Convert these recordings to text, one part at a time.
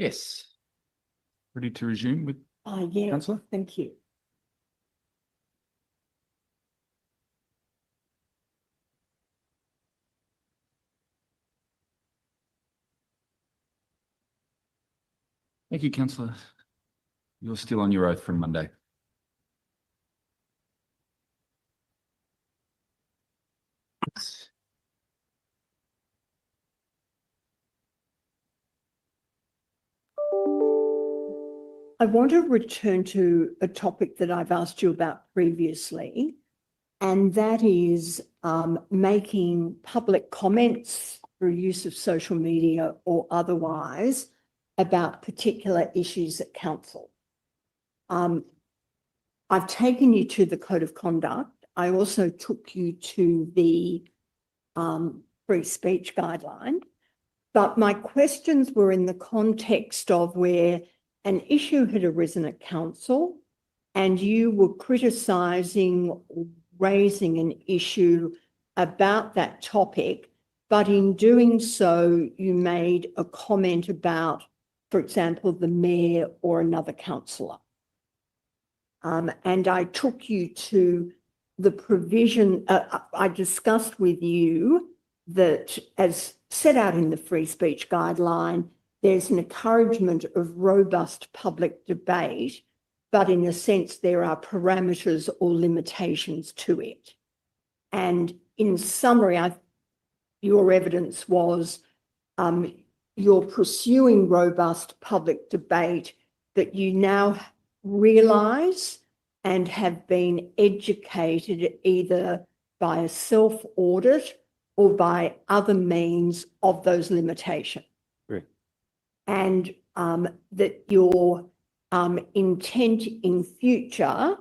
Yes. Ready to resume with Yeah, Councillor? thank you. Thank you, Councillor. You're still on your oath from Monday. I want to return to a topic that I've asked you about previously, and that is making public comments through use of social media or otherwise about particular issues at council. I've taken you to the Code of Conduct. I also took you to the free speech guideline, but my questions were in the context of where an issue had arisen at council and you were criticising, raising an issue about that topic, but in doing so, you made a comment about, for example, the mayor or another councillor. And I took you to the provision, I discussed with you that as set out in the free speech guideline, there's an encouragement of robust public debate, but in a sense, there are parameters or limitations to it. And in summary, your evidence was you're pursuing robust public debate that you now realise and have been educated either by a self-audit or by other means of those limitations. Great. And that your intent in future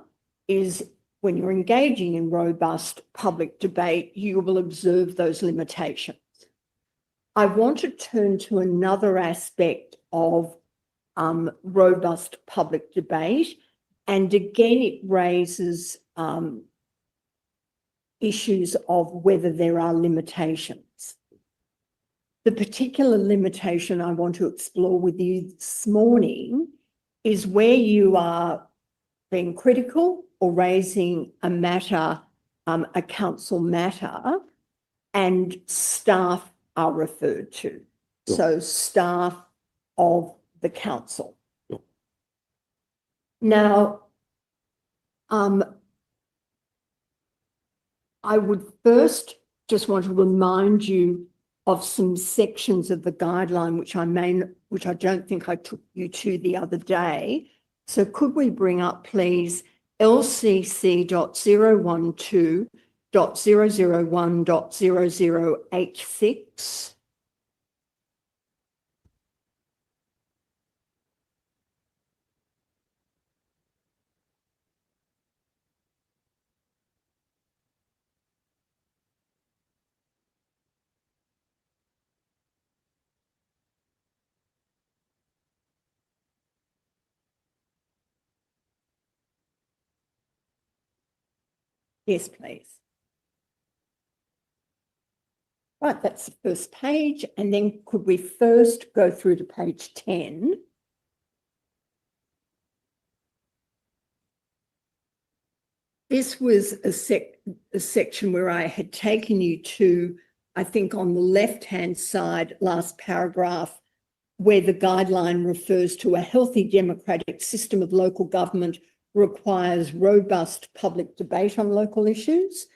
is when you're engaging in robust public debate, you will observe those limitations. I want to turn to another aspect of robust public debate, and again, it raises issues of whether there are limitations. The particular limitation I want to explore with you this morning is where you are being critical or raising a matter, a council matter, and staff are referred to. Sure. So staff of the council. Sure. Now, I would first just want to remind you of some sections of the guideline which I don't think I took you to the other day. So could we bring up, please, LCC.012.001.0086? Yes, please. Right, that's the first page. And then could we first go through to page 10? This was a section where I had taken you to, I think on the left-hand side, last paragraph, where the guideline refers to a healthy democratic system of local government requires robust public debate on local issues.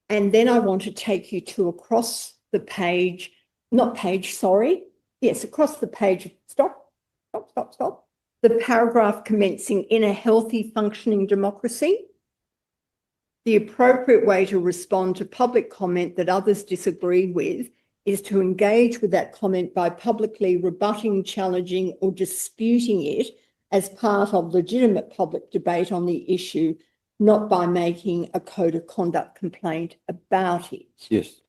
And then I want to take you to across the page, across the page, stop. The paragraph commencing in a healthy functioning democracy. The appropriate way to respond to public comment that others disagree with is to engage with that comment by publicly rebutting, challenging, or disputing it as part of legitimate public debate on the issue, not by making a code of conduct complaint about it. Yes.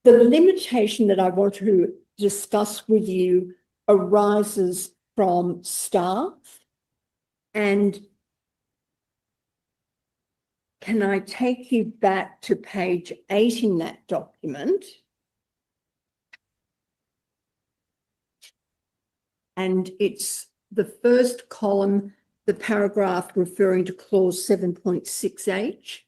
The limitation that I want to discuss with you arises from staff. And can I take you back to page 8 in that document? and it's the first column, the paragraph referring to clause 7.6H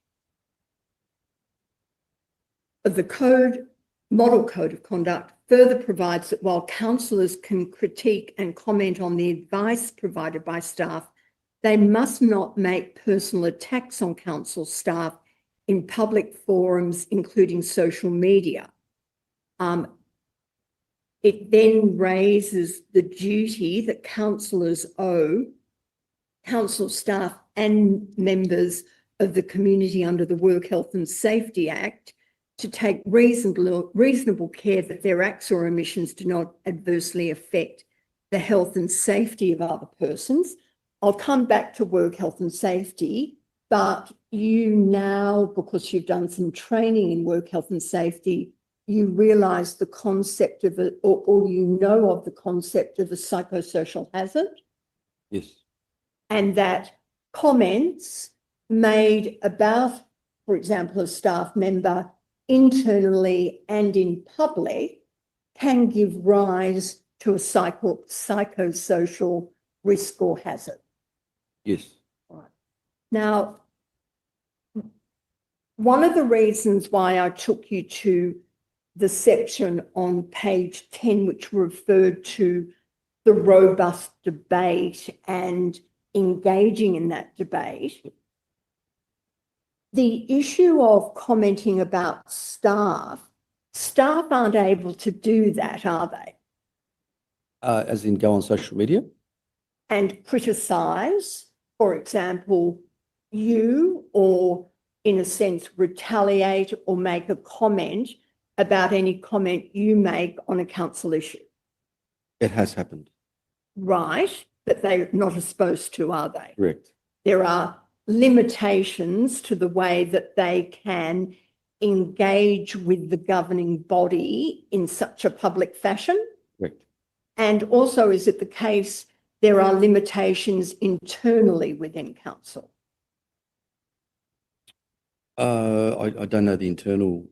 of the model code of conduct further provides that while councillors can critique and comment on the advice provided by staff, they must not make personal attacks on council staff in public forums, including social media. It then raises the duty that councillors owe council staff and members of the community under the Work Health and Safety Act to take reasonable care that their acts or omissions do not adversely affect the health and safety of other persons. I'll come back to work health and safety, but you now, because you've done some training in work health and safety, you realise the concept of it, or you know of the concept of a psychosocial hazard. Yes. And that comments made about, for example, a staff member internally and in public can give rise to a psychosocial risk or hazard. Yes. Right. Now, one of the reasons why I took you to the section on page 10, which referred to the robust debate and engaging in that debate, the issue of commenting about staff aren't able to do that, are they? As in go on social media? And criticise, for example, you, or in a sense retaliate or make a comment about any comment you make on a council issue. It has happened. Right, but they're not supposed to, are they? Correct. There are limitations to the way that they can engage with the governing body in such a public fashion. Correct. And also, is it the case there are limitations internally within council? I don't know the internal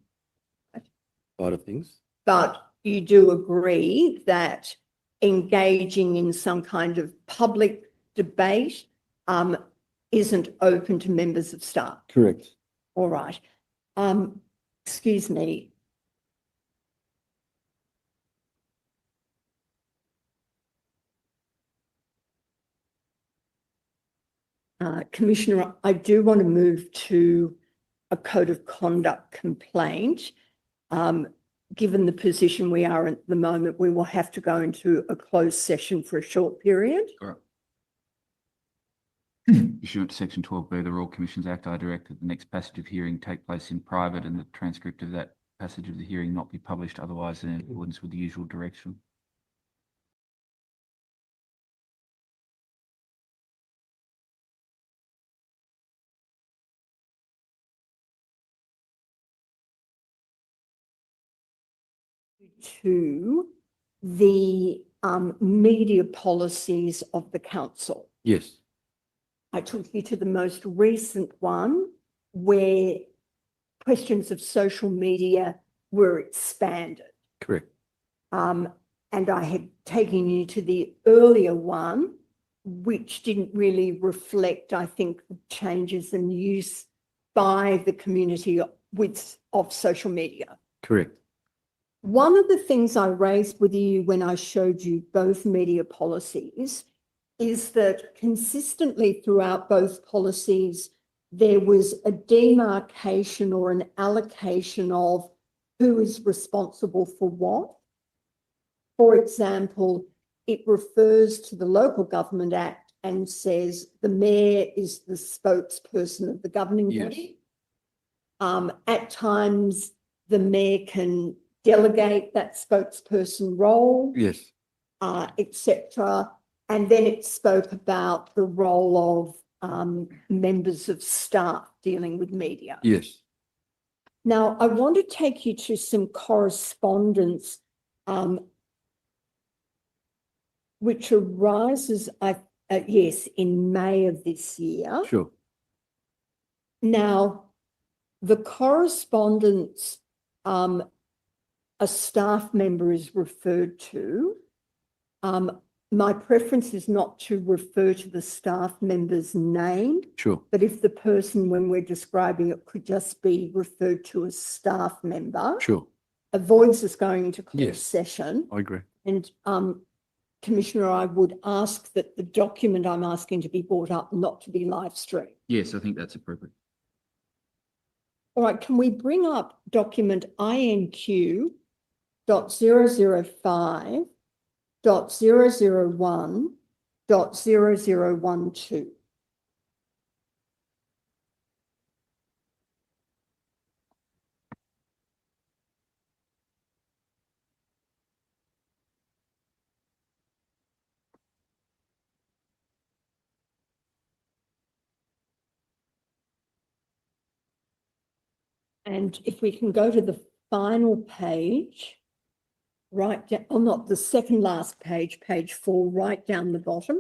side of things. But you do agree that engaging in some kind of public debate isn't open to members of staff? Correct. All right. Excuse me. Commissioner, I do want to move to a code of conduct complaint. Given the position we are in at the moment, we will have to go into a closed session for a short period. All right. Pursuant to Section 12B of the Royal Commissions Act, I direct that the next passage of hearing take place in private and the transcript of that passage of the hearing not be published otherwise than in accordance with the usual direction. To the media policies of the council. Yes. I took you to the most recent one where questions of social media were expanded. Correct. And I had taken you to the earlier one, which didn't really reflect, I think, the changes in use by the community of social media. Correct. One of the things I raised with you when I showed you both media policies is that consistently throughout both policies, there was a demarcation or an allocation of who is responsible for what. For example, it refers to the Local Government Act and says the mayor is the spokesperson of the governing body. At times, the mayor can delegate that spokesperson role, Yes. etc. And then it spoke about the role of members of staff dealing with media. Yes. Now, I want to take you to some correspondence which arises, yes, in May of this year. Sure. Now, the correspondence a staff member is referred to my preference is not to refer to the staff member's name, Sure. but if the person, when we're describing it, could just be referred to as staff member, Sure. avoids us going into closed Yes. session. I agree. And Commissioner, I would ask that the document I'm asking to be brought up not to be live streamed. Yes, I think that's appropriate. All right, can we bring up document INQ.005.001.0012? And if we can go to the final page, right down, or not the second last page, page 4, right down the bottom.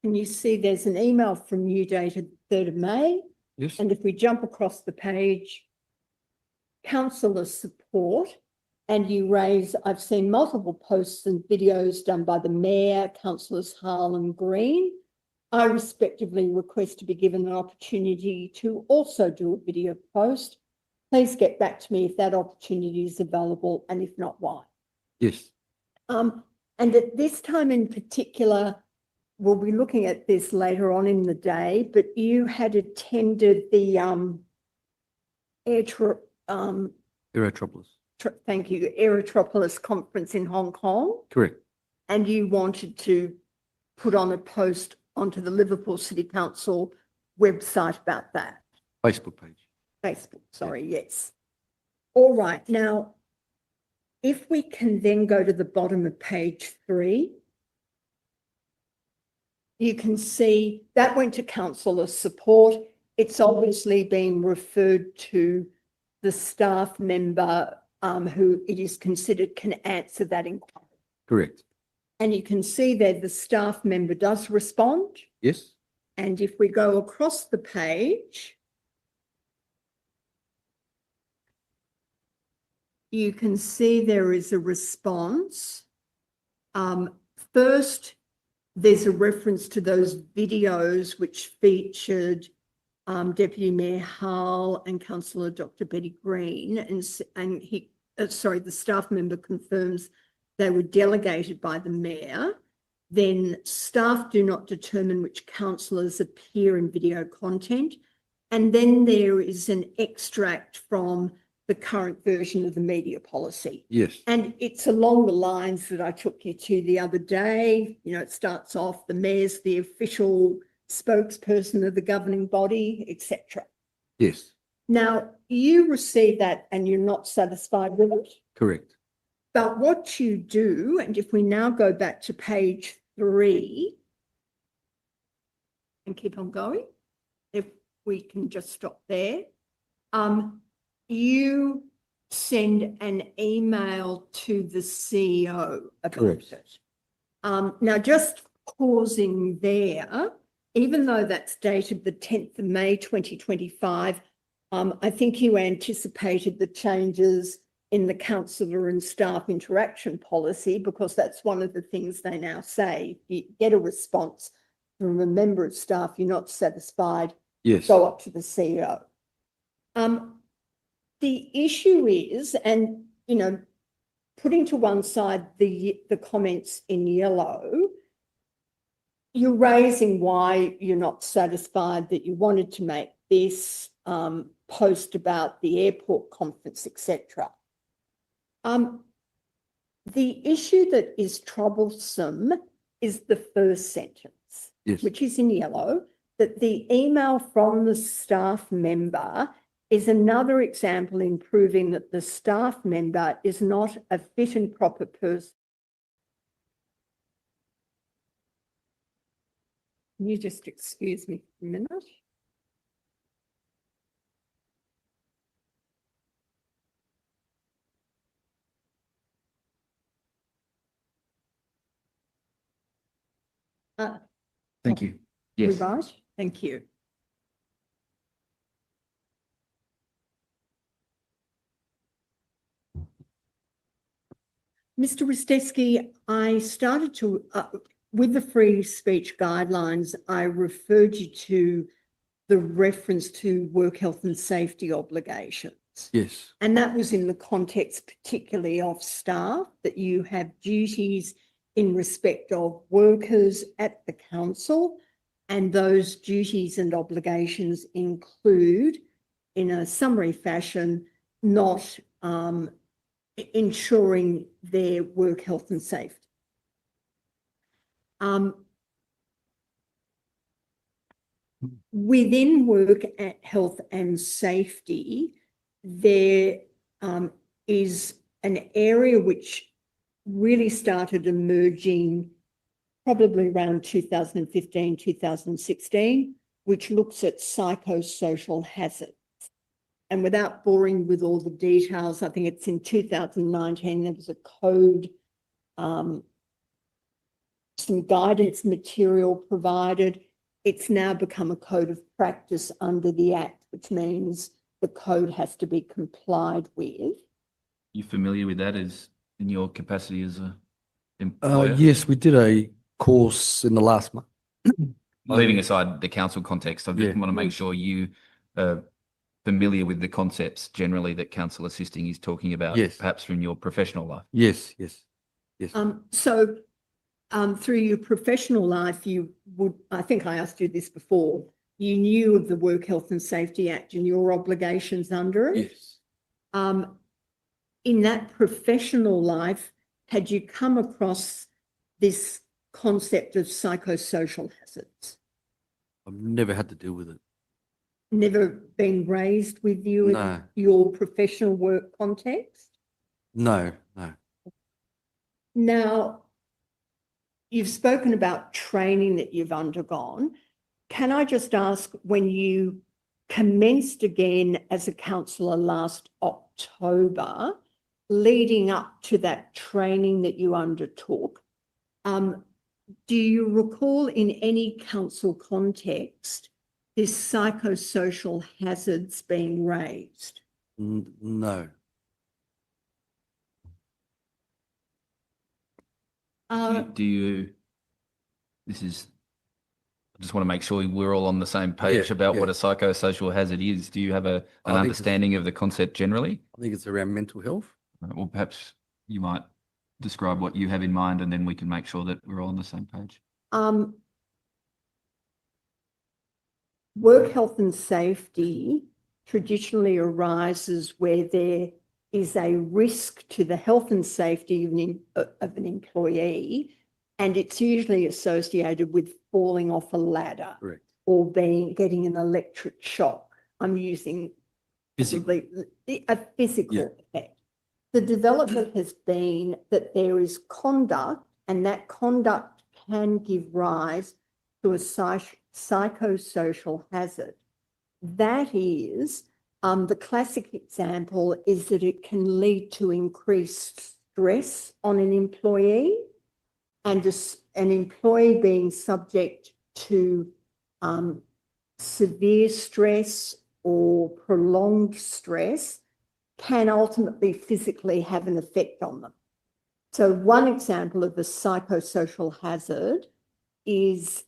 Can you see there's an email from you dated 3rd of May? Yes. And if we jump across the page, councillor support, and you raise, I've seen multiple posts and videos done by the Mayor, councillors Hall and Green. I respectively request to be given an opportunity to also do a video post. Please get back to me if that opportunity is available, and if not, why. Yes. And at this time in particular, we'll be looking at this later on in the day, but you had attended the Aerotropolis. thank you, Aerotropolis conference in Hong Kong, Correct. and you wanted to put on a post onto the Liverpool City Council website about that. Facebook page. Facebook, sorry, yes. All right, now, if we can then go to the bottom of page 3, you can see that went to councillor support. It's obviously being referred to the staff member who it is considered can answer that inquiry. Correct. And you can see there the staff member does respond. Yes. And if we go across the page, you can see there is a response. First, there's a reference to those videos which featured Deputy Mayor Hull and Councillor Dr. Betty Green, and the staff member confirms they were delegated by the Mayor. Then staff do not determine which councillors appear in video content. And then there is an extract from the current version of the media policy. Yes. And it's along the lines that I took you to the other day. You know, it starts off, the Mayor's the official spokesperson of the governing body, etc. Yes. Now, you receive that and you're not satisfied with it. Correct. But what you do, and if we now go back to page 3 and keep on going, if we can just stop there, you send an email to the CEO about Correct. it. Now, just pausing there, even though that's dated the 10th of May 2025, I think you anticipated the changes in the councillor and staff interaction policy, because that's one of the things they now say. You get a response from a member of staff, you're not satisfied, Yes. go up to the CEO. The issue is, and, you know, putting to one side the comments in yellow, you're raising why you're not satisfied, that you wanted to make this post about the airport conference, etc. The issue that is troublesome is the first sentence, Yes. which is in yellow, that the email from the staff member is another example in proving that the staff member is not a fit and proper person. Can you just excuse me for a minute? Thank you. We Yes. right? Thank you. Mr. Ristevski, I started to, with the free speech guidelines, I referred you to the reference to work health and safety obligations. Yes, And that was in the context particularly of staff, that you have duties in respect of workers at the council, and those duties and obligations include, in a summary fashion, not ensuring their work health and safety. Within work at health and safety, there is an area which really started emerging probably around 2015, 2016, which looks at psychosocial hazards. And without boring with all the details, I think it's in 2019, there was a code, some guidance material provided. It's now become a code of practice under the Act, which means the code has to be complied with. You familiar with that as in your capacity as a employer? yes, we did a course in the last month. Leaving aside the council context, I just want to make sure you are familiar with the concepts generally that council assisting is talking about, Yes. perhaps from your professional life. Yes, yes, yes. So through your professional life, you would, I think I asked you this before, you knew of the Work Health and Safety Act and your obligations under it. Yes. In that professional life, had you come across this concept of psychosocial hazards? I've never had to deal with it. Never been raised with you No. in your professional work context? No, no. Now, you've spoken about training that you've undergone. Can I just ask, when you commenced again as a councillor last October, leading up to that training that you undertook, do you recall in any council context this psychosocial hazards being raised? No. Do you, this is, I just want to make sure we're all on the same page about what a psychosocial hazard is. Do you have an understanding of the concept generally? I think it's around mental health. Or perhaps you might describe what you have in mind, and then we can make sure that we're all on the same page. Work health and safety traditionally arises where there is a risk to the health and safety of an employee, and it's usually associated with falling off a ladder. Correct. Or getting an electric shock. I'm using Physical. a physical effect. The development has been that there is conduct, and that conduct can give rise to a psychosocial hazard. That is, the classic example is that it can lead to increased stress on an employee, and an employee being subject to severe stress or prolonged stress can ultimately physically have an effect on them. So one example of a psychosocial hazard is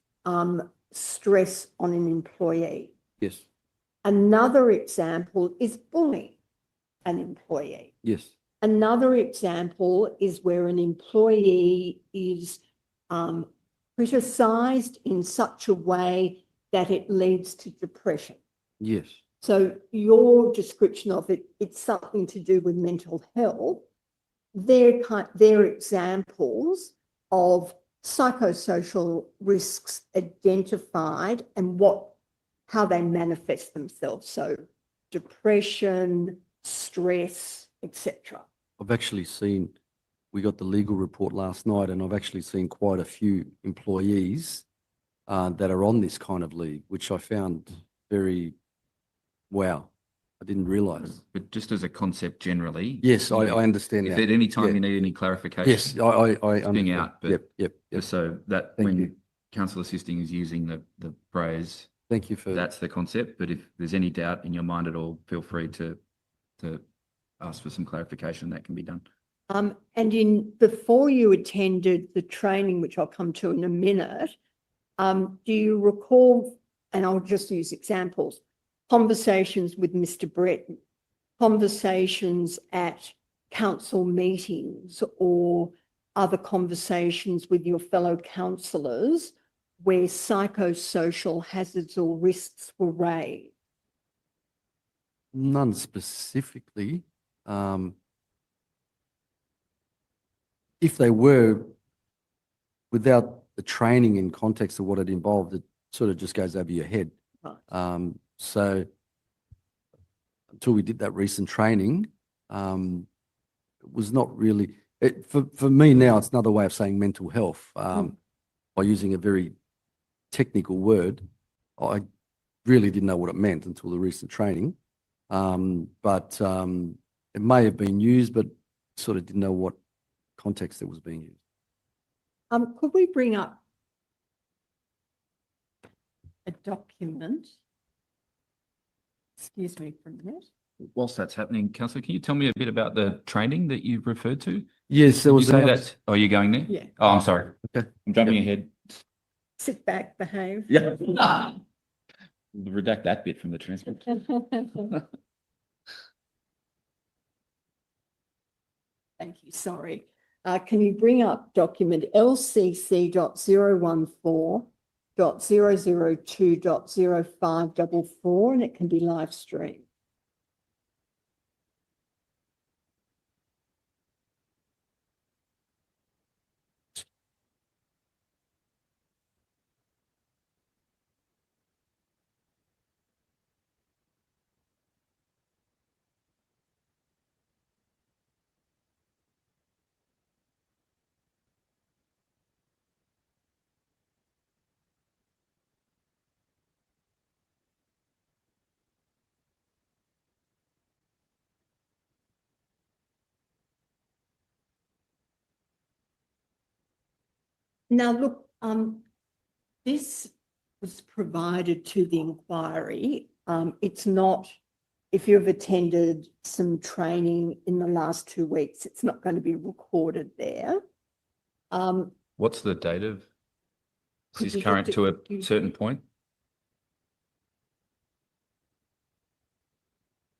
stress on an employee. Yes. Another example is bullying an employee. Yes. Another example is where an employee is criticised in such a way that it leads to depression. Yes. So your description of it, it's something to do with mental health. They're examples of psychosocial risks identified and how they manifest themselves. So depression, stress, etc. I've actually seen, we got the legal report last night, and I've actually seen quite a few employees that are on this kind of leave, which I found very, wow, I didn't realise. But just as a concept generally. Yes, I understand If that. at any time you need any clarification. Yes, I Being out, but yep. just so that Thank when you. council assisting is using the phrase, Thank you for that's the concept. But if there's any doubt in your mind at all, feel free to ask for some clarification. That can be done. And before you attended the training, which I'll come to in a minute, do you recall, and I'll just use examples, conversations with Mr. Breton, conversations at council meetings or other conversations with your fellow councillors where psychosocial hazards or risks were raised? None specifically. If they were, without the training in context of what it involved, it sort of just goes over your head. Right. So until we did that recent training, it was not really, for me now, it's another way of saying mental health. By using a very technical word, I really didn't know what it meant until the recent training. But it may have been used, but sort of didn't know what context it was being used. Could we bring up a document? Excuse me for a minute. Whilst that's happening, Councillor, can you tell me a bit about the training that you referred to? Yes, there You was say another- that. Oh, you're going there? Yeah. Oh, I'm sorry. Okay. I'm jumping ahead. Sit back, behave. Yeah. Redact that bit from the transcript. Thank you, sorry. Can you bring up document LCC.014.002.0544 and it can be live streamed? Now, look, this was provided to the inquiry. It's not, if you've attended some training in the last 2 weeks, it's not going to be recorded there. What's the date of? Could Is you this current just to a excuse certain me? point?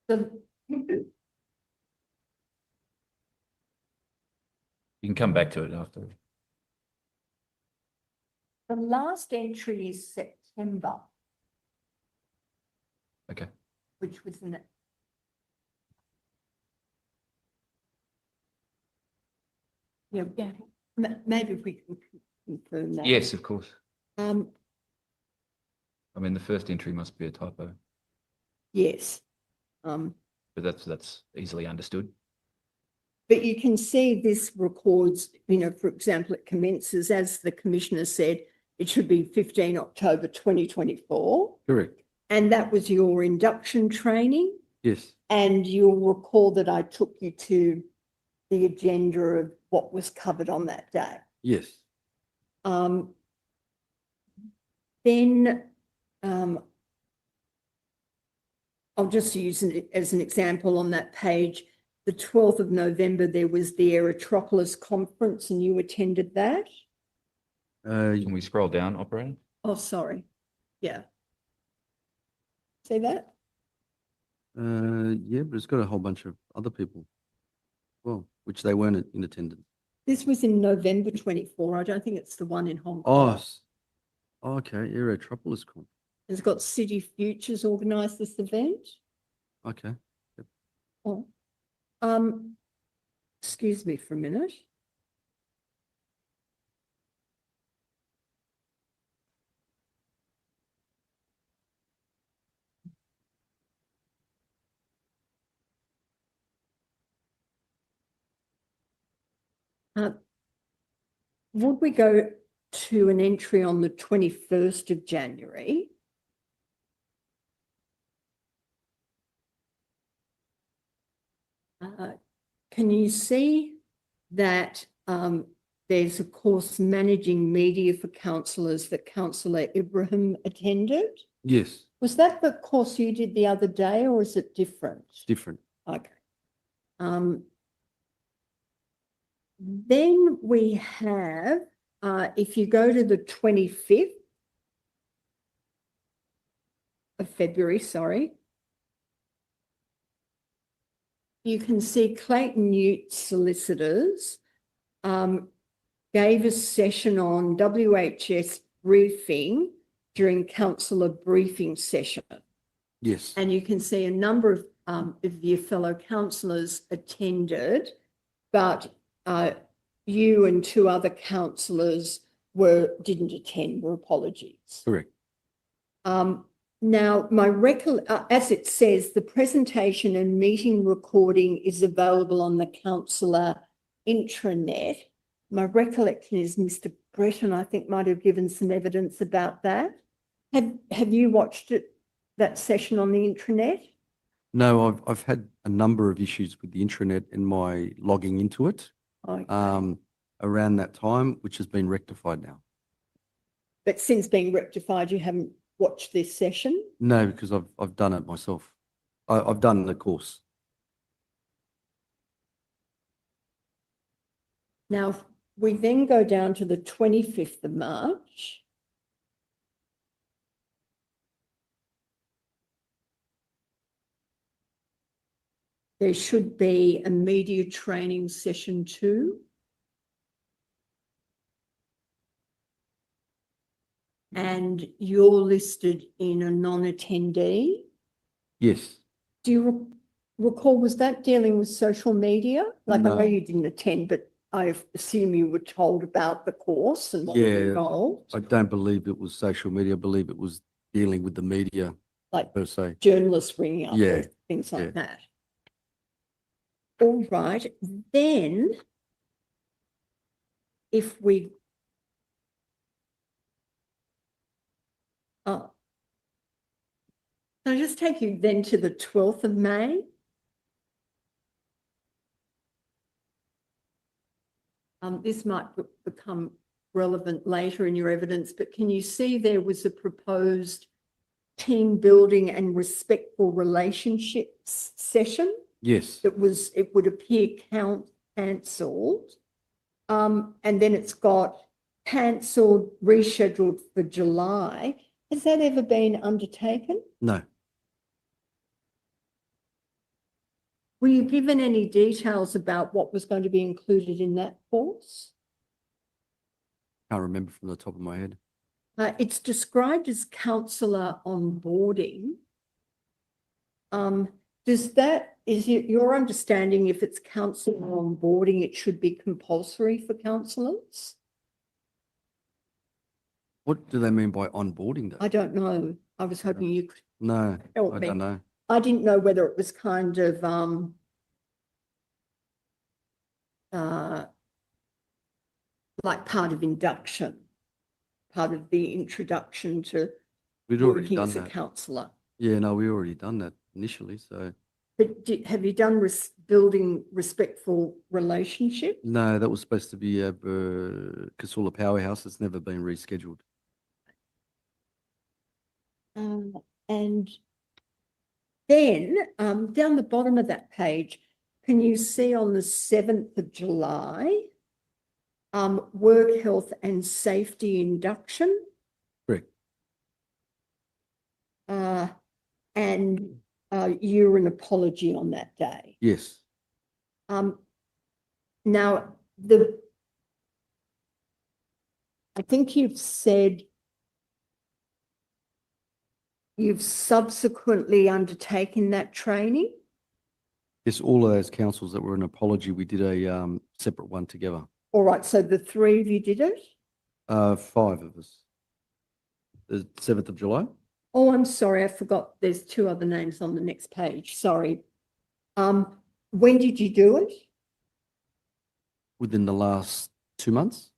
The, You can come back to it after. the last entry is September, Okay. which was in it. Yeah, maybe if we can confirm that. Yes, of course. Um, I mean, the first entry must be a typo, yes. but that's easily understood. But you can see this records, for example, it commences, as the Commissioner said, it should be 15 October 2024. Correct. And that was your induction training. Yes. And you'll recall that I took you to the agenda of what was covered on that day. Yes. Then I'll just use it as an example on that page. The 12th of November, there was the Erytropolis conference and you attended that. Can we scroll down, operator? Oh, sorry. Yeah. See that? Yeah, but it's got a whole bunch of other people, well, which they weren't in attendance. This was in November 24. I don't think it's the one in Hong Kong. Oh, okay. Erytropolis Con. It's got City Futures organised this event. Okay. Oh. Excuse me for a minute. Would we go to an entry on the 21st of January? Can you see that there's a course managing media for councillors that Councillor Ibrahim attended? Yes. Was that the course you did the other day or is it different? It's different. Okay. Then we have, if you go to the 25th of February, sorry, you can see Clayton Ute solicitors gave a session on WHS briefing during councillor briefing session. Yes. And you can see a number of your fellow councillors attended, but you and two other councillors didn't attend, were apologies. Correct. Now, as it says, the presentation and meeting recording is available on the councillor intranet. My recollection is Mr. Breton, I think, might have given some evidence about that. Have you watched that session on the intranet? No, I've had a number of issues with the intranet and my logging into it around that time, which has been rectified now. But since being rectified, you haven't watched this session? No, because I've done it myself. I've done the course. Now, we then go down to the 25th of March. There should be a media training session 2. And you're listed in a non-attendee. Yes. Do you recall, was that dealing with social media? Like, No. I know you didn't attend, but I assume you were told about the course and what was involved. I don't believe it was social media. I believe it was dealing with the media, Like per se. journalists ringing up, Yeah, or things like yeah. that. All right, then if we can I just take you then to the 12th of May? This might become relevant later in your evidence, but can you see there was a proposed team building and respectful relationships session? Yes. It would appear cancelled. And then it's got cancelled, rescheduled for July. Has that ever been undertaken? No. Were you given any details about what was going to be included in that course? Can't remember from the top of my head. It's described as councillor onboarding. Is it your understanding if it's councillor onboarding, it should be compulsory for councillors? What do they mean by onboarding? I don't know. I was hoping you could No, help I me. don't know. I didn't know whether it was kind of like part of induction, part of the introduction to We'd already working done as a that. councillor. Yeah, no, we already done that initially. So But have you done building respectful relationship? no, that was supposed to be a Councillor Powerhouse. It's never been rescheduled. And then down the bottom of that page, can you see on the 7th of July, work health and safety induction? Correct. And you're an apology on that day. Yes. Now, I think you've said you've subsequently undertaken that training. Yes, all of those councils that were an apology, we did a separate one together. All right, so the 3 of you did it? 5 of us. The 7th of July? Oh, I'm sorry, I forgot there's 2 other names on the next page. Sorry. When did you do it? Within the last 2 months.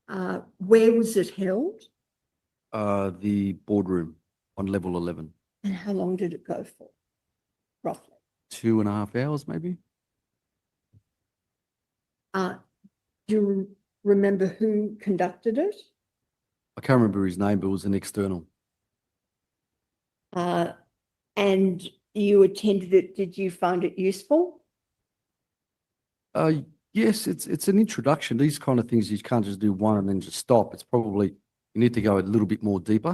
Where was it held? The boardroom on level 11. And how long did it go for, roughly? 2.5 hours, maybe. Do you remember who conducted it? I can't remember his name, but it was an external. And you attended it. Did you find it useful? Yes, it's an introduction. These kind of things, you can't just do one and then just stop. It's probably, you need to go a little bit more deeper.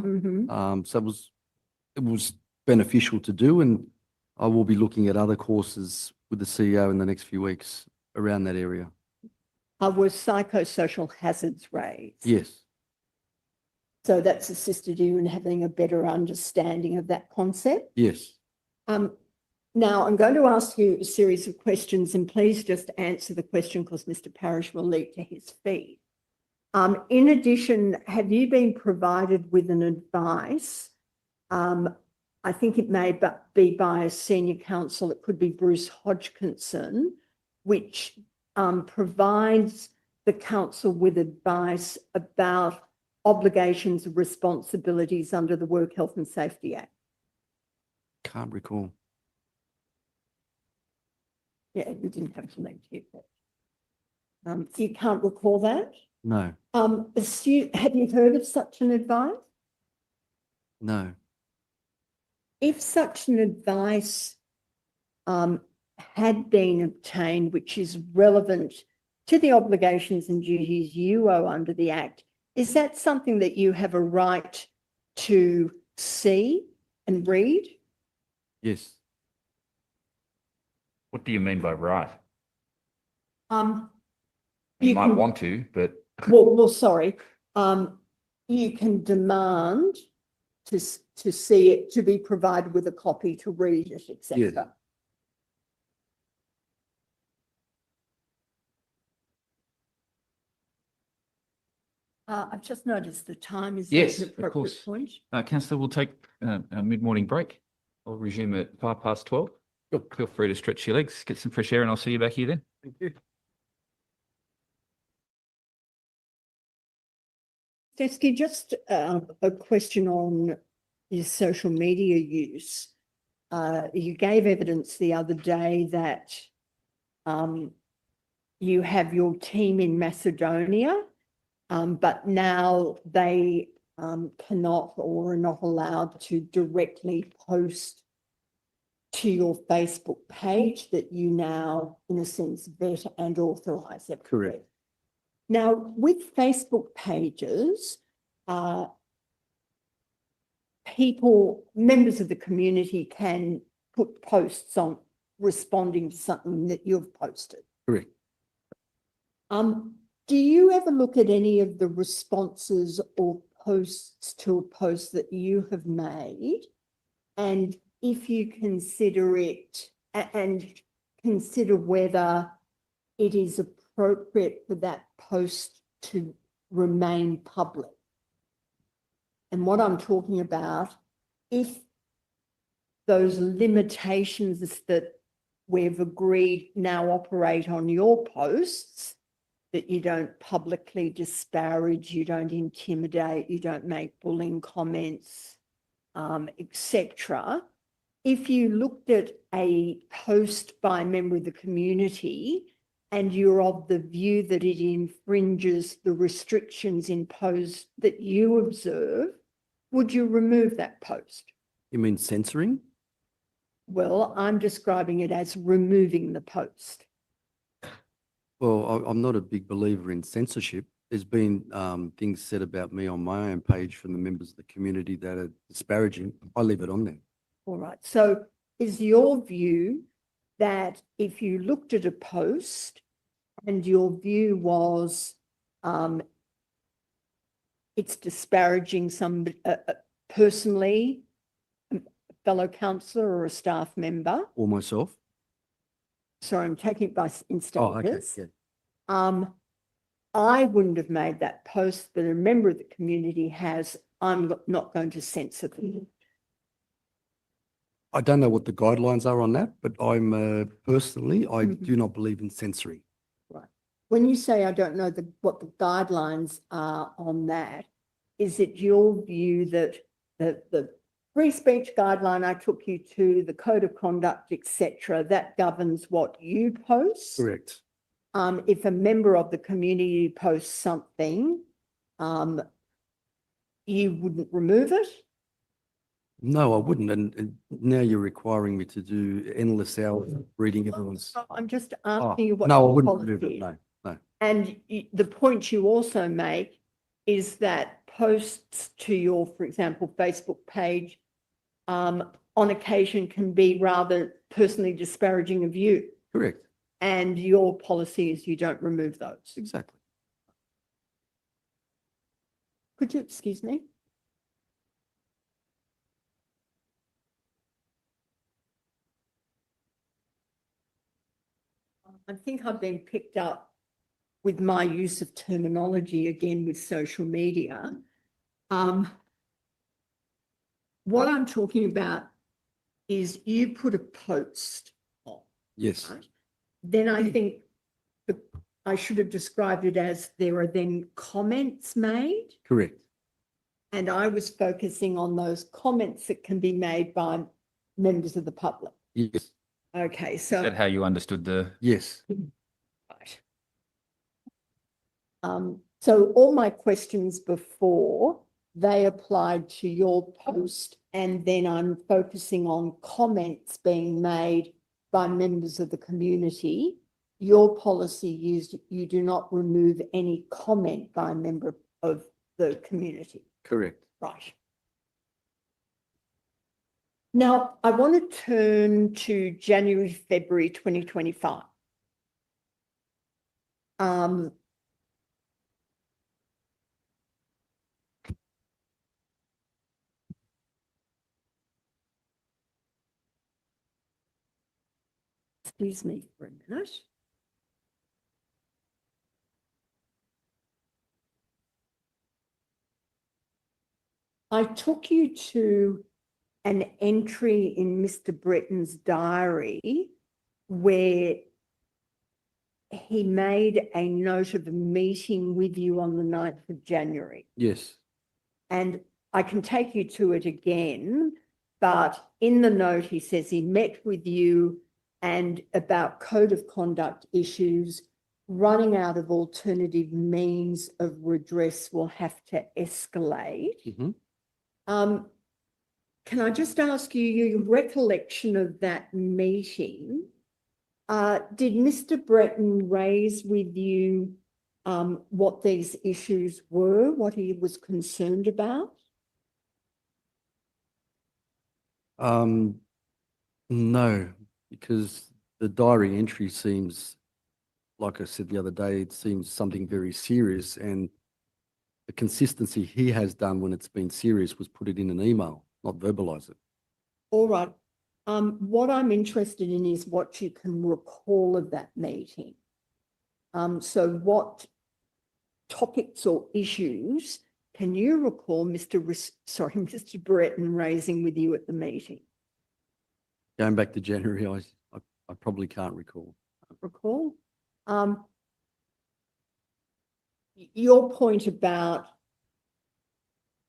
So it was beneficial to do, and I will be looking at other courses with the CEO in the next few weeks around that area. Were psychosocial hazards raised? Yes. So that's assisted you in having a better understanding of that concept? Yes. Now, I'm going to ask you a series of questions, and please just answer the question because Mr. Parrish will leap to his feet. In addition, have you been provided with an advice? I think it may be by a senior counsel, it could be Bruce Hodgkinson, which provides the council with advice about obligations and responsibilities under the Work Health and Safety Act. Can't recall. Yeah, you didn't have to leave here. You can't recall that? No. Have you heard of such an advice? No. If such an advice had been obtained, which is relevant to the obligations and duties you owe under the Act, is that something that you have a right to see and read? Yes. What do you mean by right? You You might can- want to, but Well, sorry. You can demand to see it, to be provided with a copy, to read it, etc. Yeah. I've just noticed the time is Yes, an of appropriate course. point. Councillor, we'll take a mid-morning break. I'll resume at 12:05. Feel free to stretch your legs, get some fresh air, and I'll see you back here then. Thank you. Ristevski, just a question on your social media use. You gave evidence the other day that you have your team in Macedonia, but now they cannot or are not allowed to directly post to your Facebook page that you now, in a sense, vet and authorise. Correct. Now, with Facebook pages, members of the community can put posts on responding to something that you've posted. Correct. Do you ever look at any of the responses or posts to a post that you have made, and if you consider it and consider whether it is appropriate for that post to remain public? And what I'm talking about, if those limitations that we've agreed now operate on your posts, that you don't publicly disparage, you don't intimidate, you don't make bullying comments, etc. If you looked at a post by a member of the community and you're of the view that it infringes the restrictions imposed that you observe, would you remove that post? You mean censoring? Well, I'm describing it as removing the post. Well, I'm not a big believer in censorship. There's been things said about me on my own page from the members of the community that are disparaging. I leave it on there. All right. So is your view that if you looked at a post and your view was it's disparaging somebody personally, a fellow councillor or a staff member? Or myself? Sorry, I'm taking it in stages. Oh, okay. Yeah. I wouldn't have made that post, but a member of the community has. I'm not going to censor them. I don't know what the guidelines are on that, but I'm personally, I do not believe in censoring. Right. When you say I don't know what the guidelines are on that, is it your view that the free speech guideline I took you to, the code of conduct, etc., that governs what you post? Correct. If a member of the community posts something, you wouldn't remove it? No, I wouldn't. And now you're requiring me to do endless hours of reading everyone's. So I'm just Oh, asking you what no, I your wouldn't policy remove it. is. No, no. And the point you also make is that posts to your, for example, Facebook page, on occasion can be rather personally disparaging of you. Correct. And your policy is you don't remove those. Exactly. Could you excuse me? I think I've been picked up with my use of terminology again with social media. What I'm talking about is you put a post on. Yes. Right? Then I think I should have described it as there are then comments made. Correct. And I was focusing on those comments that can be made by members of the public. Yes. Okay, Is that so how you understood the? Yes. right. So all my questions before, they applied to your post, and then I'm focusing on comments being made by members of the community. Your policy is you do not remove any comment by a member of the community. Correct. Right. Now, I want to turn to January, February 2025. Excuse me for a minute. I took you to an entry in Mr. Bretton's diary where he made a note of a meeting with you on the 9th of January. Yes. And I can take you to it again, but in the note he says he met with you and about code of conduct issues, running out of alternative means of redress will have to escalate. Mm-hmm. Can I just ask you your recollection of that meeting? Did Mr. Bretton raise with you what these issues were, what he was concerned about? No, because the diary entry seems, like I said the other day, it seems something very serious, and the consistency he has done when it's been serious was put it in an email, not verbalise it. All right. What I'm interested in is what you can recall of that meeting. So what topics or issues can you recall Mr. Bretton raising with you at the meeting? Going back to January, I probably can't recall. Recall? Your point about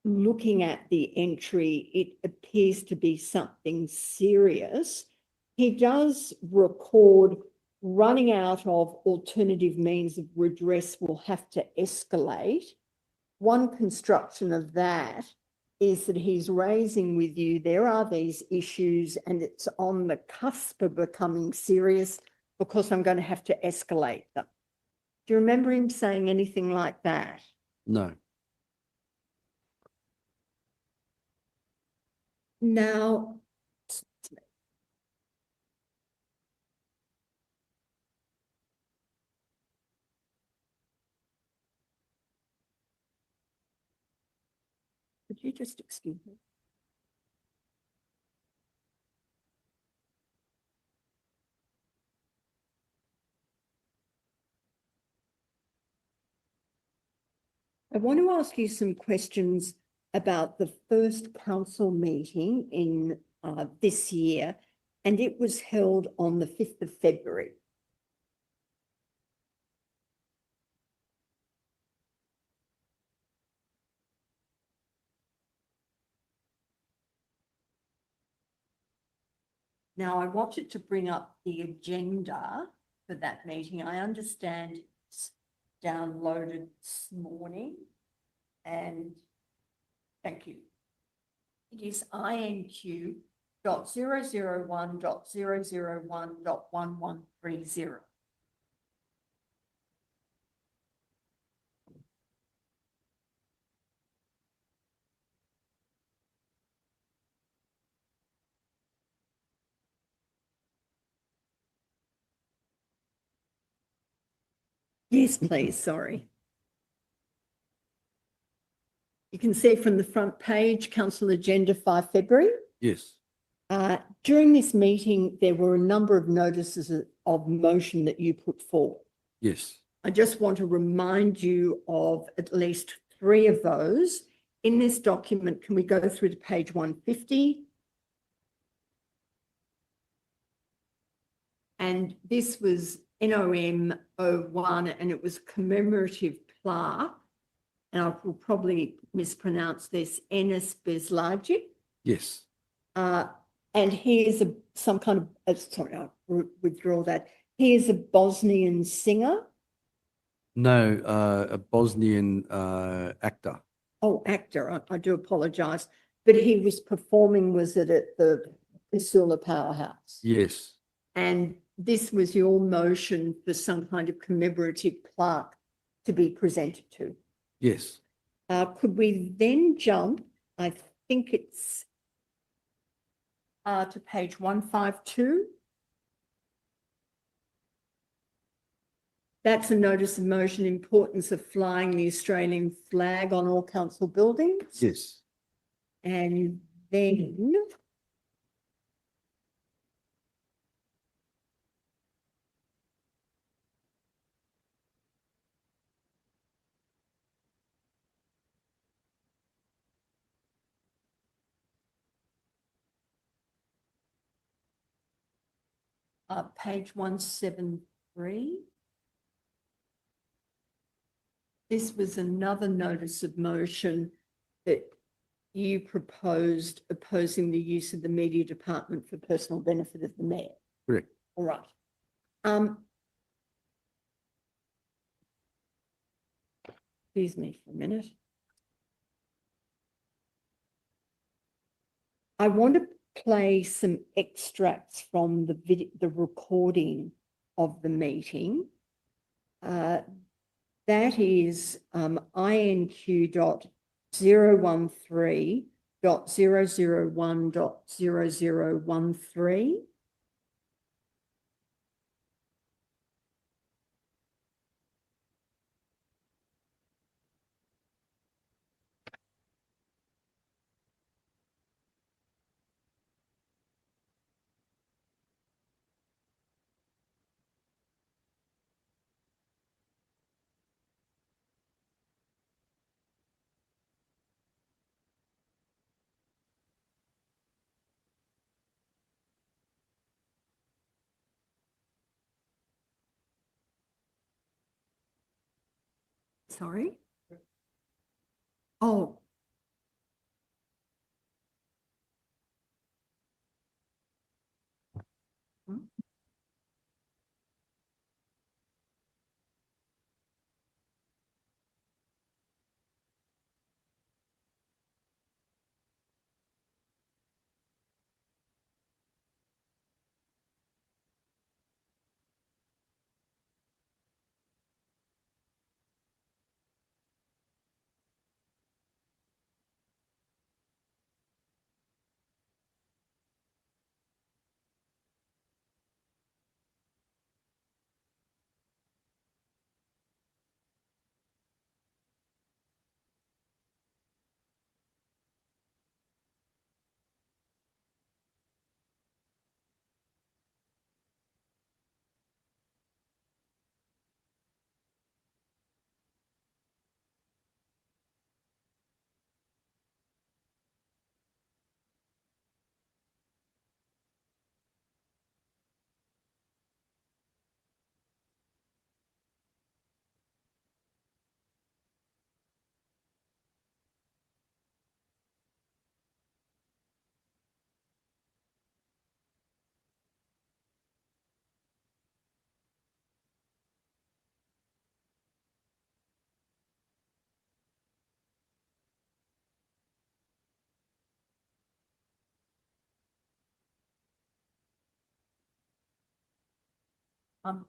looking at the entry, it appears to be something serious. He does record running out of alternative means of redress will have to escalate. One construction of that is that he's raising with you, there are these issues and it's on the cusp of becoming serious because I'm going to have to escalate them. Do you remember him saying anything like that? No. Now, could you just excuse me? I want to ask you some questions about the first council meeting in this year, and it was held on the 5th of February. Now, I wanted to bring up the agenda for that meeting. I understand it's downloaded this morning, and thank you. It is INQ.001.001.1130. Yes, please, sorry. You can see from the front page, Council Agenda 5 February. Yes. During this meeting, there were a number of notices of motion that you put forward. Yes. I just want to remind you of at least 3 of those. In this document, can we go through to page 150? And this was NOM 01, and it was commemorative plaque. And I will probably mispronounce this, Enes Bezlagic. Yes. And he is some kind of, sorry, I'll withdraw that. He is a Bosnian singer. No, a Bosnian actor. Oh, actor, I do apologise. But he was performing, was it at the Isula Powerhouse? Yes. And this was your motion for some kind of commemorative plaque to be presented to. Yes. Could we then jump, I think it's to page 152. That's a notice of motion, importance of flying the Australian flag on all council buildings. Yes. And then page 173. This was another notice of motion that you proposed opposing the use of the media department for personal benefit of the mayor. Correct. All right. Excuse me for a minute. I want to play some extracts from the recording of the meeting. That is INQ.013.001.0013. Sorry. Oh.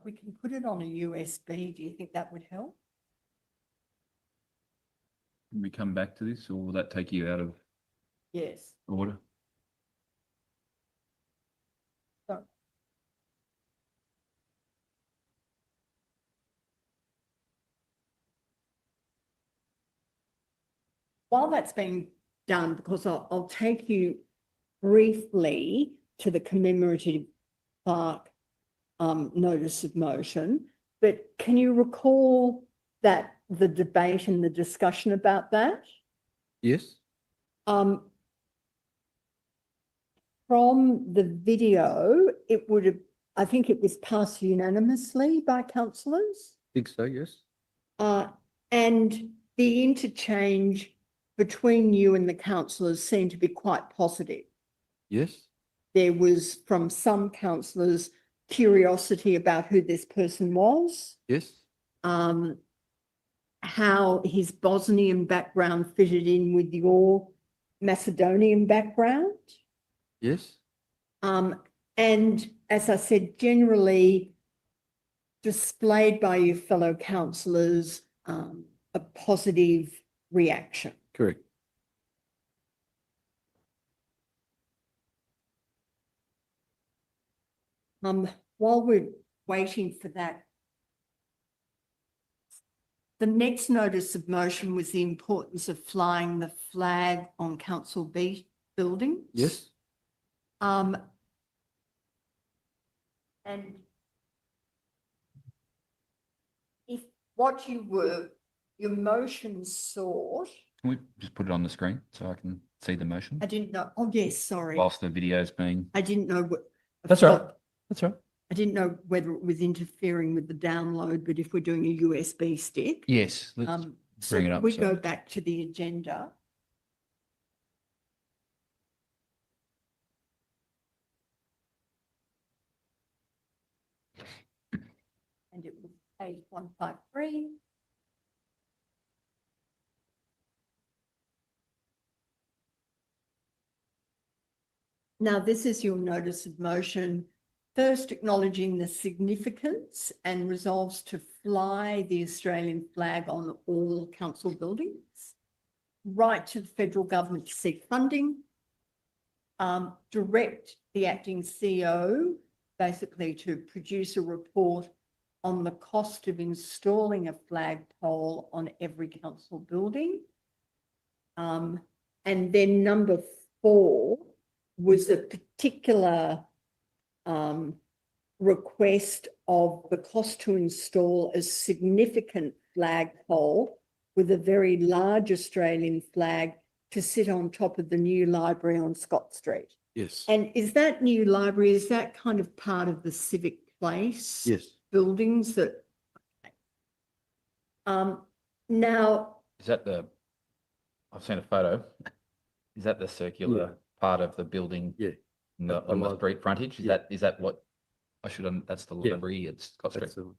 We can put it on a USB. Do you think that would help? Can we come back to this, or will that take you out of Yes. order? So, while that's being done, because I'll take you briefly to the commemorative plaque notice of motion, but can you recall that the debate and the discussion about that? Yes. From the video, it would have, I think it was passed unanimously by councillors. Think so, yes. And the interchange between you and the councillors seemed to be quite positive. Yes. There was, from some councillors, curiosity about who this person was, Yes. how his Bosnian background fitted in with your Macedonian background. Yes. And as I said, generally displayed by your fellow councillors a positive reaction. Correct. While we're waiting for that, the next notice of motion was the importance of flying the flag on council buildings. Yes. And if what your motion sought, Can we just put it on the screen so I can see the motion I didn't know, oh yes, sorry. whilst the video's being? I didn't know what. That's all right. That's right. I didn't know whether it was interfering with the download, but if we're doing a USB stick. Yes. Let's So bring it up. we so- go back to the agenda. And it was page 153. Now, this is your notice of motion. First, acknowledging the significance and resolves to fly the Australian flag on all council buildings. Right to the federal government to seek funding. Direct the acting CEO basically to produce a report on the cost of installing a flagpole on every council building. And then number 4 was a particular request of the cost to install a significant flagpole with a very large Australian flag to sit on top of the new library on Scott Street. Yes. And is that new library, is that kind of part of the civic place? Yes. Buildings that, now, Is that the, I've seen a photo. Is that the circular part of the building? Yeah. On the street frontage? Is that what I should, that's the Yeah. library at Scott Street? That's the one.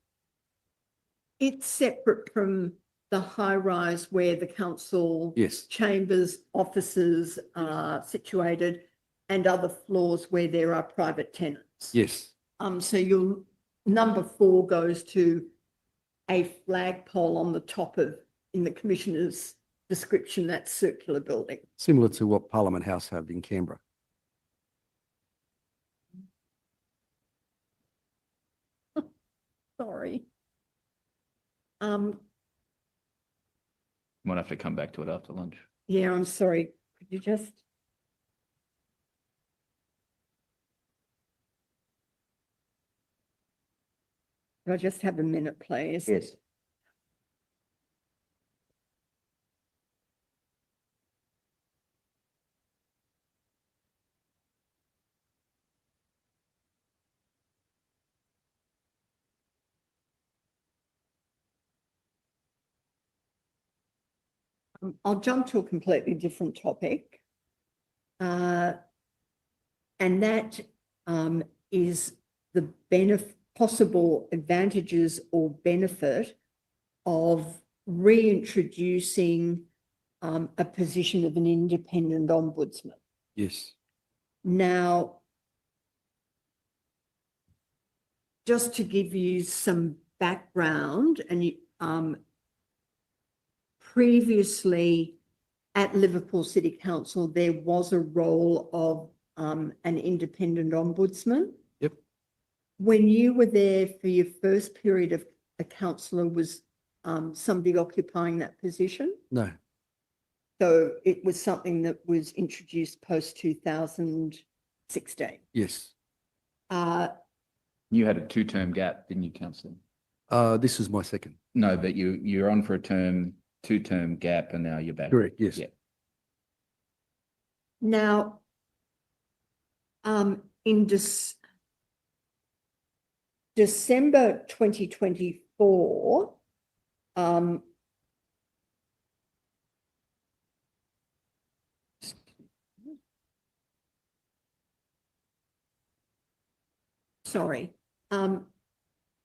it's separate from the high rise where the council Yes. chambers, offices are situated and other floors where there are private tenants. Yes. So your number 4 goes to a flagpole on the top of, in the commissioner's description, that circular building. Similar to what Parliament House have in Canberra. Sorry. Might have to come back to it after lunch. Yeah, I'm sorry. Could you just? Could I just have a minute, please? Yes. I'll jump to a completely different topic. And that is the possible advantages or benefit of reintroducing a position of an independent ombudsman. Yes. Now, just to give you some background, and previously at Liverpool City Council, there was a role of an independent ombudsman. Yep. When you were there for your first period of a councillor, was somebody occupying that position? No. So it was something that was introduced post 2016. Yes. You had a 2-term gap, didn't you, Councillor? This is my second. No, but you're on for a 2-term gap, and now you're back. Correct. Yes. Yeah. Now, in December 2024,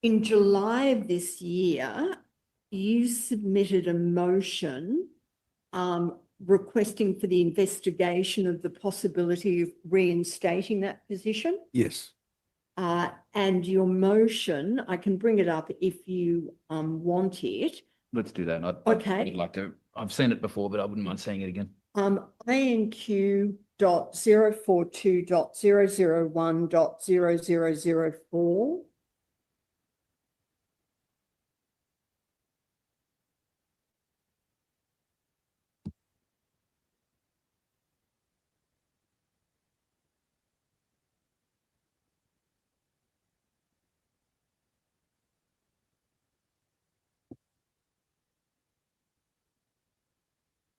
in July of this year, you submitted a motion requesting for the investigation of the possibility of reinstating that position. Yes. And your motion, I can bring it up if you want it. Let's do that. Okay. I'd like to. I've seen it before, but I wouldn't mind seeing it again. INQ.042.001.0004.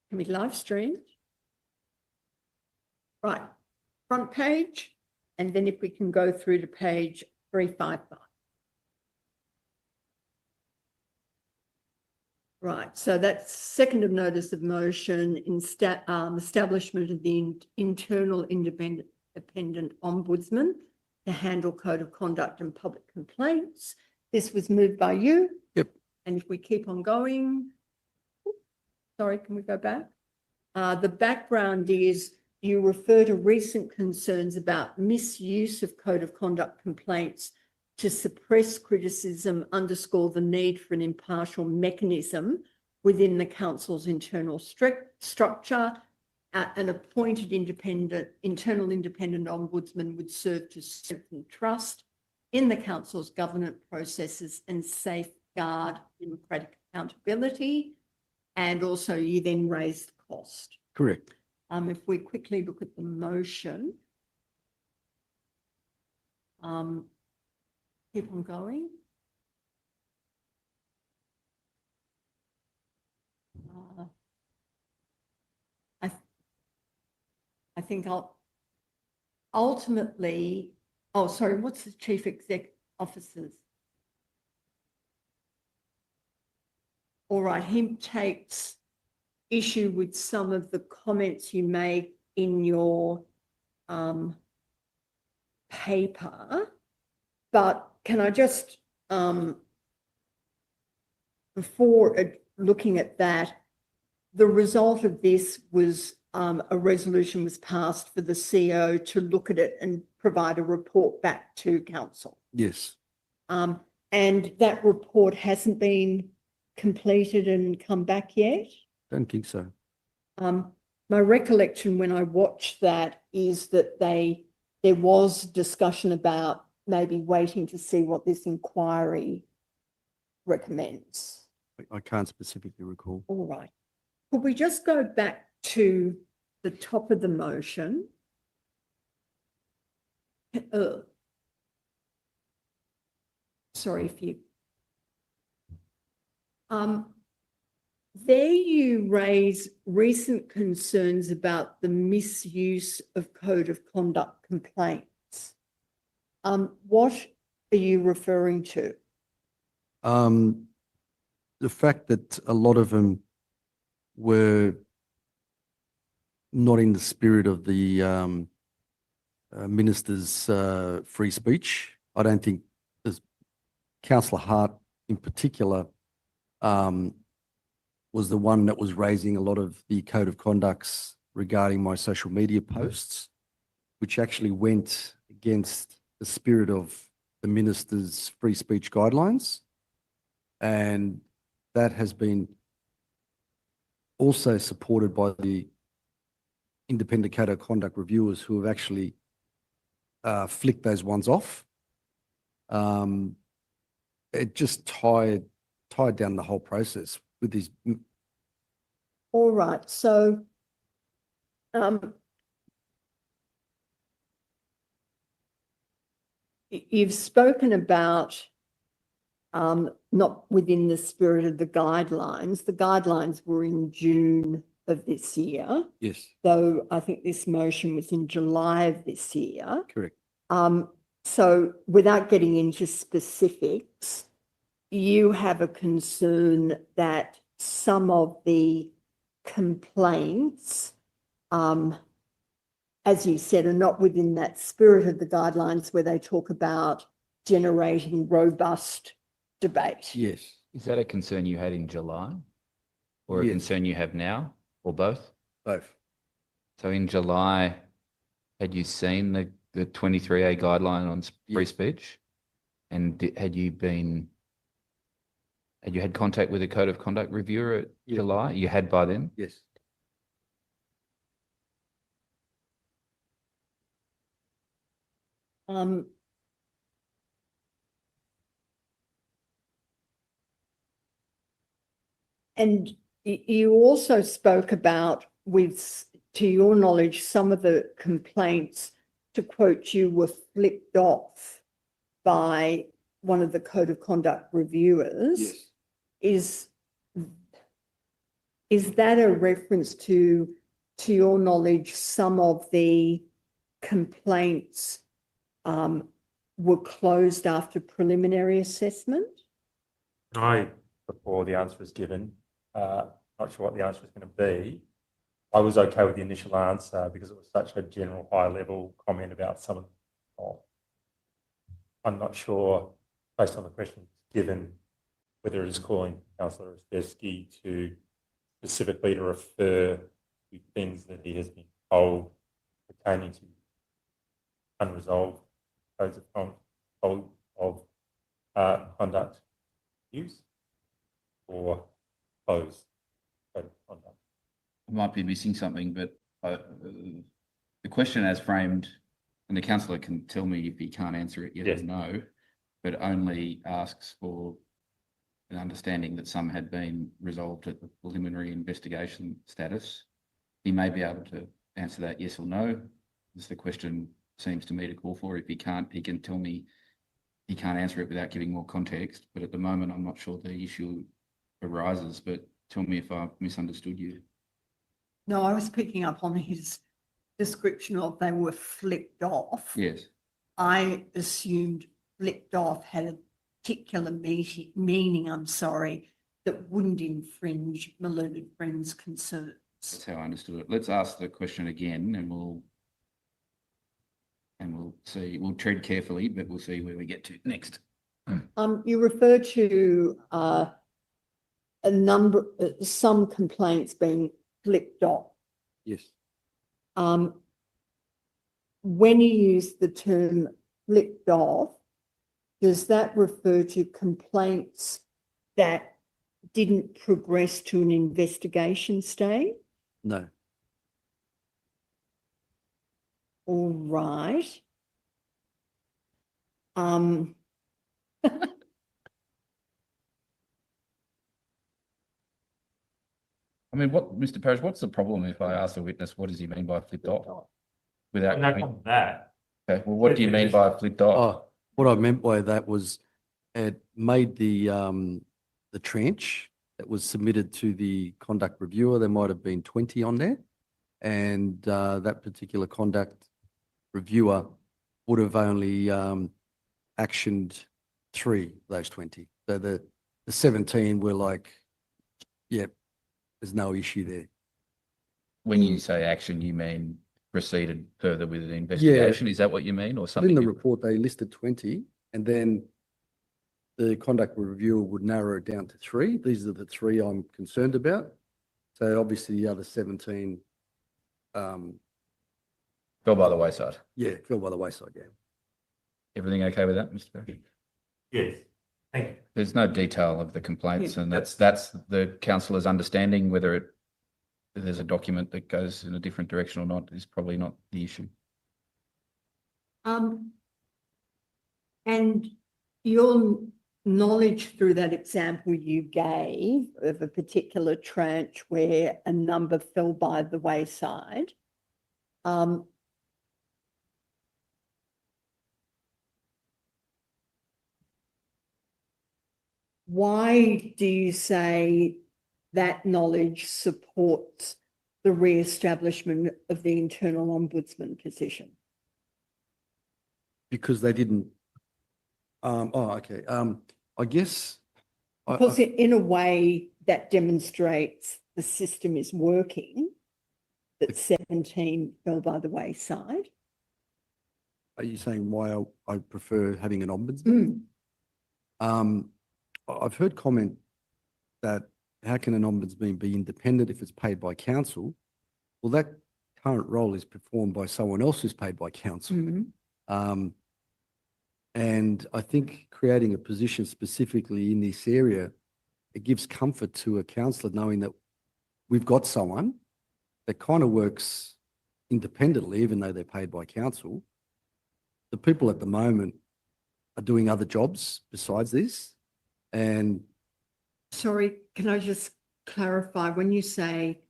Can we live stream? Right, front page, and then if we can go through to page 355. Right, so that's second of notice of motion, establishment of the internal independent ombudsman to handle code of conduct and public complaints. This was moved by you. Yep. And if we keep on going, sorry, can we go back? The background is you refer to recent concerns about misuse of code of conduct complaints to suppress criticism, underscore the need for an impartial mechanism within the council's internal structure. An appointed internal independent ombudsman would serve to strengthen trust in the council's governance processes and safeguard democratic accountability. And also you then raised cost. Correct. If we quickly look at the motion, keep on going. I think I'll ultimately, oh, sorry, what's the chief exec officers? All right, he takes issue with some of the comments you made in your paper, but can I just, before looking at that, the result of this was a resolution was passed for the CEO to look at it and provide a report back to council. Yes. And that report hasn't been completed and come back yet? Don't think so. My recollection when I watched that is that there was discussion about maybe waiting to see what this inquiry recommends. I can't specifically recall. All right. Could we just go back to the top of the motion? Sorry if you... there you raise recent concerns about the misuse of code of conduct complaints. What are you referring to? The fact that a lot of them were not in the spirit of the minister's free speech. I don't think Councillor Hart in particular was the one that was raising a lot of the code of conducts regarding my social media posts, which actually went against the spirit of the minister's free speech guidelines, and that has been also supported by the independent code of conduct reviewers who have actually flicked those ones off. It just tied down the whole process with these. All right. So, you've spoken about not within the spirit of the guidelines. The guidelines were in June of this year. Yes. Though I think this motion was in July of this year. Correct. So without getting into specifics, you have a concern that some of the complaints, as you said, are not within that spirit of the guidelines where they talk about generating robust debate. Yes. Is that a concern you had in July or a Yes. concern you have now, or both? Both. So in July, had you seen the 23A guideline on free Yes. speech? And had you had contact with the code of conduct reviewer at Yes. July? You had by then? Yes. And you also spoke about, to your knowledge, some of the complaints, to quote you, were flicked off by one of the code of conduct reviewers. Yes. Is that a reference to your knowledge, some of the complaints were closed after preliminary assessment? Before the answer is given, not sure what the answer is going to be. I was okay with the initial answer because it was such a general high-level comment about some of them. I'm not sure, based on the question given, whether it is calling Councillor Ristevski to specifically to refer to things that he has been told pertaining to unresolved codes of conduct use or closed code of conduct. I might be missing something, but the question as framed, and the councillor can tell me if he can't answer it yes Yes. or no, but only asks for an understanding that some had been resolved at the preliminary investigation status. He may be able to answer that yes or no. As the question seems to me to call for. If he can't, he can tell me he can't answer it without giving more context. But at the moment, I'm not sure the issue arises, but tell me if I've misunderstood you. No, I was picking up on his description of they were flicked off. Yes. I assumed flicked off had a particular meaning, that wouldn't infringe my learned friend's concerns. That's how I understood it. Let's ask the question again and we'll see. We'll tread carefully, but we'll see where we get to next. You refer to some complaints being flicked off. Yes. When you use the term flicked off, does that refer to complaints that didn't progress to an investigation stage? No. All right. I mean, Mr. Parrish, what's the problem if I ask the witness, what does he mean by flipped off? Without And that on that. okay, well, what do you mean by flipped off? Oh, what I meant by that was it made the trench that was submitted to the conduct reviewer. There might have been 20 on there, and that particular conduct reviewer would have only actioned 3 of those 20. So the 17 were like, yeah, there's no issue there. When you say action, you mean proceeded further with an investigation? Is that what you mean, or something? In the report, they listed 20, and then the conduct reviewer would narrow it down to 3. These are the 3 I'm concerned about. So obviously the other 17 fell by the wayside. yeah, fell by the wayside, yeah. Everything okay with that, Mr. Barry? Yes, thank you. There's no detail of the complaints, Yeah. and that's the councillor's understanding. Whether there's a document that goes in a different direction or not is probably not the issue. And your knowledge through that example you gave of a particular tranche where a number fell by the wayside, why do you say that knowledge supports the re-establishment of the internal ombudsman position? Because they didn't, okay. I guess. Because in a way that demonstrates the system is working, that 17 fell by the wayside. Are you saying why I prefer having an ombudsman? I've heard comment that how can an ombudsman be independent if it's paid by council? Well, that current role is performed by someone else who's paid by council. And I think creating a position specifically in this area, it gives comfort to a councillor knowing that we've got someone that kind of works independently, even though they're paid by council. The people at the moment are doing other jobs besides this. And Sorry, can I just clarify, when you say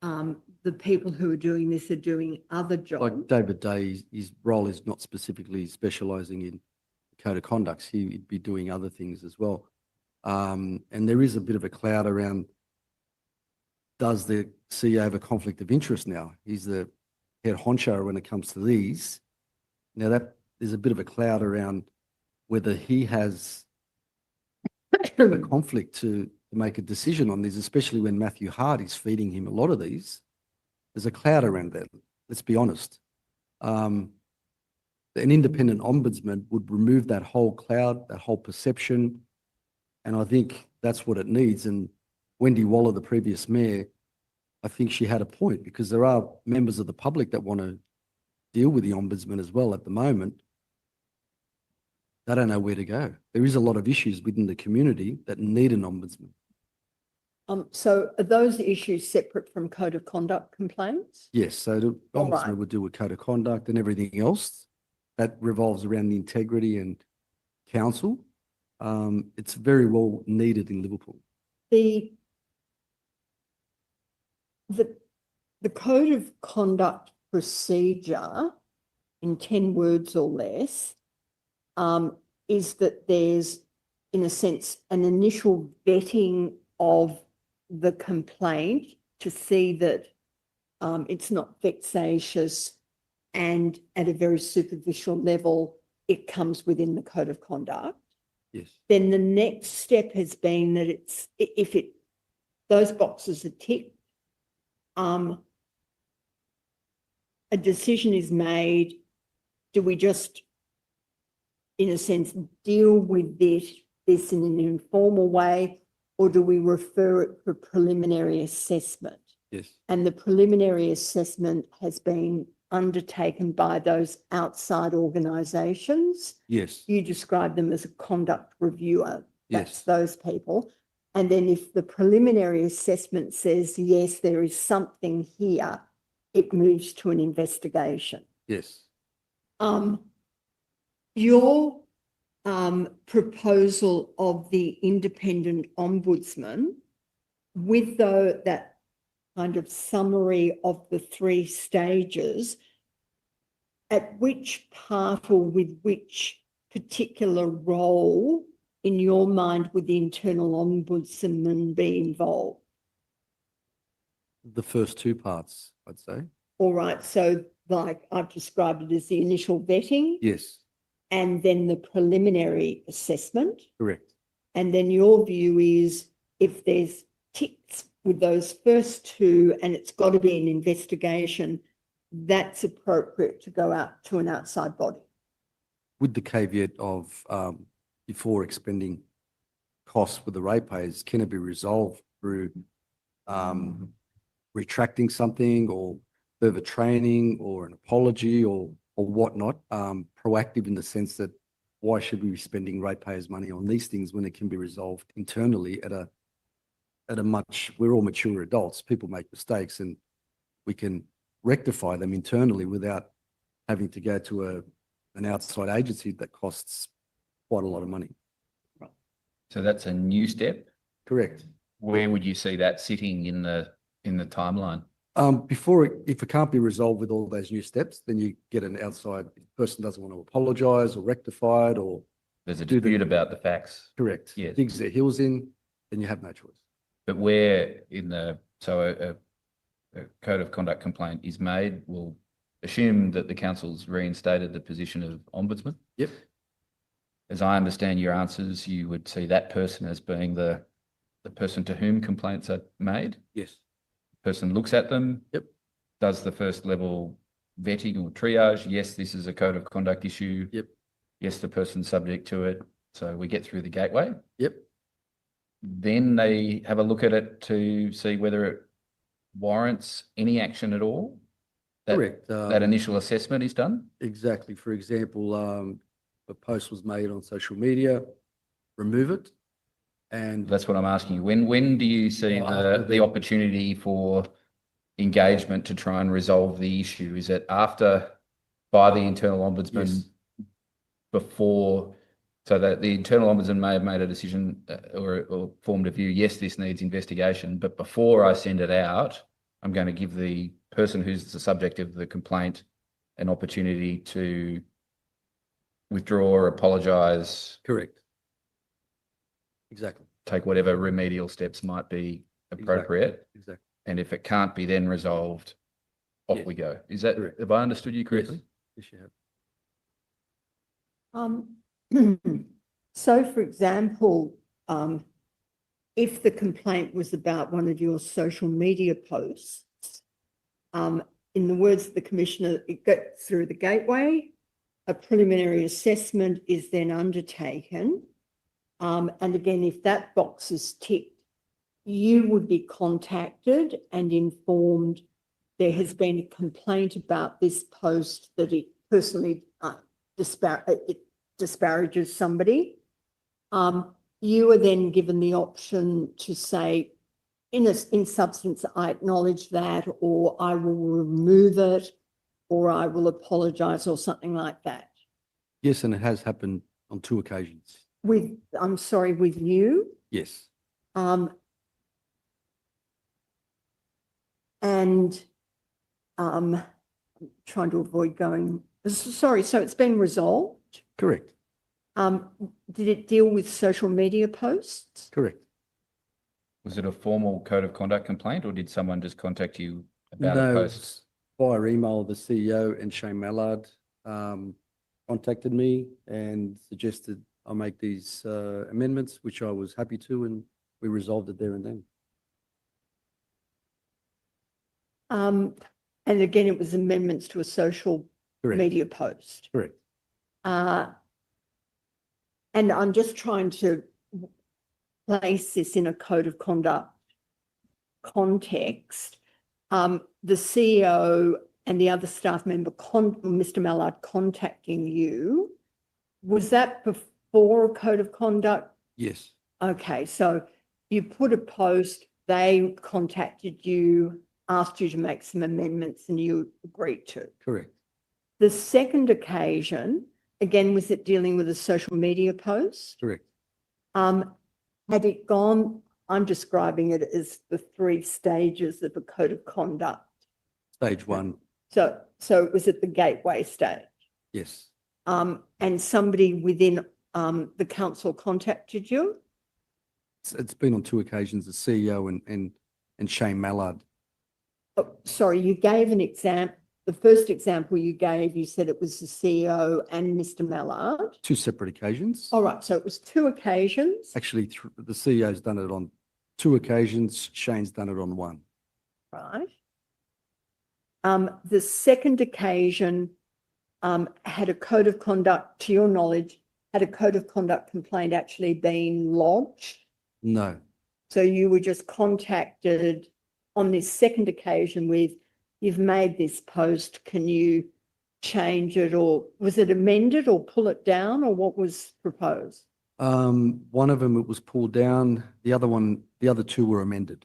the people who are doing this are doing other jobs? like David Day, his role is not specifically specialising in code of conduct. He'd be doing other things as well. And there is a bit of a cloud around, does the CEO have a conflict of interest now? He's the head honcho when it comes to these. Now that there's a bit of a cloud around whether he has a conflict to make a decision on these, especially when Matthew Hart is feeding him a lot of these. There's a cloud around that. Let's be honest. An independent ombudsman would remove that whole cloud, that whole perception. And I think that's what it needs. And Wendy Waller, the previous mayor, I think she had a point, because there are members of the public that want to deal with the ombudsman as well at the moment. They don't know where to go. There is a lot of issues within the community that need an ombudsman. So are those issues separate from code of conduct complaints? Yes, so the All right. ombudsman would deal with code of conduct and everything else that revolves around the integrity and council. It's very well needed in Liverpool. The code of conduct procedure, in 10 words or less, is that there's, in a sense, an initial vetting of the complaint to see that it's not vexatious, and at a very superficial level, it comes within the code of conduct. Yes. Then the next step has been that it's, if those boxes are ticked, a decision is made. Do we just, in a sense, deal with this in an informal way, or do we refer it for preliminary assessment? Yes. And the preliminary assessment has been undertaken by those outside organisations. Yes. You describe them as a conduct reviewer. That's Yes. those people. And then if the preliminary assessment says, yes, there is something here, it moves to an investigation. Yes. Your proposal of the independent ombudsman, with that kind of summary of the 3 stages, at which part or with which particular role in your mind would the internal ombudsman be involved? The first 2 parts, I'd say. All right, so like I've described it as the initial vetting. Yes. And then the preliminary assessment. Correct. And then your view is, if there's ticks with those first 2 and it's got to be an investigation, that's appropriate to go out to an outside body. With the caveat of before expending costs with the ratepayers, can it be resolved through retracting something or further training or an apology or or whatnot, proactive in the sense that why should we be spending ratepayers' money on these things when it can be resolved internally at a much, we're all mature adults, people make mistakes, and we can rectify them internally without having to go to an outside agency that costs quite a lot of money. So that's a new step. Correct. Where would you see that sitting in the timeline? If it can't be resolved with all those new steps, then you get an outside person doesn't want to apologise or rectify it, or There's a dispute about the facts. correct. Yes. Digs their heels in, then you have no choice. But where in the, so a code of conduct complaint is made, we'll assume that the council's reinstated the position of ombudsman. Yep. As I understand your answers, you would see that person as being the person to whom complaints are made. Yes. Person looks at them. Yep. Does the first level vetting or triage. Yes, this is a code of conduct issue. Yep. Yes, the person's subject to it. So we get through the gateway. Yep. Then they have a look at it to see whether it warrants any action at all. Correct. That initial assessment is done. Exactly. For example, a post was made on social media, remove it. And That's what I'm asking you. When do you see the opportunity for engagement to try and resolve the issue? Is it after, by the internal ombudsman, Yes. before, so that the internal ombudsman may have made a decision or formed a view, yes, this needs investigation, but before I send it out, I'm going to give the person who's the subject of the complaint an opportunity to withdraw or apologise, correct. Exactly. take whatever remedial steps might be appropriate. Exactly. And if it can't be then resolved, off Yes. we go. Is that, Correct. have I understood you correctly? Yes, you have. So for example, if the complaint was about one of your social media posts, in the words of the Commissioner, it gets through the gateway, a preliminary assessment is then undertaken. And again, if that box is ticked, you would be contacted and informed there has been a complaint about this post that it personally it disparages somebody. You are then given the option to say, in substance, I acknowledge that, or I will remove it, or I will apologise, or something like that. Yes, and it has happened on 2 occasions. I'm sorry, with you. Yes. And I'm trying to avoid going, sorry, so it's been resolved. Correct. Did it deal with social media posts? Correct. Was it a formal code of conduct complaint or did someone just contact you about a No, post? via email, the CEO and Shane Mallard contacted me and suggested I make these amendments, which I was happy to, and we resolved it there and then. And again, it was amendments to a social Correct. media post. Correct. And I'm just trying to place this in a code of conduct context. The CEO and the other staff member, Mr. Mallard, contacting you, was that before a code of conduct? Yes. Okay, so you put a post, they contacted you, asked you to make some amendments and you agreed to. Correct. The second occasion, again, was it dealing with a social media post? Correct. Had it gone, I'm describing it as the 3 stages of a code of conduct. Stage 1. So it was at the gateway stage. Yes. And somebody within the council contacted you? It's been on 2 occasions, the CEO and Shane Mallard. Oh, sorry, you gave an example. The first example you gave, you said it was the CEO and Mr. Mallard. 2 separate occasions. All right, so it was 2 occasions. Actually, the CEO's done it on 2 occasions. Shane's done it on 1. Right. The second occasion had a code of conduct, to your knowledge, had a code of conduct complaint actually been lodged? No. So you were just contacted on this second occasion with, you've made this post, can you change it, or was it amended or pull it down, or what was proposed? One of them, it was pulled down. The other two were amended.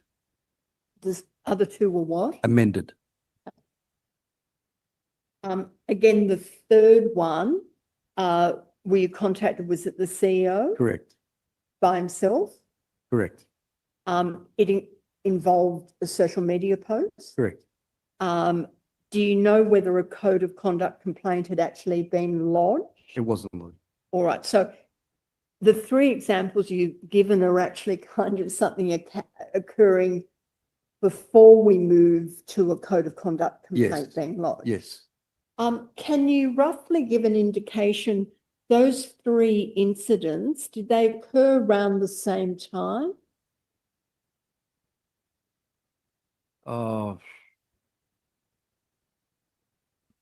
The other two were what? Amended. Again, the third one, were you contacted, was it the CEO Correct. by himself? Correct. It involved a social media post. Correct. Do you know whether a code of conduct complaint had actually been lodged? It wasn't lodged. All right. So the three examples you've given are actually kind of something occurring before we move to a code of conduct complaint Yes. being lodged. Yes. Can you roughly give an indication, those three incidents, did they occur around the same time?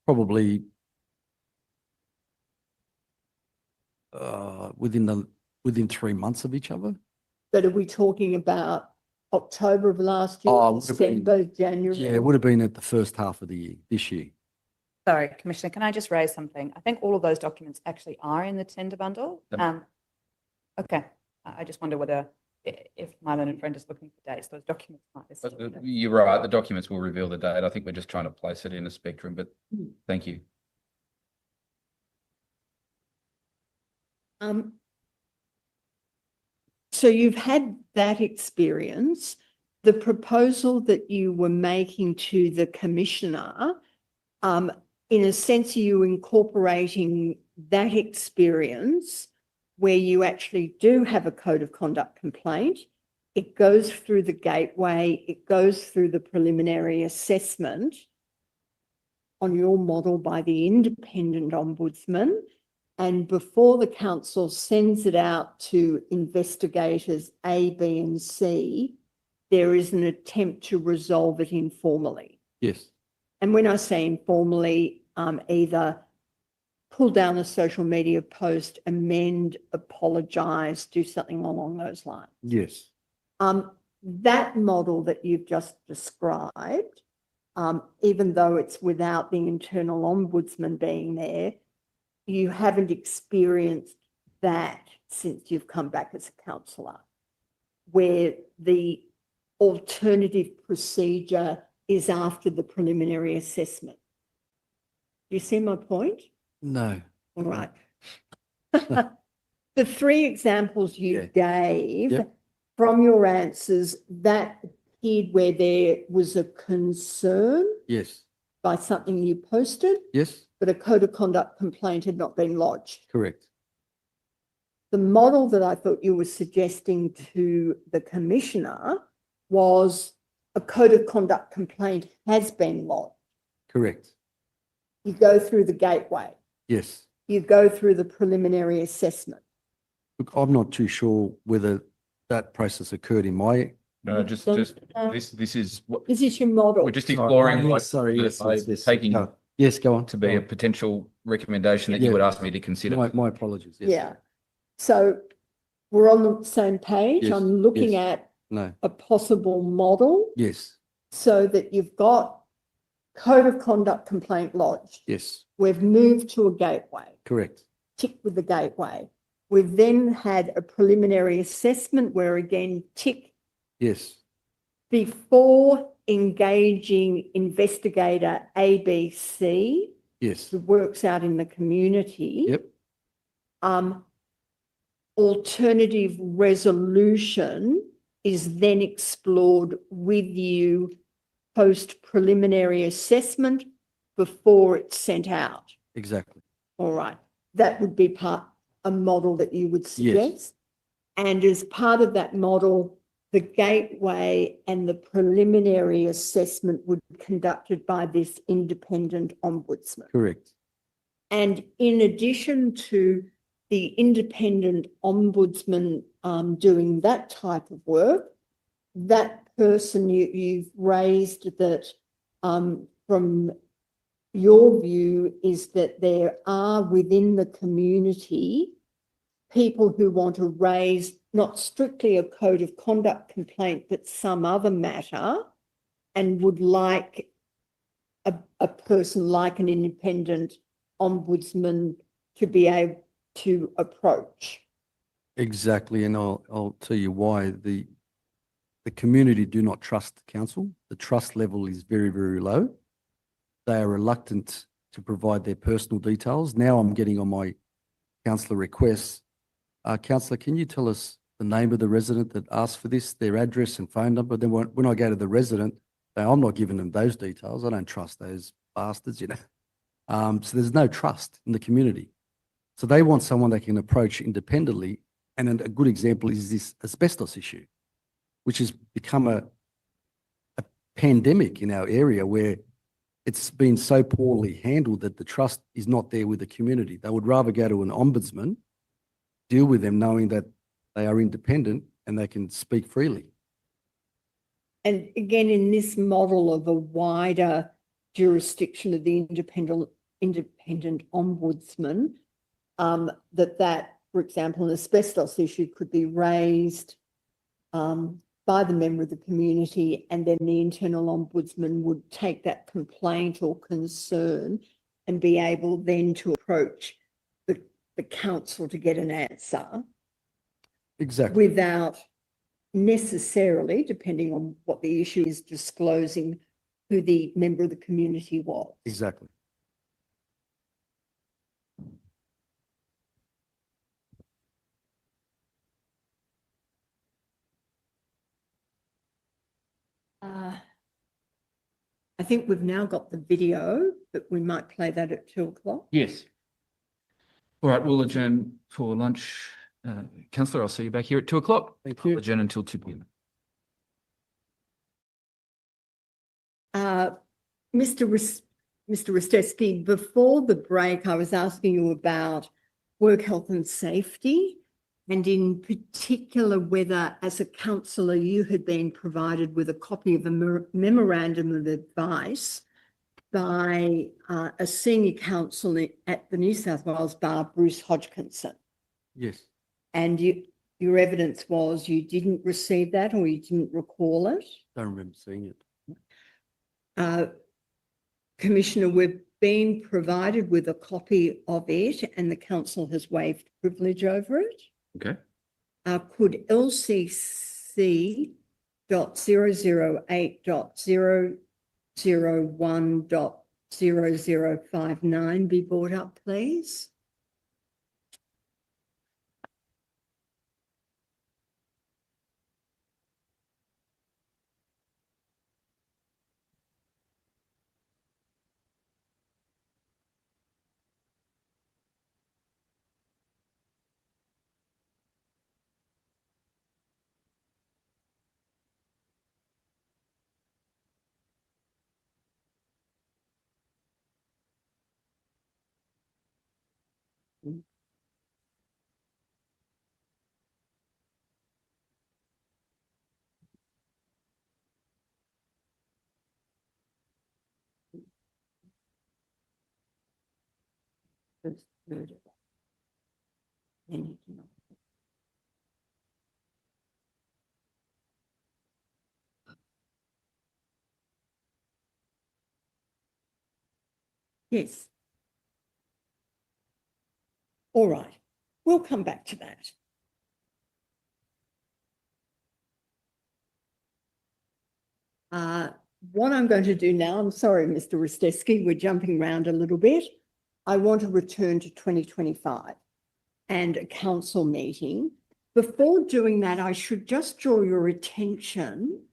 Probably within 3 months of each other. But are we talking about October of last year, Oh, it would have been- December, January? Yeah, it would have been at the first half of the year, this year. Sorry, Commissioner, can I just raise something? I think all of those documents actually are in the tender bundle. Yep. Okay, I just wonder whether, if my learned friend is looking for dates, those documents might be still in there. You're right, the documents will reveal the date. I think we're just trying to place it in a spectrum, but thank you. So you've had that experience. The proposal that you were making to the commissioner, in a sense, are you incorporating that experience where you actually do have a code of conduct complaint? It goes through the gateway, it goes through the preliminary assessment on your model by the independent ombudsman, and before the council sends it out to investigators A, B, and C, there is an attempt to resolve it informally. Yes. And when I say informally, either pull down a social media post, amend, apologise, do something along those lines. Yes. That model that you've just described, even though it's without the internal ombudsman being there, you haven't experienced that since you've come back as a councillor, where the alternative procedure is after the preliminary assessment. Do you see my point? No. All right. The three examples you gave, Yep. from your answers, that appeared where there was a concern Yes. by something you posted, Yes. but a code of conduct complaint had not been lodged. Correct. The model that I thought you were suggesting to the commissioner was a code of conduct complaint has been lodged. Correct. You go through the gateway, Yes. you go through the preliminary assessment. Look, I'm not too sure whether that process occurred in my. No, This is what is your model. we're just exploring what Sorry. Yes. Yes. taking No. Yes. Go on. to be a potential recommendation that you Yeah. would ask me to consider. My apologies. Yes. Yeah. So we're on the same page. Yes, I'm looking yes. at No. a possible model Yes. so that you've got code of conduct complaint lodged. Yes. We've moved to a gateway, Correct. tick with the gateway. We've then had a preliminary assessment where again, tick Yes. before engaging investigator ABC, Yes. who works out in the community. Yep. Alternative resolution is then explored with you post preliminary assessment before it's sent out. Exactly. All right. That would be a model that you would suggest. And as part of that model, the gateway and the preliminary assessment would be conducted by this independent ombudsman. Correct. And in addition to the independent ombudsman doing that type of work, that person you've raised that from your view is that there are within the community people who want to raise not strictly a code of conduct complaint, but some other matter, and would like a person like an independent ombudsman to be able to approach. Exactly, and I'll tell you why. The community do not trust the council. The trust level is very, very low. They are reluctant to provide their personal details. Now I'm getting on my councillor requests. Councillor, can you tell us the name of the resident that asked for this, their address and phone number? Then when I go to the resident, I'm not giving them those details. I don't trust those bastards, you know. So there's no trust in the community. So they want someone they can approach independently. And a good example is this asbestos issue, which has become a pandemic in our area where it's been so poorly handled that the trust is not there with the community. They would rather go to an ombudsman, deal with them knowing that they are independent and they can speak freely. And again, in this model of a wider jurisdiction of the independent ombudsman, that, for example, an asbestos issue could be raised by the member of the community, and then the internal ombudsman would take that complaint or concern and be able then to approach the council to get an answer. Exactly. Without necessarily, depending on what the issue is, disclosing who the member of the community was. Exactly. I think we've now got the video, but we might play that at 2:00. Yes. All right, we'll adjourn for lunch. Councillor, I'll see you back here at 2:00. Thank you. I'll adjourn until 2 p.m. Mr. Ristevski, before the break, I was asking you about work health and safety, and in particular whether, as a councillor, you had been provided with a copy of a memorandum of advice by a senior counsel at the New South Wales Bar, Bruce Hodgkinson. Yes. And your evidence was you didn't receive that or you didn't recall it. Don't remember seeing it. Commissioner, we've been provided with a copy of it and the council has waived privilege over it. Okay. Could LCC.008.001.0059 be brought up, please? Yes. All right. We'll come back to that. What I'm going to do now, I'm sorry, Mr. Ristevski, we're jumping around a little bit. I want to return to 2025 and a council meeting. Before doing that, I should just draw your attention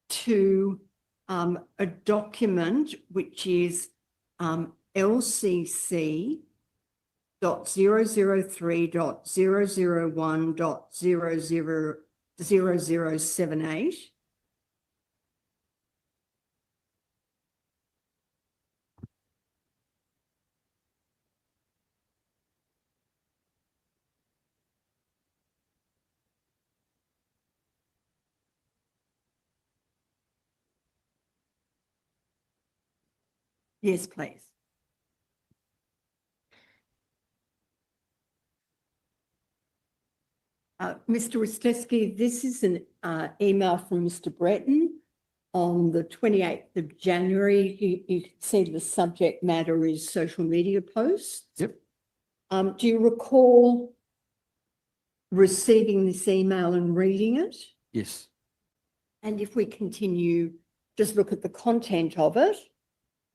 to a document which is LCC.003.001.0078. Yes, please. Mr. Ristevski, this is an email from Mr. Breton on the 28th of January. You can see the subject matter is social media posts. Yep. Do you recall receiving this email and reading it? Yes. And if we continue, just look at the content of it.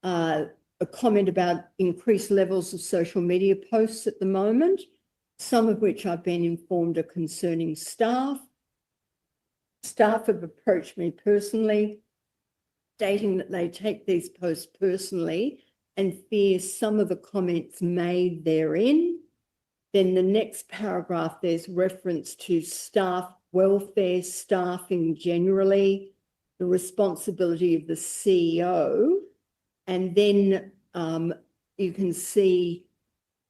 A comment about increased levels of social media posts at the moment, some of which I've been informed are concerning staff. Staff have approached me personally, stating that they take these posts personally and fear some of the comments made therein. Then the next paragraph, there's reference to staff welfare, staffing generally, the responsibility of the CEO. And then you can see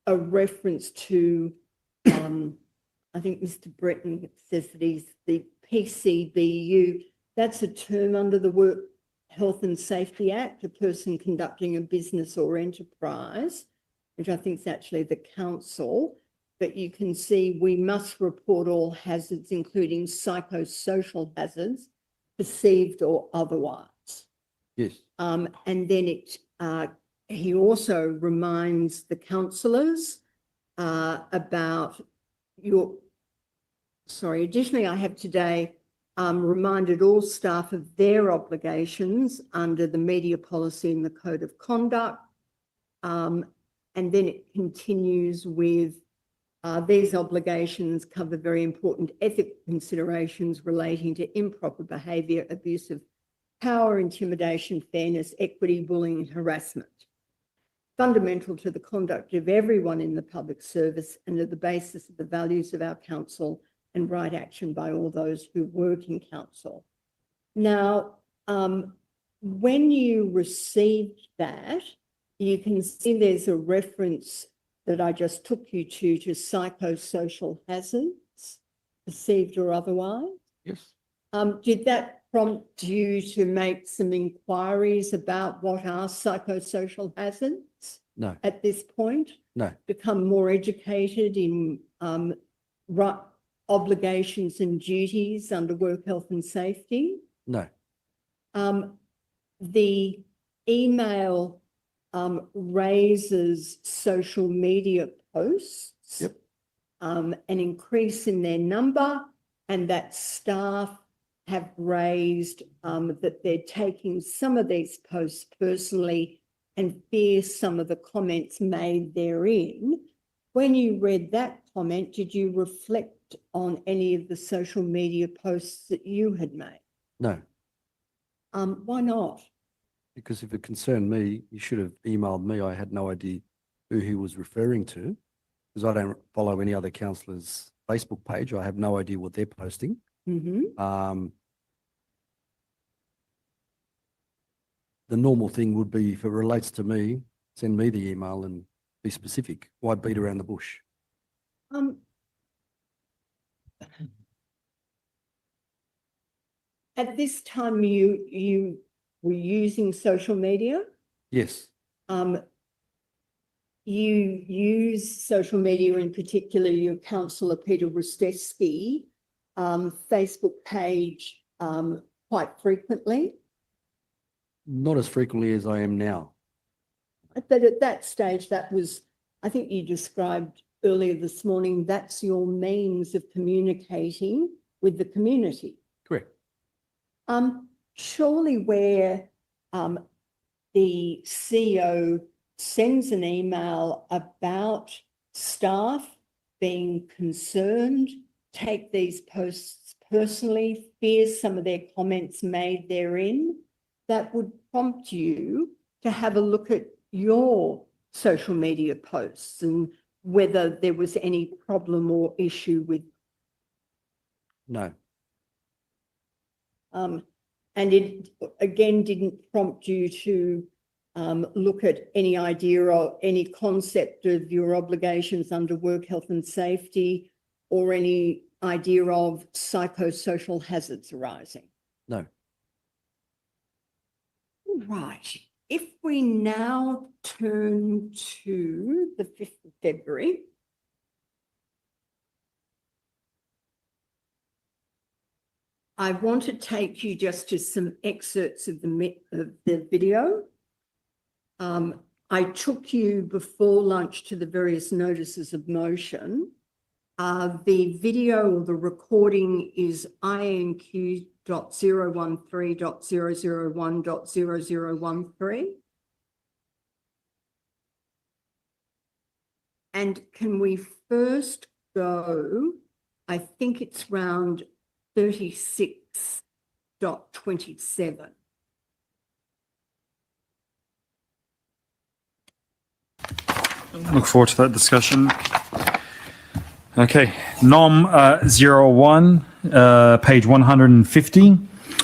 a reference to, I think Mr. Breton says that he's the PCBU. That's a term under the Work Health and Safety Act, a person conducting a business or enterprise, which I think is actually the council. But you can see we must report all hazards, including psychosocial hazards, perceived or otherwise. Yes. And then he also reminds the councillors about additionally, I have today reminded all staff of their obligations under the media policy and the code of conduct. And then it continues with these obligations cover very important ethical considerations relating to improper behaviour, abuse of power, intimidation, fairness, equity, bullying, and harassment. Fundamental to the conduct of everyone in the public service and are the basis of the values of our council and right action by all those who work in council. Now, when you received that, you can see there's a reference that I just took you to psychosocial hazards, perceived or otherwise. Yes. Did that prompt you to make some inquiries about what are psychosocial hazards? No. At this point? No. Become more educated in obligations and duties under work health and safety? No. The email raises social media posts, Yep. an increase in their number, and that staff have raised that they're taking some of these posts personally and fear some of the comments made therein. When you read that comment, did you reflect on any of the social media posts that you had made? No. Why not? Because if it concerned me, you should have emailed me. I had no idea who he was referring to, because I don't follow any other councillor's Facebook page. I have no idea what they're posting. Mm-hmm. The normal thing would be, if it relates to me, send me the email and be specific. Why beat around the bush? At this time, you were using social media. Yes. You use social media, in particular your councillor Peter Ristevski Facebook page quite frequently. Not as frequently as I am now. But at that stage, that was, I think you described earlier this morning, that's your means of communicating with the community. Correct. Surely where the CEO sends an email about staff being concerned, take these posts personally, fear some of their comments made therein, that would prompt you to have a look at your social media posts and whether there was any problem or issue with. No. And it again didn't prompt you to look at any idea or any concept of your obligations under work health and safety or any idea of psychosocial hazards arising? No. Right. If we now turn to the 5th of February, I want to take you just to some excerpts of the video. I took you before lunch to the various notices of motion. The video or the recording is INQ.013.001.0013. And can we first go, I think it's round 36.27. Look forward to that discussion. Okay, NOM 01, page 150,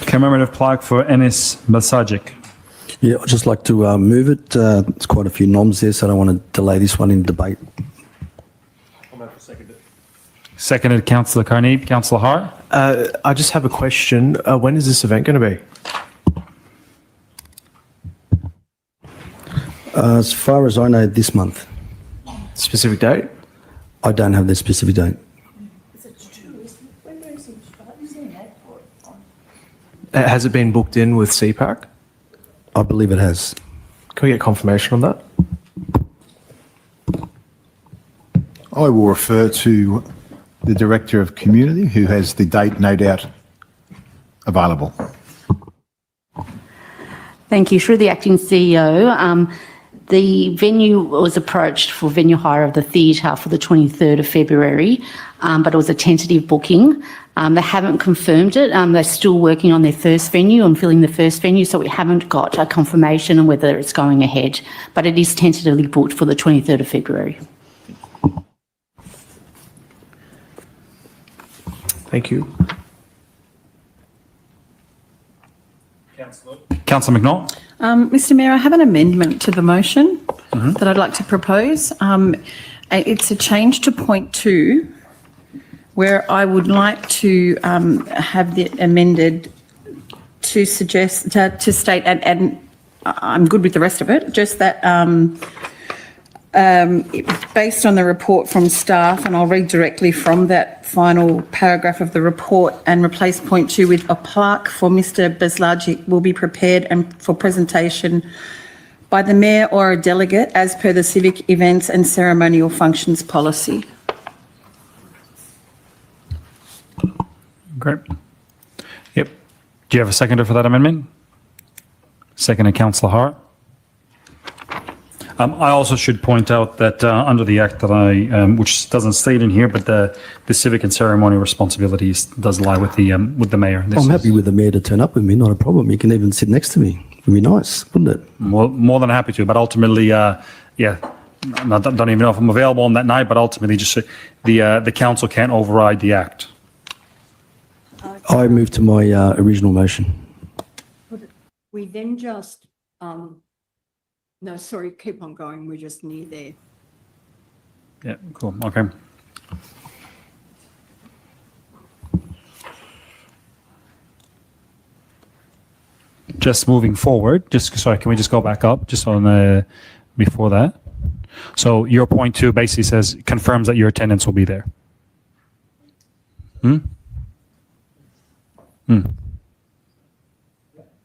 commemorative plaque for Enis Basajic. Yeah, I'd just like to move it. There's quite a few noms there, so I don't want to delay this one in debate. Seconded, Councillor Carney. Councillor Hart. I just have a question. When is this event going to be? As far as I know, this month. Specific date? I don't have the specific date. Has it been booked in with CPAC? I believe it has. Can we get confirmation on that? I will refer to the Director of Community, who has the date no doubt available. Thank you. Through the acting CEO, the venue was approached for venue hire of the theatre for the 23rd of February, but it was a tentative booking. They haven't confirmed it. They're still working on their first venue and filling the first venue, so we haven't got a confirmation on whether it's going ahead, but it is tentatively booked for the 23rd of February. Thank you. Councillor McNaught. Mr Mayor, I have an amendment to the motion that I'd like to propose. It's a change to point 2, where I would like to have the amended to suggest, to state, and I'm good with the rest of it, just that based on the report from staff, and I'll read directly from that final paragraph of the report and replace point 2 with a plaque for Mr Baslagic will be prepared and for presentation by the Mayor or a delegate as per the civic events and ceremonial functions policy. Great. Yep. Do you have a seconder for that amendment? Seconded, Councillor Hart. I also should point out that under the Act that which doesn't state in here, but the civic and ceremonial responsibilities does lie with the Mayor. I'm happy with the Mayor to turn up with me, not a problem. You can even sit next to me. It'd be nice, wouldn't it? More than happy to, but ultimately, yeah, I don't even know if I'm available on that night, but ultimately just the council can't override the Act. I move to my original motion. We then just, no, sorry, keep on going. We're just near there. Yeah, cool. Okay. Just moving forward, sorry, can we just go back up just on before that? So your point 2 basically says, confirms that your attendance will be there.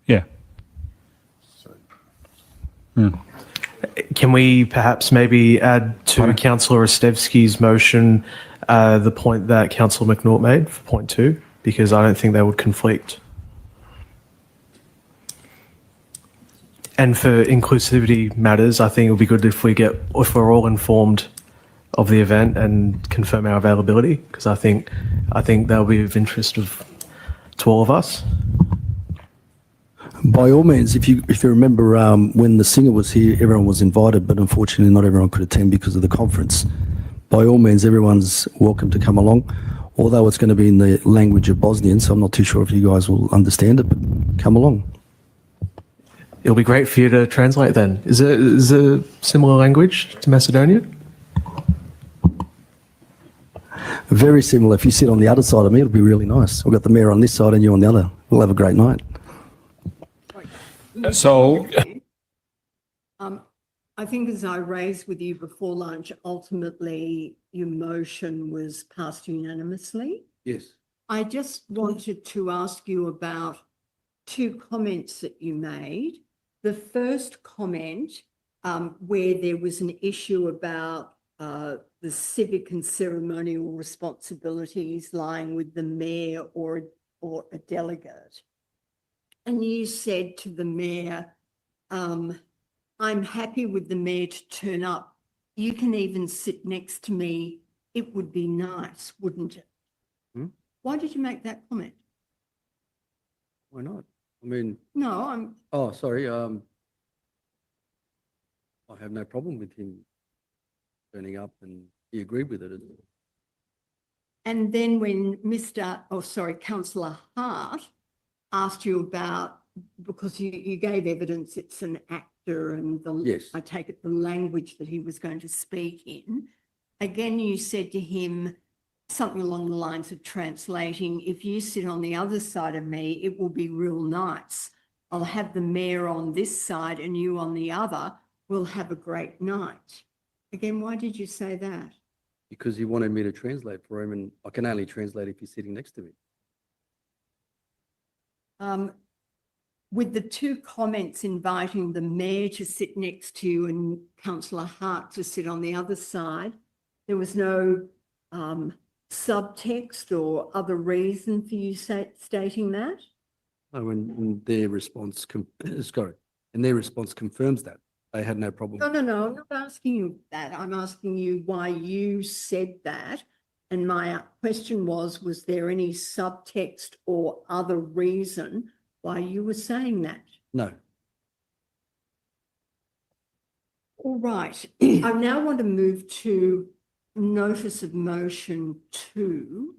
Yeah. Can we perhaps maybe add to Councillor Ristevski's motion the point that Councillor McNaught made for point 2? Because I don't think they would conflict. And for inclusivity matters, I think it would be good if we're all informed of the event and confirm our availability, because I think that'll be of interest to all of us. By all means, if you remember when the singer was here, everyone was invited, but unfortunately not everyone could attend because of the conference. By all means, everyone's welcome to come along, although it's going to be in the language of Bosnian, so I'm not too sure if you guys will understand it, but come along. It'll be great for you to translate then. Is it similar language to Macedonian? Very similar. If you sit on the other side of me, it'll be really nice. We've got the Mayor on this side and you on the other. We'll have a great night. So, I think as I raised with you before lunch, ultimately your motion was passed unanimously. Yes. I just wanted to ask you about two comments that you made. The first comment, where there was an issue about the civic and ceremonial responsibilities lying with the mayor or a delegate. And you said to the mayor, I'm happy with the mayor to turn up. You can even sit next to me. It would be nice, wouldn't it? Why did you make that comment? Why not? I mean, No, oh, sorry. I have no problem with him turning up, and he agreed with it. and then when Councillor Hart asked you about, because you gave evidence it's an actor and Yes. I take it the language that he was going to speak in, again, you said to him something along the lines of translating, if you sit on the other side of me, it will be real nice. I'll have the mayor on this side and you on the other. We'll have a great night. Again, why did you say that? Because he wanted me to translate for him, and I can only translate if he's sitting next to me. With the two comments inviting the mayor to sit next to you and Councillor Hart to sit on the other side, there was no subtext or other reason for you stating that? No, and their response, and their response confirms that. They had no problem. No, I'm not asking you that. I'm asking you why you said that. And my question was there any subtext or other reason why you were saying that? No. All right. I now want to move to notice of motion 2.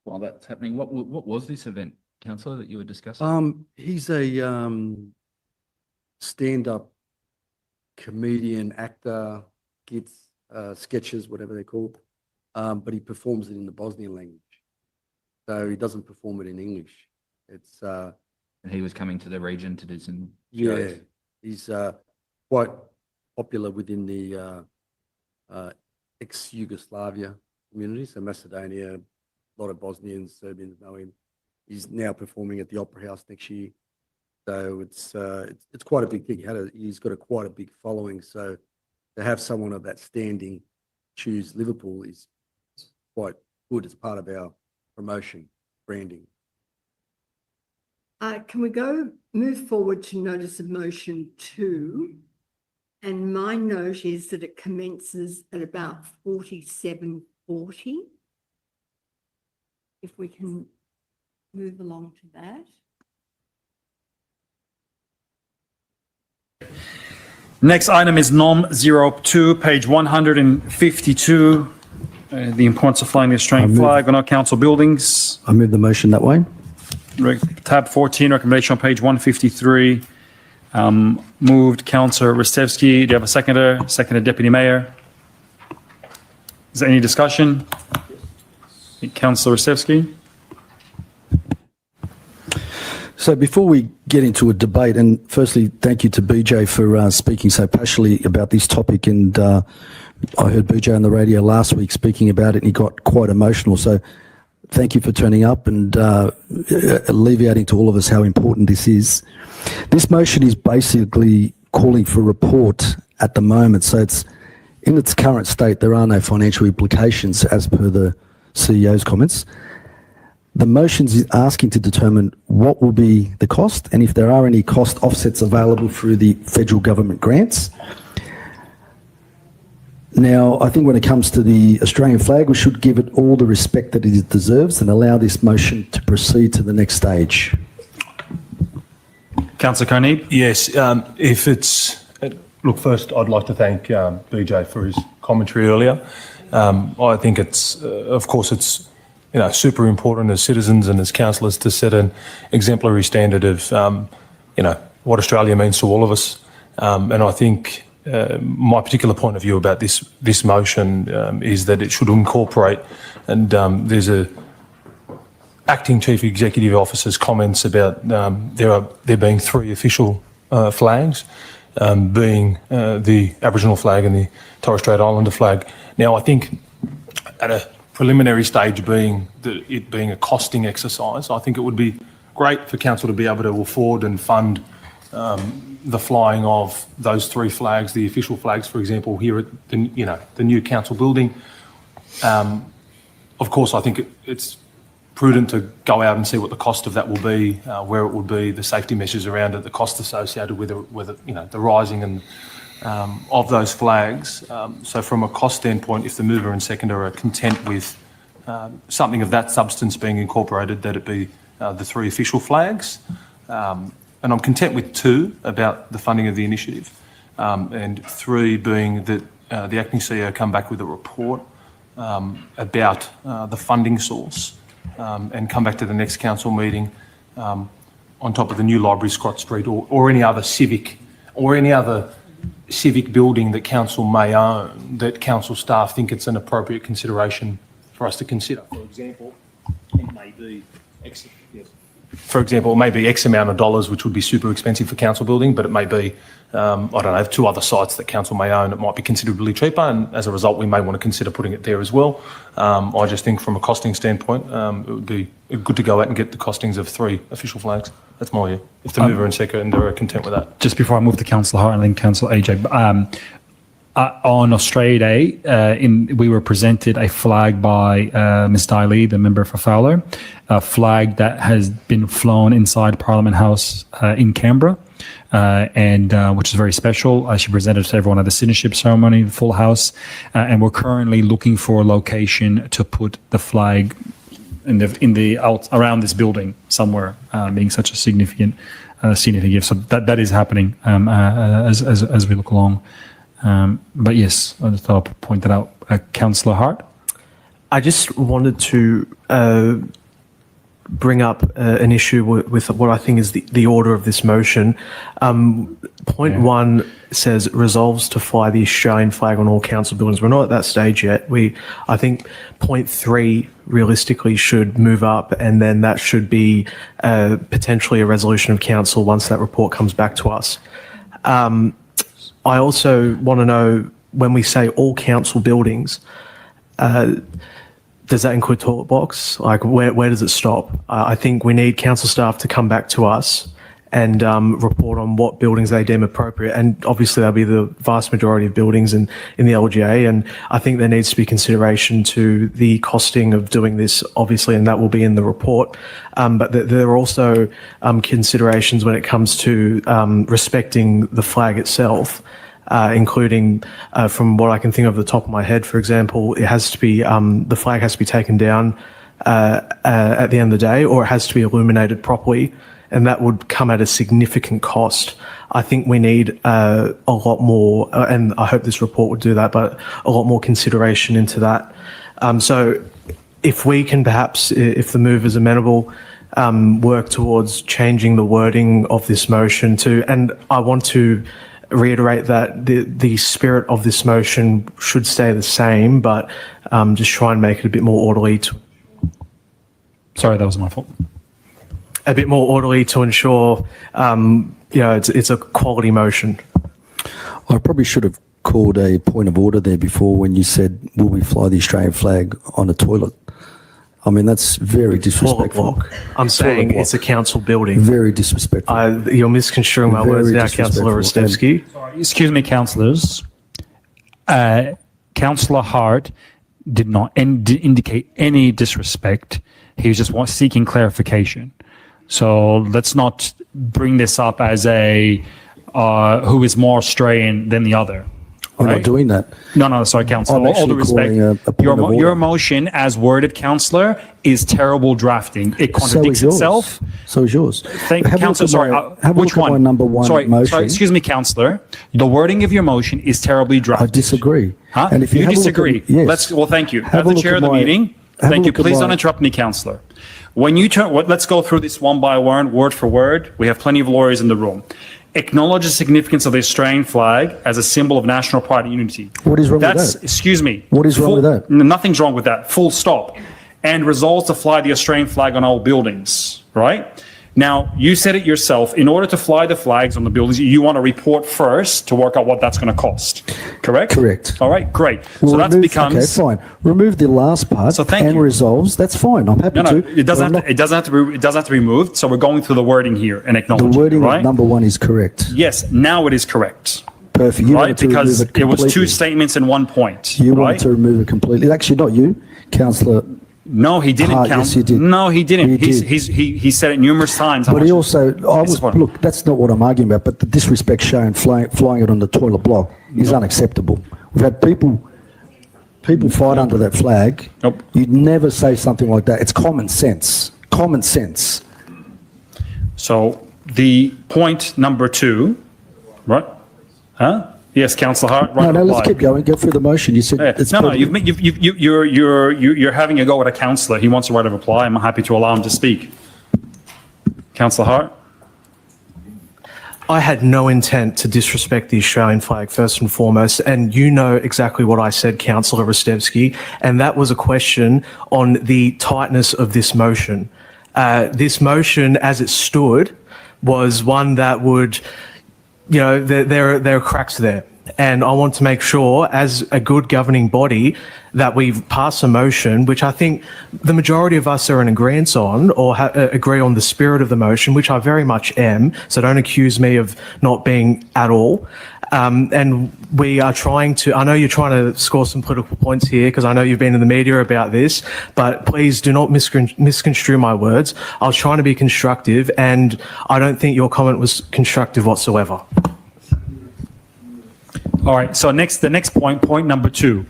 While that's happening, what was this event, Councillor, that you were discussing? He's a stand-up comedian, actor, gets sketches, whatever they're called, but he performs it in the Bosnian language. So he doesn't perform it in English. It's And he was coming to the region to do some yeah, shows. he's quite popular within the ex-Yugoslavia community, so Macedonia. A lot of Bosnians, Serbians know him. He's now performing at the Opera House next year. So it's quite a big thing. He's got quite a big following. So to have someone of that standing choose Liverpool is quite good as part of our promotion, branding. Can we move forward to notice of motion 2? And my note is that it commences at about 47:40. If we can move along to that. Next item is NOM 02, page 152. The importance of flying the Australian flag on our council buildings. I move the motion that way. Tab 14, recommendation on page 153. Moved Councillor Ristevski. Do you have a seconder? Seconded Deputy Mayor. Is there any discussion? Councillor Ristevski. So before we get into a debate, and firstly, thank you to BJ for speaking so passionately about this topic. And I heard BJ on the radio last week speaking about it, and he got quite emotional. So thank you for turning up and alleviating to all of us how important this is. This motion is basically calling for a report at the moment. So it's in its current state, there are no financial implications as per the CEO's comments. The motion is asking to determine what will be the cost and if there are any cost offsets available through the federal government grants. Now, I think when it comes to the Australian flag, we should give it all the respect that it deserves and allow this motion to proceed to the next stage. Councillor Carnegie. Yes, if it's... Look, first, I'd like to thank BJ for his commentary earlier. I think it's, of course, it's super important as citizens and as councillors to set an exemplary standard of, what Australia means to all of us. And I think my particular point of view about this motion is that it should incorporate, and there's a acting chief executive officer's comments about there being 3 official flags, being the Aboriginal flag and the Torres Strait Islander flag. Now, I think at a preliminary stage being it being a costing exercise, I think it would be great for council to be able to afford and fund the flying of those 3 flags, the official flags, for example, here at the new council building. Of course, I think it's prudent to go out and see what the cost of that will be, where it would be, the safety measures around it, the cost associated with it, the rising and of those flags. So from a cost standpoint, if the mover and seconder are content with something of that substance being incorporated, that it be the 3 official flags. And I'm content with 2 about the funding of the initiative, and 3 being that the acting CEO come back with a report about the funding source, and come back to the next council meeting on top of the new library, Scott Street, or any other civic building that council may own, that council staff think it's an appropriate consideration for us to consider. For example, it may be X amount of dollars, which would be super expensive for council building, but it may be, I don't know, 2 other sites that council may own. It might be considerably cheaper, and as a result, we may want to consider putting it there as well. I just think from a costing standpoint, it would be good to go out and get the costings of 3 official flags. That's my view, if the mover and seconder are content with that. Just before I move to Councillor Hart and then Councillor AJ, on Australia Day, we were presented a flag by Ms. Diley, the member for Fowler, a flag that has been flown inside Parliament House in Canberra, and which is very special. She presented to everyone at the citizenship ceremony, full house, and we're currently looking for a location to put the flag in the out around this building somewhere, being such a significant gift. So that is happening as we look along. But yes, I just thought I'd point that out. Councillor Hart? I just wanted to bring up an issue with what I think is the order of this motion. Point 1 says resolves to fly the Australian flag on all council buildings. We're not at that stage yet. I think point 3 realistically should move up, and then that should be potentially a resolution of council once that report comes back to us. I also want to know, when we say all council buildings, does that include toilet blocks? Like, where does it stop? I think we need council staff to come back to us and report on what buildings they deem appropriate. And obviously that'll be the vast majority of buildings in the LGA. And I think there needs to be consideration to the costing of doing this, obviously, and that will be in the report. But there are also considerations when it comes to respecting the flag itself. Including, from what I can think of the top of my head, for example, it has to be, the flag has to be taken down at the end of the day, or it has to be illuminated properly, and that would come at a significant cost. I think we need a lot more, and I hope this report would do that, but a lot more consideration into that. So if we can perhaps, if the move is amenable, work towards changing the wording of this motion to, and I want to reiterate that the spirit of this motion should stay the same, but just try and make it a bit more orderly. Sorry, that was my fault. A bit more orderly to ensure, it's a quality motion. I probably should have called a point of order there before when you said, will we fly the Australian flag on a toilet? I mean, that's very disrespectful. I'm saying it's a council building. Very disrespectful. You're misconstruing my words now, Councillor Ristevski. Excuse me, councillors. Councillor Hart did not indicate any disrespect. He was just seeking clarification. So let's not bring this up as a who is more Australian than the other. I'm not doing that. No, sorry, Councillor. All due respect, your motion as worded, Councillor, is terrible drafting. It contradicts itself. So is yours. Thank you, Councillor. Sorry, which one? My number one motion. Sorry, excuse me, Councillor. The wording of your motion is terribly drafted. I disagree. Huh? And if you disagree, yes. Well, thank you. As the chair of the meeting, thank you. Please don't interrupt me, Councillor. When you turn, let's go through this one by one, word for word. We have plenty of lawyers in the room. Acknowledge the significance of the Australian flag as a symbol of national pride and unity. What is wrong with that? Excuse me. What is wrong with that? Nothing's wrong with that. Full stop. And resolves to fly the Australian flag on all buildings, right? Now, you said it yourself, in order to fly the flags on the buildings, you want a report first to work out what that's going to cost, correct? Correct. All right, great. Well, So that remove- becomes, Okay, fine. Remove the last part So thank and you. resolves. That's fine. I'm happy no, to. it doesn't but I'm it doesn't have to be, it doesn't have to be moved. So we're going through the wording here and not- acknowledging The it, wording of right? number one is correct. Yes, now it is correct, Perfect. You right? wanted to remove Because it was two completely. statements in one point, You right? wanted to remove it completely. Actually, not you, Councillor. No, he didn't, Yes, Councillor. you did. No, he didn't. You He did. said it numerous times. how But he much- also, I was, Disappointing. look, that's not what I'm arguing about, but the disrespect shown flying it on the toilet block is unacceptable. We've had people fight under that flag. Nope. You'd never say something like that. It's common sense. Common sense. So the point number 2, right? Huh? Yes, Councillor Hart. Right No, let's reply. keep going. Go through the motion. You said it's No, probably- you're having a go at a councillor. He wants a right of reply. I'm happy to allow him to speak. Councillor Hart? I had no intent to disrespect the Australian flag, first and foremost, and you know exactly what I said, Councillor Ristevski, and that was a question on the tightness of this motion. This motion, as it stood, was one that would, you know, there are cracks there. And I want to make sure, as a good governing body, that we pass a motion, which I think the majority of us are in agreement on, or agree on the spirit of the motion, which I very much am. So don't accuse me of not being at all. And we are trying to, I know you're trying to score some political points here, because I know you've been in the media about this, but please do not misconstrue my words. I was trying to be constructive, and I don't think your comment was constructive whatsoever. All right, so the next point number 2.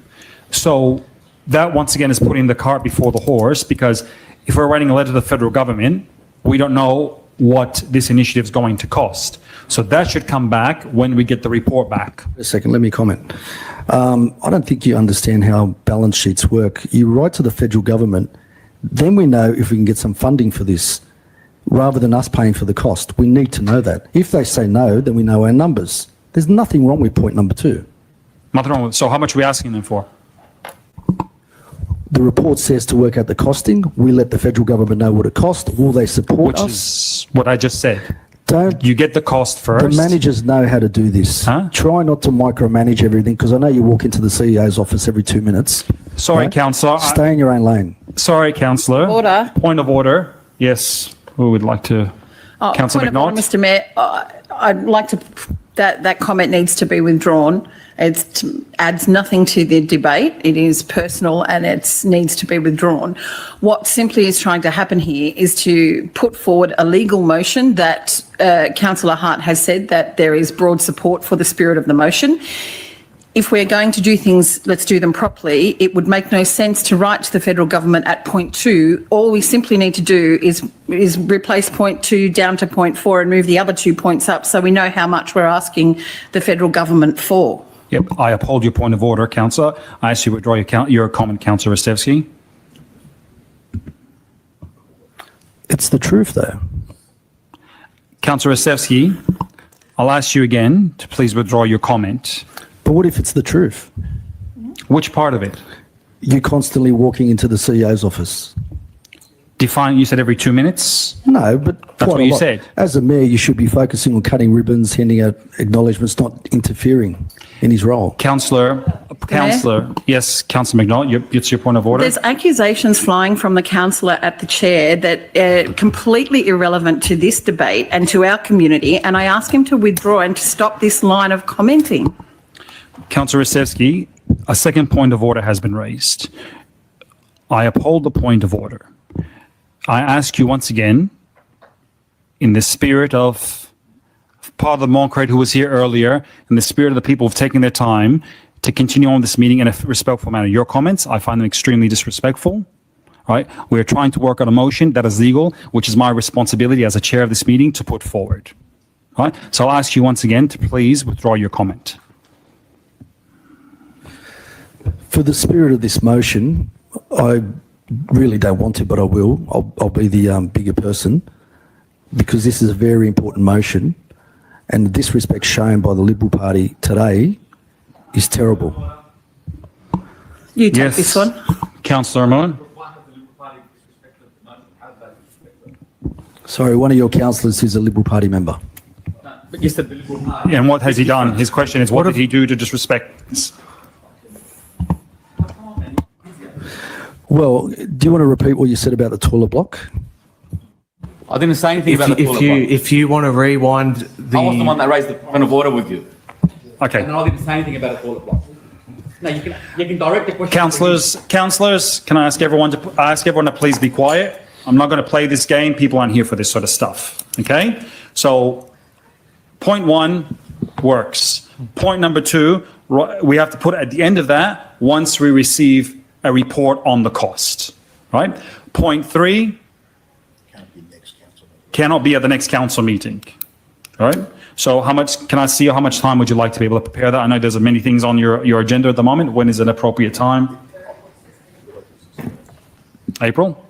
So that once again is putting the cart before the horse, because if we're writing a letter to the federal government, we don't know what this initiative is going to cost. So that should come back when we get the report back. A second, let me comment. I don't think you understand how balance sheets work. You write to the federal government, then we know if we can get some funding for this, rather than us paying for the cost. We need to know that. If they say no, then we know our numbers. There's nothing wrong with point number 2. Nothing wrong with, so how much are we asking them for? The report says to work out the costing. We let the federal government know what it costs. Will they support Which us? is what I just said. Don't. You get the cost first. The managers know how to do this. Huh? Try not to micromanage everything, because I know you walk into the CEO's office every 2 minutes. Sorry, Right? Councillor. Stay in your own lane. Sorry, Councillor. Order. Point of order. Yes, who would like to? Councillor Point of order, McNaught? Mr. Mayor, I'd like to, that comment needs to be withdrawn. It adds nothing to the debate. It is personal and it needs to be withdrawn. What simply is trying to happen here is to put forward a legal motion that Councillor Hart has said that there is broad support for the spirit of the motion. If we're going to do things, let's do them properly. It would make no sense to write to the federal government at point 2. All we simply need to do is replace point 2 down to point 4 and move the other 2 points up, so we know how much we're asking the federal government for. Yep, I uphold your point of order, Councillor. I ask you to withdraw your comment, Councillor Ristevski. It's the truth, though. Councillor Ristevski, I'll ask you again to please withdraw your comment. But what if it's the truth? Which part of it? You're constantly walking into the CEO's office. Define, you said every 2 minutes? No, but That's quite what a you lot. said. As a mayor, you should be focusing on cutting ribbons, handing out acknowledgements, not interfering in his role. Councillor, yes, Councillor McNaught, it's your point of order. There's accusations flying from the councillor at the chair that are completely irrelevant to this debate and to our community, and I ask him to withdraw and to stop this line of commenting. Councillor Ristevski, a second point of order has been raised. I uphold the point of order. I ask you once again, in the spirit of part of the Moncrate who was here earlier, in the spirit of the people who've taken their time to continue on this meeting in a respectful manner. Your comments, I find them extremely disrespectful. Right? We're trying to work on a motion that is legal, which is my responsibility as a chair of this meeting to put forward. Right? So I'll ask you once again to please withdraw your comment. For the spirit of this motion, I really don't want to, but I will. I'll be the bigger person, because this is a very important motion, and the disrespect shown by the Liberal Party today is terrible. You take this one. Councillor Moon. Sorry, one of your councillors is a Liberal Party member. And what has he done? His question is, what did he do to disrespect this? Well, do you want to repeat what you said about the toilet block? I didn't say anything about the toilet block. If you want to rewind I was the one that raised the point of order with you. Okay. And I didn't say anything about a toilet block. No, you can direct the question. Councillors, can I ask everyone to please be quiet? I'm not going to play this game. People aren't here for this sort of stuff. Okay? So, point 1 works. Point number 2, we have to put at the end of that once we receive a report on the cost. Right? Point 3 cannot be at the next council meeting. All right? So how much time would you like to be able to prepare that? I know there's many things on your agenda at the moment. When is an appropriate time? April?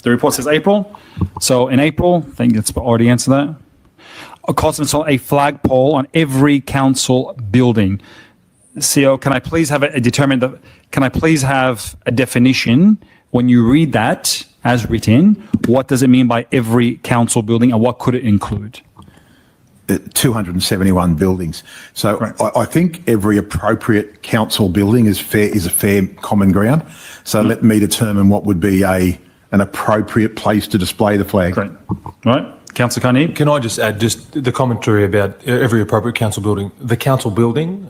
The report says April. So in April, I think it's already answered that. A cost install a flagpole on every council building. CEO, can I please have can I please have a definition when you read that as written? What does it mean by every council building and what could it include? 271 buildings. So I think every appropriate council building is a fair common ground. So let me determine what would be an appropriate place to display the flag. Great. All right. Councillor Carnegie? Can I just add just the commentary about every appropriate council building? The council building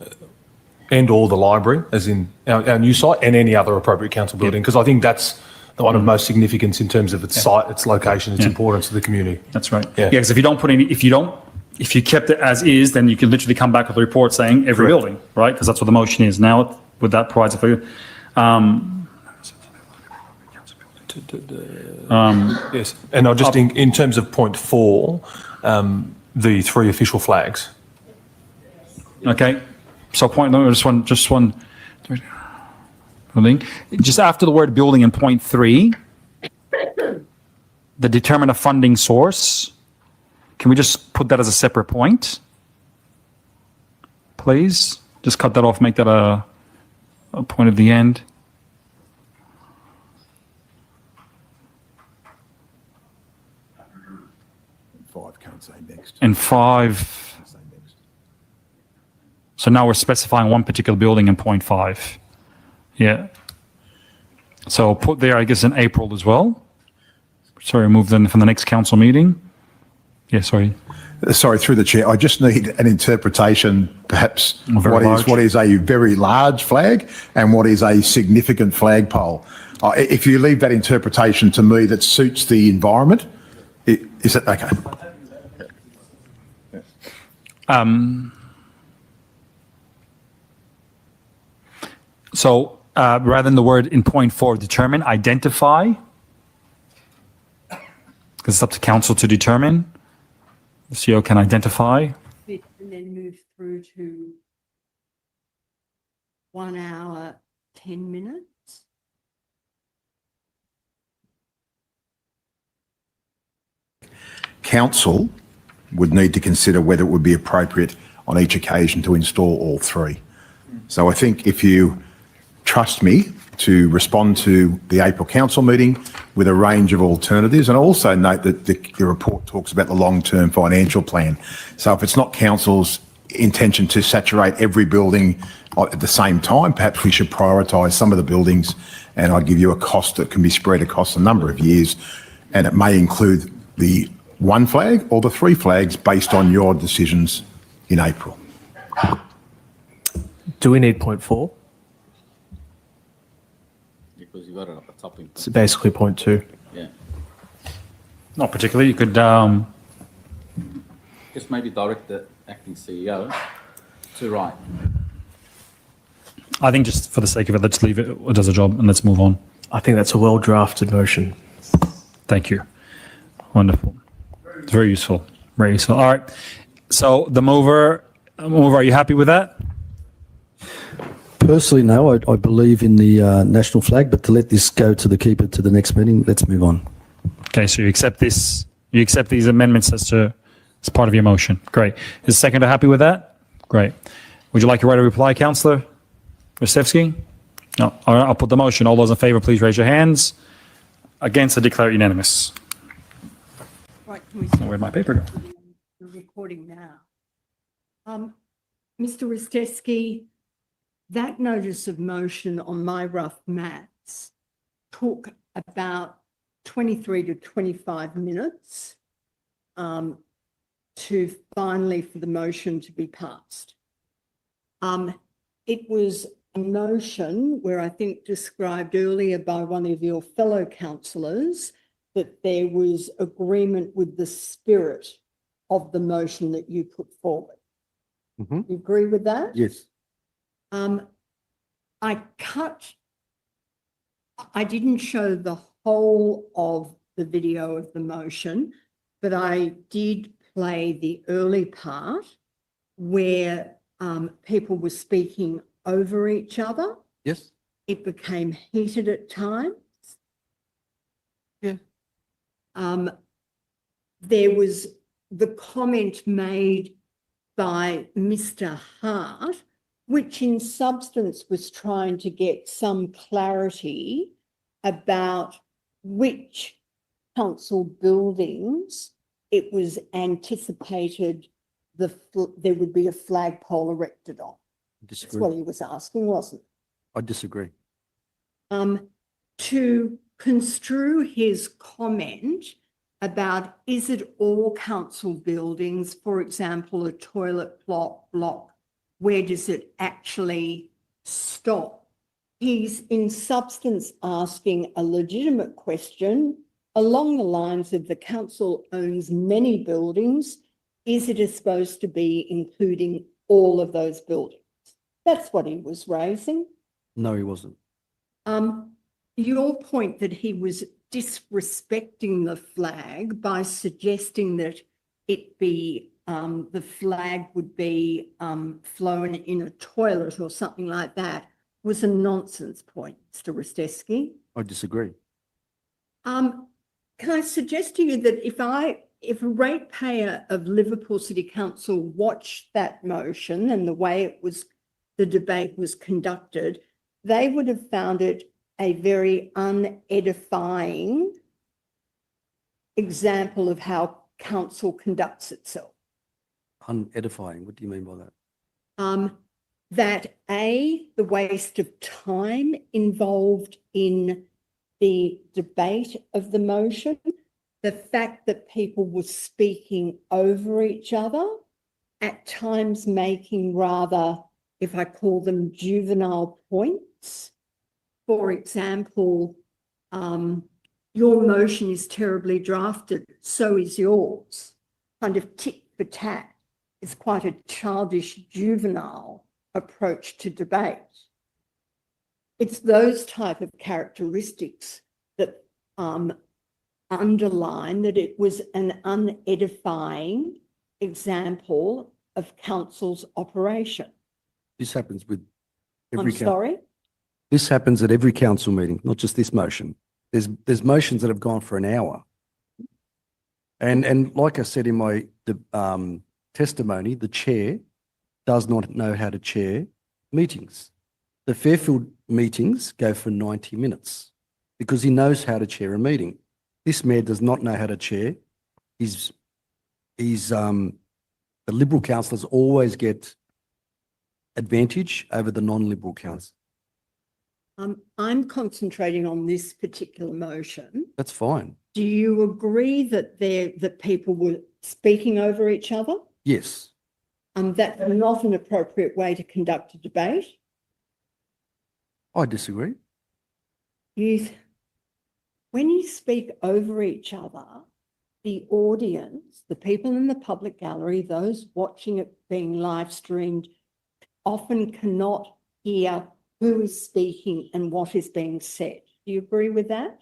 and or the library, as in our new site, and any other appropriate council building, because I think that's the one of most significance in terms of its site, its location, its importance to the community. That's right. Yeah, because if you kept it as is, then you can literally come back with a report saying every building, right? Because that's what the motion is. Now, with that provides it for you. Yes, and I just think in terms of point 4, the 3 official flags. Okay. So point, just one building. Just after the word building in point 3, the determine a funding source. Can we just put that as a separate point? Please? Just cut that off, make that a point at the end. And 5. So now we're specifying one particular building in point 5. Yeah. So put there, I guess, in April as well. Sorry, move then from the next council meeting. Yeah, sorry. Sorry, through the chair. I just need an interpretation, perhaps, Very what is a very large flag and what is a significant flagpole. If you leave that interpretation to me that suits the environment, is it okay? So rather than the word in point 4, determine, identify, because it's up to council to determine. The CEO can identify. And then move through to 1 hour, 10 minutes. Council would need to consider whether it would be appropriate on each occasion to install all 3. So I think if you trust me to respond to the April council meeting with a range of alternatives, and also note that the report talks about the long-term financial plan. So if it's not council's intention to saturate every building at the same time, perhaps we should prioritise some of the buildings, and I'd give you a cost that can be spread across a number of years, and it may include the 1 flag or the 3 flags based on your decisions in April. Do we need point 4? Because you got it at the top. It's basically point 2. Yeah. Not particularly. You could Just maybe direct the acting CEO to write. I think just for the sake of it, let's leave it. It does a job and let's move on. I think that's a well-drafted motion. Thank you. Wonderful. It's very useful. Very useful. All right. So the mover, are you happy with that? Personally, no. I believe in the national flag, but to let this go to the keeper to the next meeting, let's move on. Okay, so you accept this. You accept these amendments as part of your motion. Great. Is the seconder happy with that? Great. Would you like to write a reply, Councillor Ristevski? No. All right, I'll put the motion. All those in favour, please raise your hands. Against, I declare it unanimous. Right, Where'd my paper go? We're recording now. Mr. Ristevski, that notice of motion on my rough maths took about 23 to 25 minutes to finally for the motion to be passed. It was a motion where I think described earlier by one of your fellow councillors that there was agreement with the spirit of the motion that you put forward. Mhm. You agree with that? Yes. I didn't show the whole of the video of the motion, but I did play the early part where people were speaking over each other. Yes. It became heated at times. Yeah. There was the comment made by Mr. Hart, which in substance was trying to get some clarity about which council buildings it was anticipated there would be a flagpole erected on. That's Disagree. what he was asking, wasn't I disagree. it? To construe his comment about is it all council buildings, for example, a toilet block, where does it actually stop? He's in substance asking a legitimate question along the lines of the council owns many buildings. Is it supposed to be including all of those buildings? That's what he was raising. No, he wasn't. Your point that he was disrespecting the flag by suggesting that it be the flag would be flown in a toilet or something like that was a nonsense point, Mr. Ristevski. I disagree. Can I suggest to you that if a ratepayer of Liverpool City Council watched that motion and the way the debate was conducted, they would have found it a very unedifying example of how council conducts itself. Unedifying. What do you mean by that? That the waste of time involved in the debate of the motion, the fact that people were speaking over each other, at times making rather, if I call them juvenile points. For example, your motion is terribly drafted, so is yours. Kind of tit for tat. It's quite a childish, juvenile approach to debate. It's those type of characteristics that underline that it was an unedifying example of council's operation. This happens with I'm every council. sorry? This happens at every council meeting, not just this motion. There's motions that have gone for an hour. And like I said in my testimony, the chair does not know how to chair meetings. The Fairfield meetings go for 90 minutes because he knows how to chair a meeting. This mayor does not know how to chair. The Liberal councillors always get advantage over the non-Liberal councillors. I'm concentrating on this particular motion. That's fine. Do you agree that that people were speaking over each other? Yes. That's not an appropriate way to conduct a debate. I disagree. When you speak over each other, the audience, the people in the public gallery, those watching it being live streamed, often cannot hear who is speaking and what is being said. Do you agree with that?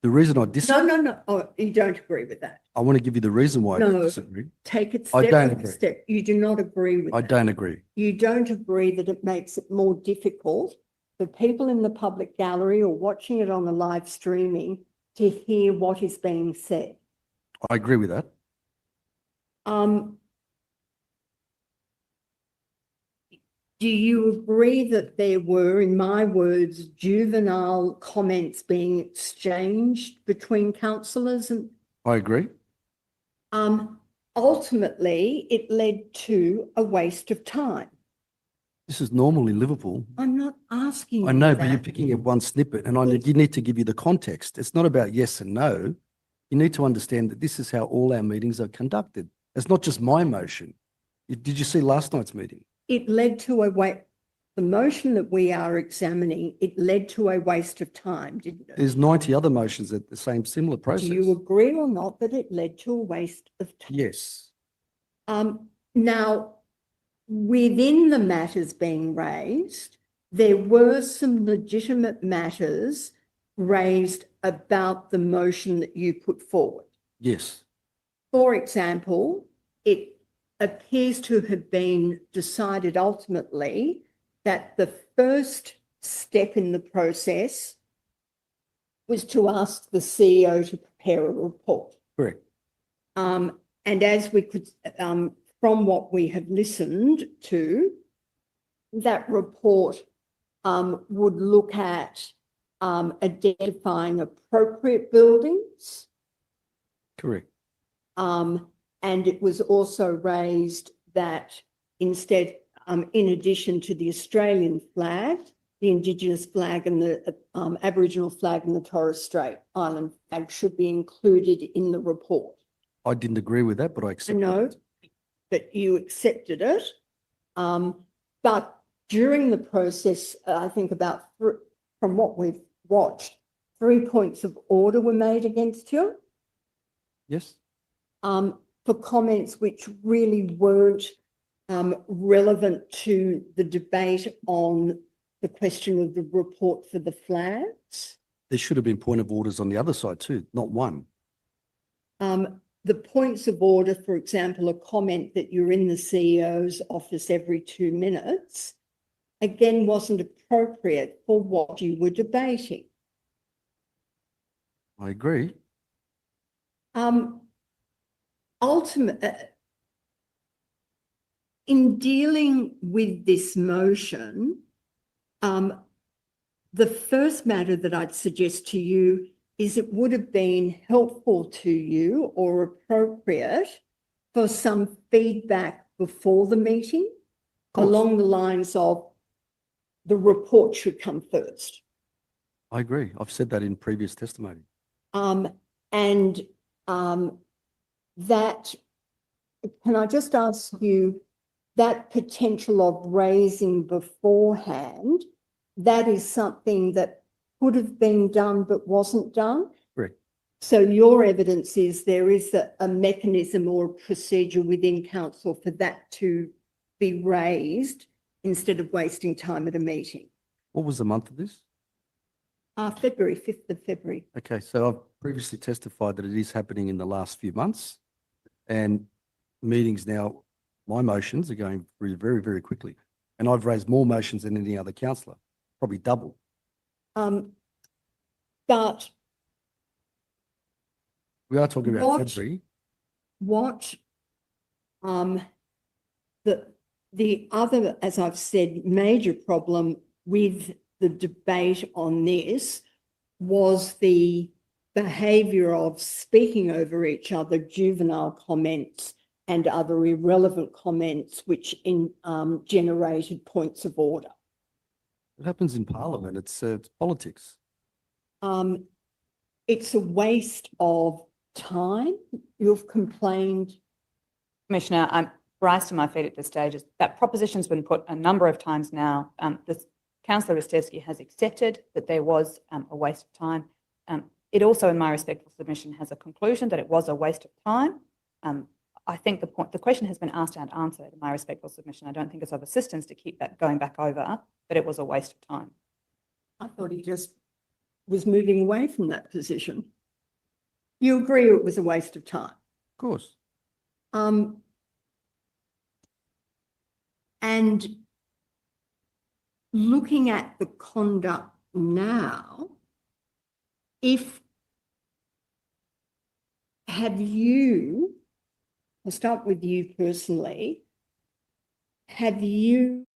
The reason I disagree. No. Oh, you don't agree with that. I want to give you the reason why I No. disagree. Take it I step don't by agree. step. You do not agree with I that. don't agree. You don't agree that it makes it more difficult for people in the public gallery or watching it on the live streaming to hear what is being said. I agree with that. Do you agree that there were, in my words, juvenile comments being exchanged between councillors? And I agree. Ultimately, it led to a waste of time. This is normal in Liverpool. I'm not asking I you know, but you're that. picking at one snippet and Yes. you need to give you the context. It's not about yes and no. You need to understand that this is how all our meetings are conducted. It's not just my motion. Did you see last night's meeting? It led to the motion that we are examining, it led to a waste of time, didn't it? There's 90 other motions at the same similar process. Do you agree or not that it led to a waste of time? Yes. Now, within the matters being raised, there were some legitimate matters raised about the motion that you put forward. Yes. For example, it appears to have been decided ultimately that the first step in the process was to ask the CEO to prepare a report. Correct. And as we could, from what we have listened to, that report would look at identifying appropriate buildings. Correct. And it was also raised that instead, in addition to the Australian flag, the Indigenous flag and the Aboriginal flag and the Torres Strait Island flag should be included in the report. I didn't agree with that, but I I accepted know it. that you accepted it. But during the process, I think from what we've watched, 3 points of order were made against you. Yes. For comments which really weren't relevant to the debate on the question of the report for the flags. There should have been point of orders on the other side too, not one. The points of order, for example, a comment that you're in the CEO's office every 2 minutes, again, wasn't appropriate for what you were debating. I agree. In dealing with this motion, the first matter that I'd suggest to you is it would have been helpful to you or appropriate for some feedback before the meeting along the lines of the report should come first. I agree. I've said that in previous testimony. That, can I just ask you, that potential of raising beforehand, that is something that could have been done but wasn't done? Correct. So your evidence is there is a mechanism or a procedure within council for that to be raised instead of wasting time at a meeting? What was the month of this? February, 5th of February. Okay, so I've previously testified that it is happening in the last few months, and meetings now, my motions are going through very, very quickly. And I've raised more motions than any other councillor, probably double. But We are talking about What- February. what the other, as I've said, major problem with the debate on this was the behaviour of speaking over each other, juvenile comments and other irrelevant comments which generated points of order. It happens in Parliament. It's politics. It's a waste of time. You've complained. Commissioner, I'm rise to my feet at this stage. That proposition's been put a number of times now. Councillor Ristevski has accepted that there was a waste of time. It also, in my respectful submission, has a conclusion that it was a waste of time. I think the question has been asked and answered in my respectful submission. I don't think it's of assistance to keep that going back over, but it was a waste of time. I thought he just was moving away from that position. You agree it was a waste of time? Of course. And looking at the conduct now, I'll start with you personally, have you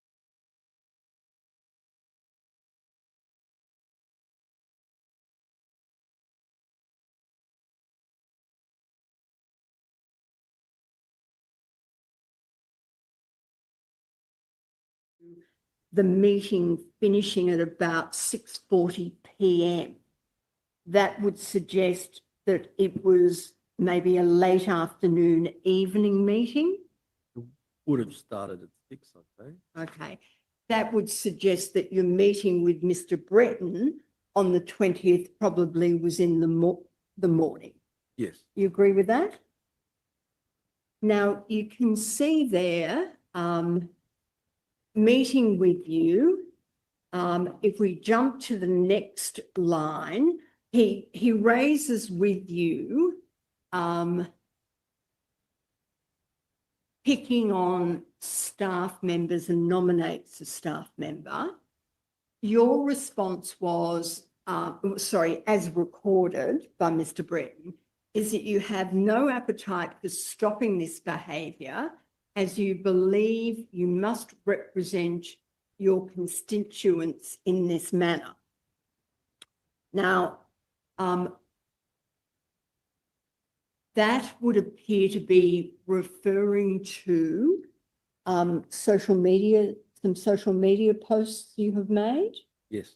the meeting finishing at about 6:40 p.m. That would suggest that it was maybe a late afternoon, evening meeting. Would have started at 6, I'd say. Okay. That would suggest that your meeting with Mr. Breton on the 20th probably was in the morning. Yes. You agree with that? Now, you can see there, meeting with you, if we jump to the next line, he raises with you picking on staff members and nominates a staff member. Your response was, as recorded by Mr. Breton, is that you have no appetite for stopping this behaviour as you believe you must represent your constituents in this manner. Now, that would appear to be referring to social media, some social media posts you have made. Yes.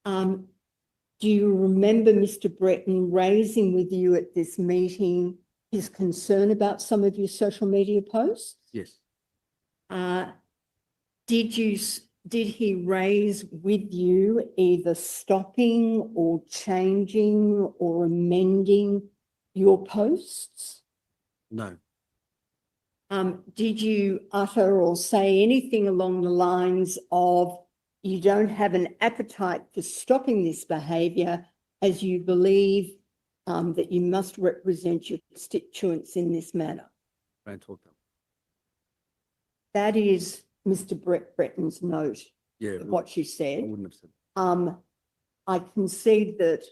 Do you remember Mr. Breton raising with you at this meeting his concern about some of your social media posts? Yes. Did he raise with you either stopping or changing or amending your posts? No. Did you utter or say anything along the lines of you don't have an appetite for stopping this behaviour as you believe that you must represent your constituents in this manner? Don't talk to them. That is Mr. Breton's note Yeah. of what you I said. wouldn't have said. I concede that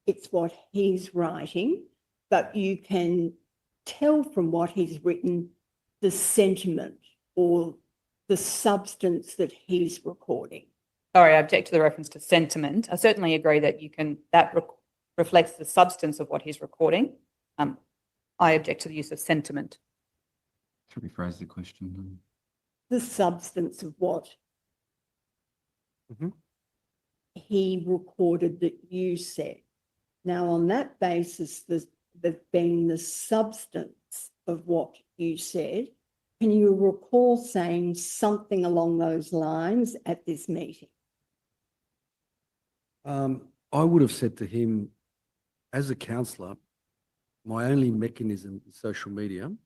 it's what he's writing, but you can tell from what he's written the sentiment or the substance that he's recording. Sorry, I object to the reference to sentiment. I certainly agree that reflects the substance of what he's recording. I object to the use of sentiment. Should we phrase the question? The substance of what Mhm. he recorded that you said. Now, on that basis, there's been the substance of what you said. Can you recall saying something along those lines at this meeting? I would have said to him, as a councillor, my only mechanism is social media.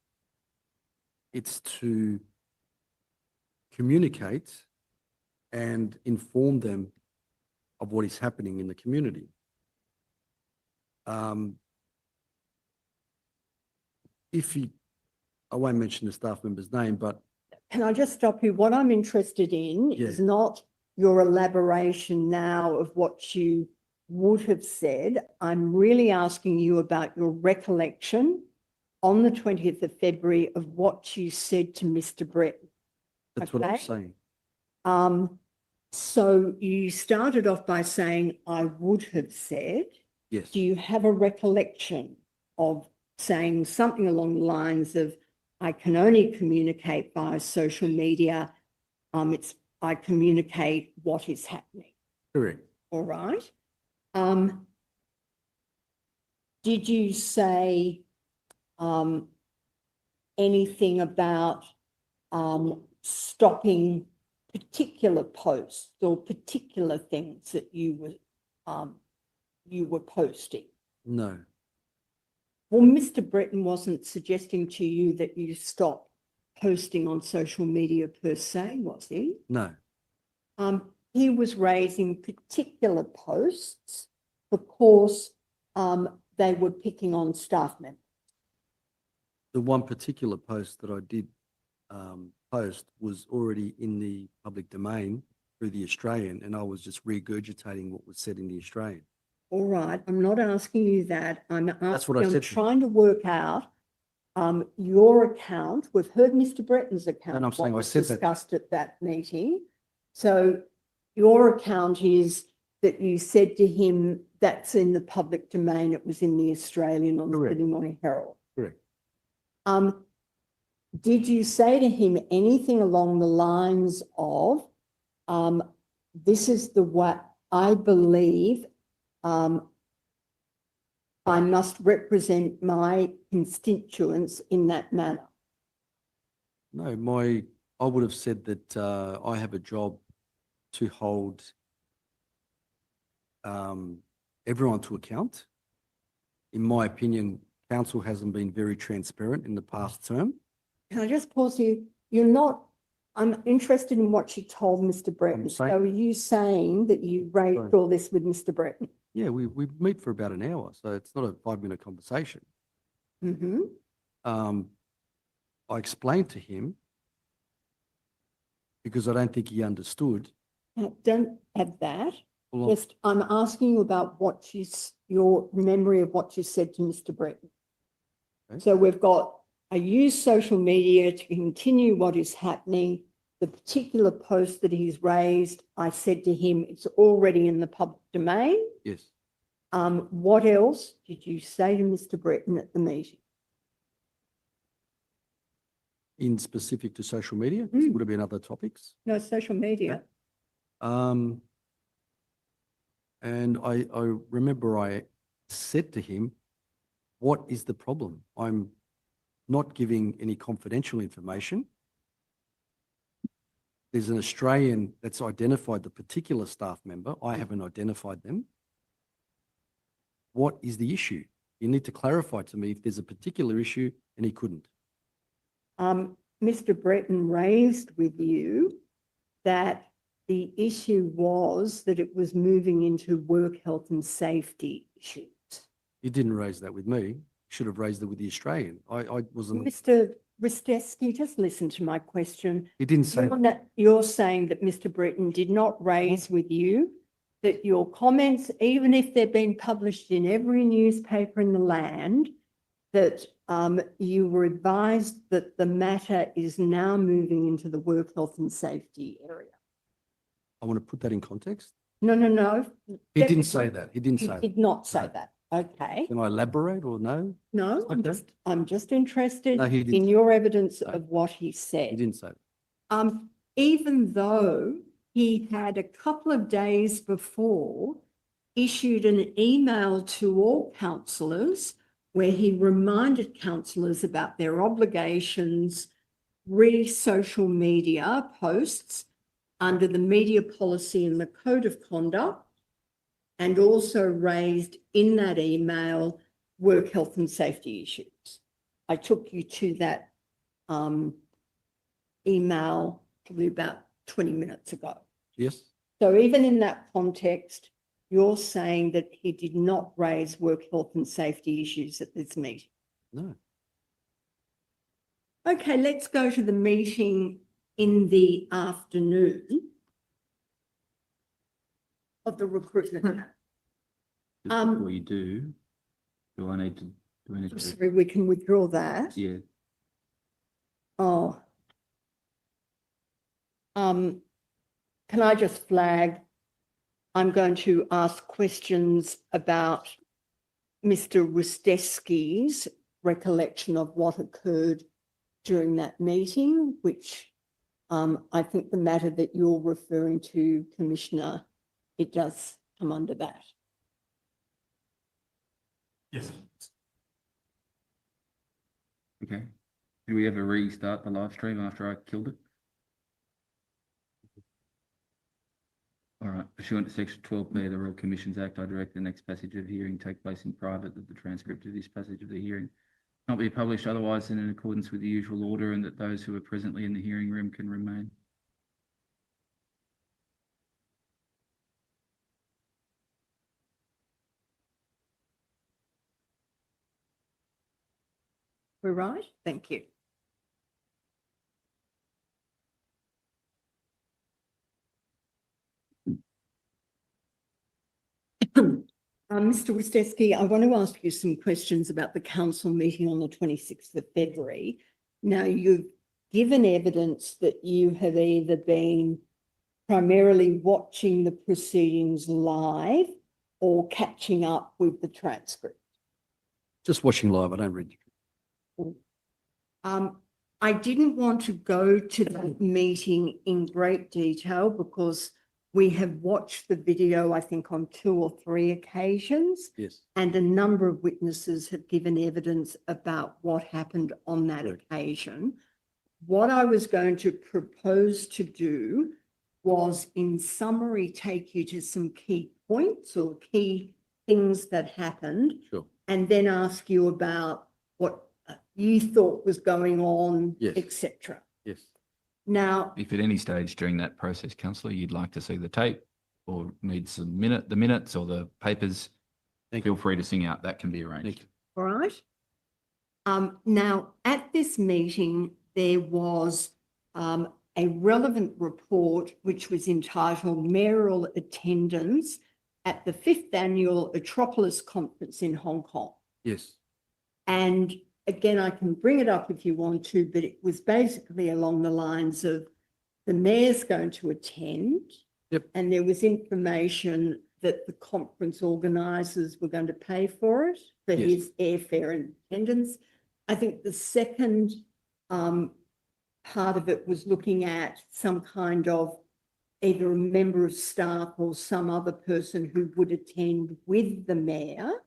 It's to communicate and inform them of what is happening in the community. I won't mention the staff member's name, but Can I just stop you? What I'm interested in is Yeah. not your elaboration now of what you would have said. I'm really asking you about your recollection on the 20th of February of what you said to Mr. Breton. that's what I'm Okay. saying. So you started off by saying, I would have said. Yes. Do you have a recollection of saying something along the lines of, I can only communicate via social media. I communicate what is happening. Correct. All right. Did you say anything about stopping particular posts or particular things that you were posting? No. Well, Mr. Breton wasn't suggesting to you that you stop posting on social media per se, was he? No. He was raising particular posts because they were picking on staff members. The one particular post that I did post was already in the public domain through the Australian, and I was just regurgitating what was said in the Australian. All right, I'm not asking you that. I'm what I I'm said. trying to work out your account. We've heard Mr. Breton's account. And I'm saying what I was said that. discussed at that meeting. So your account is that you said to him, that's in the public domain. It was in the Australian on the Correct. Sydney Morning Herald. Correct. did you say to him anything along the lines of, this is the way I believe I must represent my constituents in that manner? No, I would have said that I have a job to hold everyone to account. In my opinion, council hasn't been very transparent in the past term. Can I just pause you? You're not, I'm interested in what you told Mr. Breton. I'm So saying- are you saying that you raised Sorry. all this with Mr. Breton? Yeah, we meet for about an hour, so it's not a 5-minute conversation. Mm-hmm. I explained to him because I don't think he understood. Don't have that. Well, Just, I'm asking you about what your memory of what you said to Mr. Breton. Okay. So we've got, I use social media to continue what is happening. The particular post that he's raised, I said to him, it's already in the public domain. yes, What else did you say to Mr. Breton at the meeting? in specific to social media, Mm. would have been other topics. No, social media. And I remember I said to him, what is the problem? I'm not giving any confidential information. There's an Australian that's identified the particular staff member. I haven't identified them. What is the issue? You need to clarify to me if there's a particular issue, and he couldn't. Mr. Breton raised with you that the issue was that it was moving into work health and safety issues. He didn't raise that with me. He should have raised it with the Australian. I wasn't. Mr. Ristevski, just listen to my question. He didn't say. You're saying that Mr. Breton did not raise with you that your comments, even if they've been published in every newspaper in the land, that you were advised that the matter is now moving into the work health and safety area. I want to put that in context. No. He didn't say that. He didn't He say that. did not say that. Okay. Can I elaborate or no? No, Okay. I'm just interested No, he didn't. in your evidence No. of what he He said. didn't say that. Even though he had a couple of days before issued an email to all councillors where he reminded councillors about their obligations re social media posts under the media policy and the code of conduct, and also raised in that email work health and safety issues. I took you to that email probably about 20 minutes ago. Yes. So even in that context, you're saying that he did not raise work health and safety issues at this meeting. No. Okay, let's go to the meeting in the afternoon of the recruitment. Before you do I need to, Sorry, we can withdraw that. yeah, Oh. Can I just flag, I'm going to ask questions about Mr. Ristevski's recollection of what occurred during that meeting, which I think the matter that you're referring to, Commissioner, it does come under that. Yes. okay. Did we ever restart the live stream after I killed it? All right, pursuant to section 12B of the Royal Commissions Act, I direct the next passage of the hearing take place in private, that the transcript of this passage of the hearing not be published otherwise than in accordance with the usual order, and that those who are presently in the hearing room can remain. We're right? Thank you. Mr. Ristevski, I want to ask you some questions about the council meeting on the 26th of February. Now, you've given evidence that you have either been primarily watching the proceedings live or catching up with the transcript. Just watching live. I don't read. I didn't want to go to the meeting in great detail because we have watched the video, I think, on 2 or 3 occasions, Yes. and a number of witnesses have given evidence about what happened on that Correct. occasion. What I was going to propose to do was, in summary, take you to some key points or key things that happened, Sure. and then ask you about what you thought was going on, Yes. etc. Yes. Now, If at any stage during that process, councillor, you'd like to see the tape or need the minutes or the papers, feel free to sing out. That can be arranged. Thank you. all right. Now, at this meeting, there was a relevant report which was entitled Mayoral Attendance at the 5th Annual Metropolis Conference in Hong Kong. Yes. And again, I can bring it up if you want to, but it was basically along the lines of the mayor's going to attend. Yep. And there was information that the conference organisers were going to pay for it, for Yes. his airfare and attendance. I think the second part of it was looking at some kind of either a member of staff or some other person who would attend with the mayor.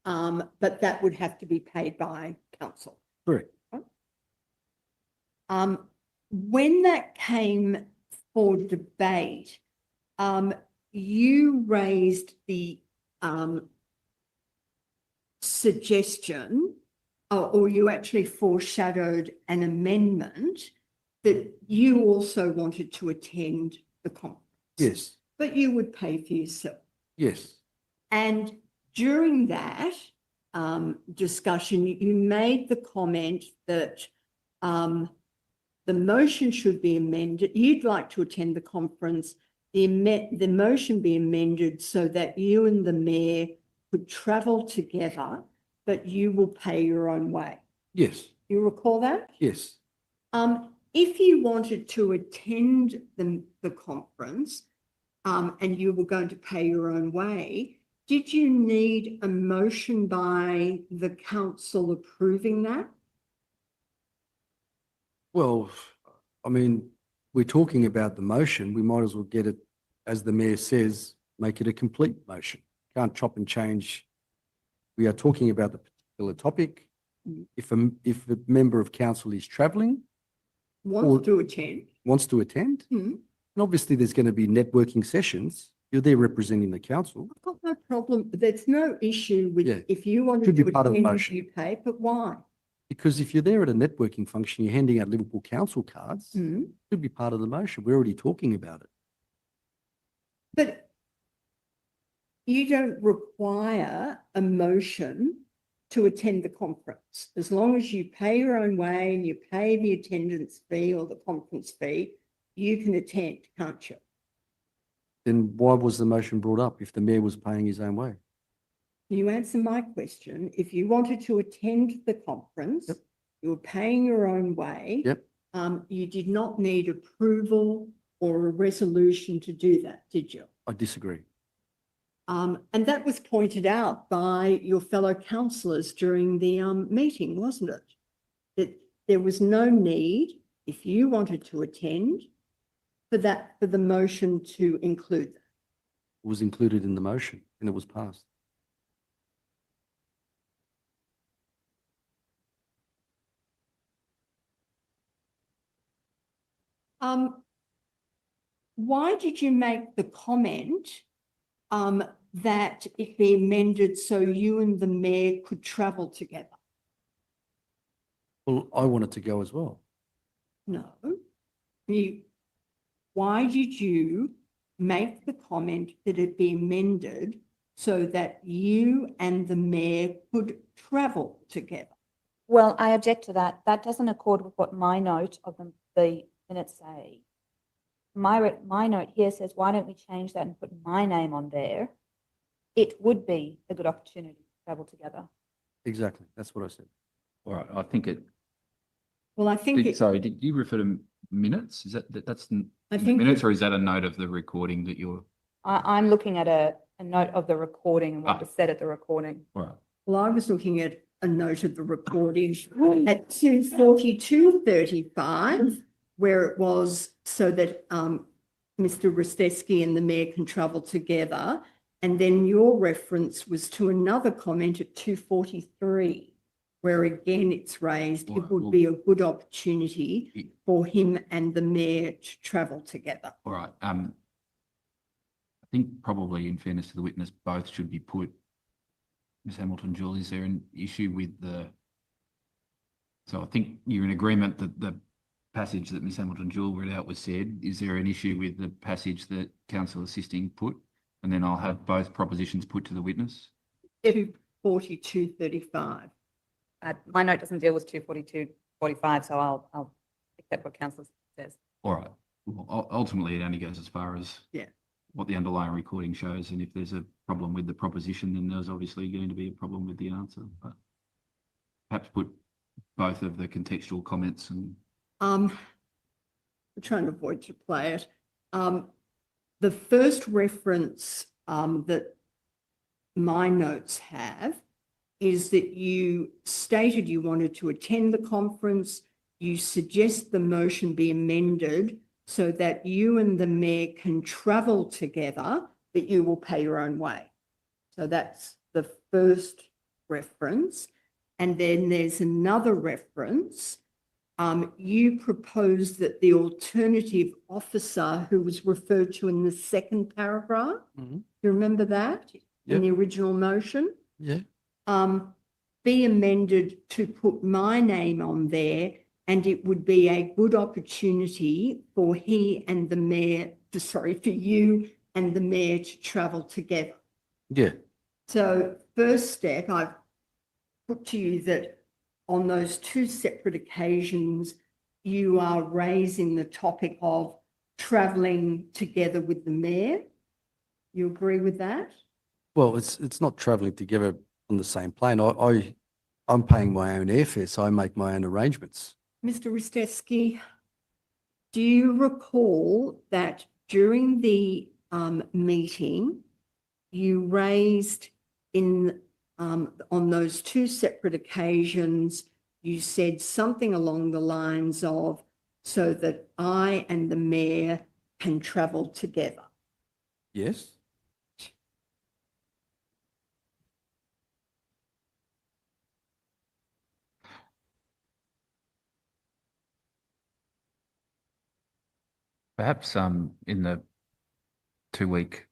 But that would have to be paid by council. Correct. When that came for debate, you raised the suggestion, or you actually foreshadowed an amendment that you also wanted to attend the conference. Yes. But you would pay for yourself. Yes. And during that discussion, you made the comment that the motion should be amended. You'd like to attend the conference. The motion be amended so that you and the mayor could travel together, but you will pay your own way. Yes. You recall that? Yes. If you wanted to attend the conference and you were going to pay your own way, did you need a motion by the council approving that? Well, I mean, we're talking about the motion. We might as well get it, as the mayor says, make it a complete motion. Can't chop and change. We are talking about the particular topic. If a member of council is travelling, Want to attend? wants to attend, Mhm. and obviously there's going to be networking sessions. You're there representing the council. I've got no problem. There's no issue with Yeah. if you wanted Should be to part of the attend, motion. you pay, but why? Because if you're there at a networking function, you're handing out Liverpool council cards, Mhm. it should be part of the motion. We're already talking about it. But you don't require a motion to attend the conference. As long as you pay your own way and you pay the attendance fee or the conference fee, you can attend, can't you? Then why was the motion brought up if the mayor was paying his own way? You answer my question. If you wanted to attend the conference, Yep. you were paying your own way. Yep. You did not need approval or a resolution to do that, did you? I disagree. And that was pointed out by your fellow councillors during the meeting, wasn't it? That there was no need, if you wanted to attend, for the motion to include that. It was included in the motion and it was passed. Why did you make the comment that it be amended so you and the mayor could travel together? Well, I wanted to go as well. No. Why did you make the comment that it be amended so that you and the mayor could travel together? Well, I object to that. That doesn't accord with what my note of the minutes say. My note here says, why don't we change that and put my name on there? It would be a good opportunity to travel together. Exactly. That's what I said. All right, I think it, Well, I think sorry, did you refer to minutes? Is that's I think minutes, or is that a note of the recording that you're, I'm looking at a note of the recording and what Ah. was said at the recording. all right, well, I was looking at a note of the recording at 2:42:35, where it was so that Mr. Ristevski and the mayor can travel together. And then your reference was to another comment at 2:43, where again it's raised it would be a good opportunity for him and the mayor to travel together. All right. I think probably in fairness to the witness, both should be put. Ms. Hamilton, Julie, is there an issue with so I think you're in agreement that the passage that Ms. Hamilton Jewell read out was said. Is there an issue with the passage that Councillor assisting put? And then I'll have both propositions put to the witness. 2:42:35. My note doesn't deal with 2:42:45, so I'll accept what councillor says. All right. Well, ultimately, it only goes as far as Yeah. what the underlying recording shows. And if there's a problem with the proposition, then there's obviously going to be a problem with the answer. But perhaps put both of the contextual comments and I'm trying to avoid to play it. The first reference that my notes have is that you stated you wanted to attend the conference. You suggest the motion be amended so that you and the mayor can travel together, but you will pay your own way. So that's the first reference. And then there's another reference. You proposed that the alternative officer who was referred to in the second paragraph, Mhm. you remember that in the original motion? Yeah. Be amended to put my name on there, and it would be a good opportunity for he and the mayor, for you and the mayor to travel together. Yeah. So first step, I've put to you that on those two separate occasions, you are raising the topic of travelling together with the mayor. You agree with that? Well, it's not travelling together on the same plane. I'm paying my own airfare, so I make my own arrangements. Mr. Ristevski, do you recall that during the meeting, you raised on those two separate occasions, you said something along the lines of, so that I and the mayor can travel together? Yes. perhaps in the 2-week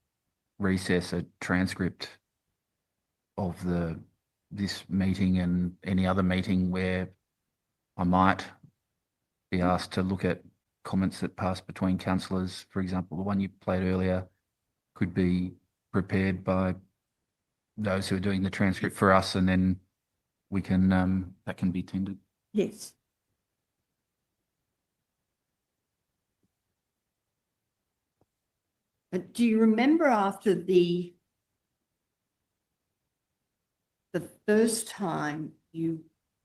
recess, a transcript of this meeting and any other meeting where I might be asked to look at comments that passed between councillors, for example, the one you played earlier, could be prepared by those who are doing the transcript for us, and then we can that can be tendered. Yes. Do you remember after the first time you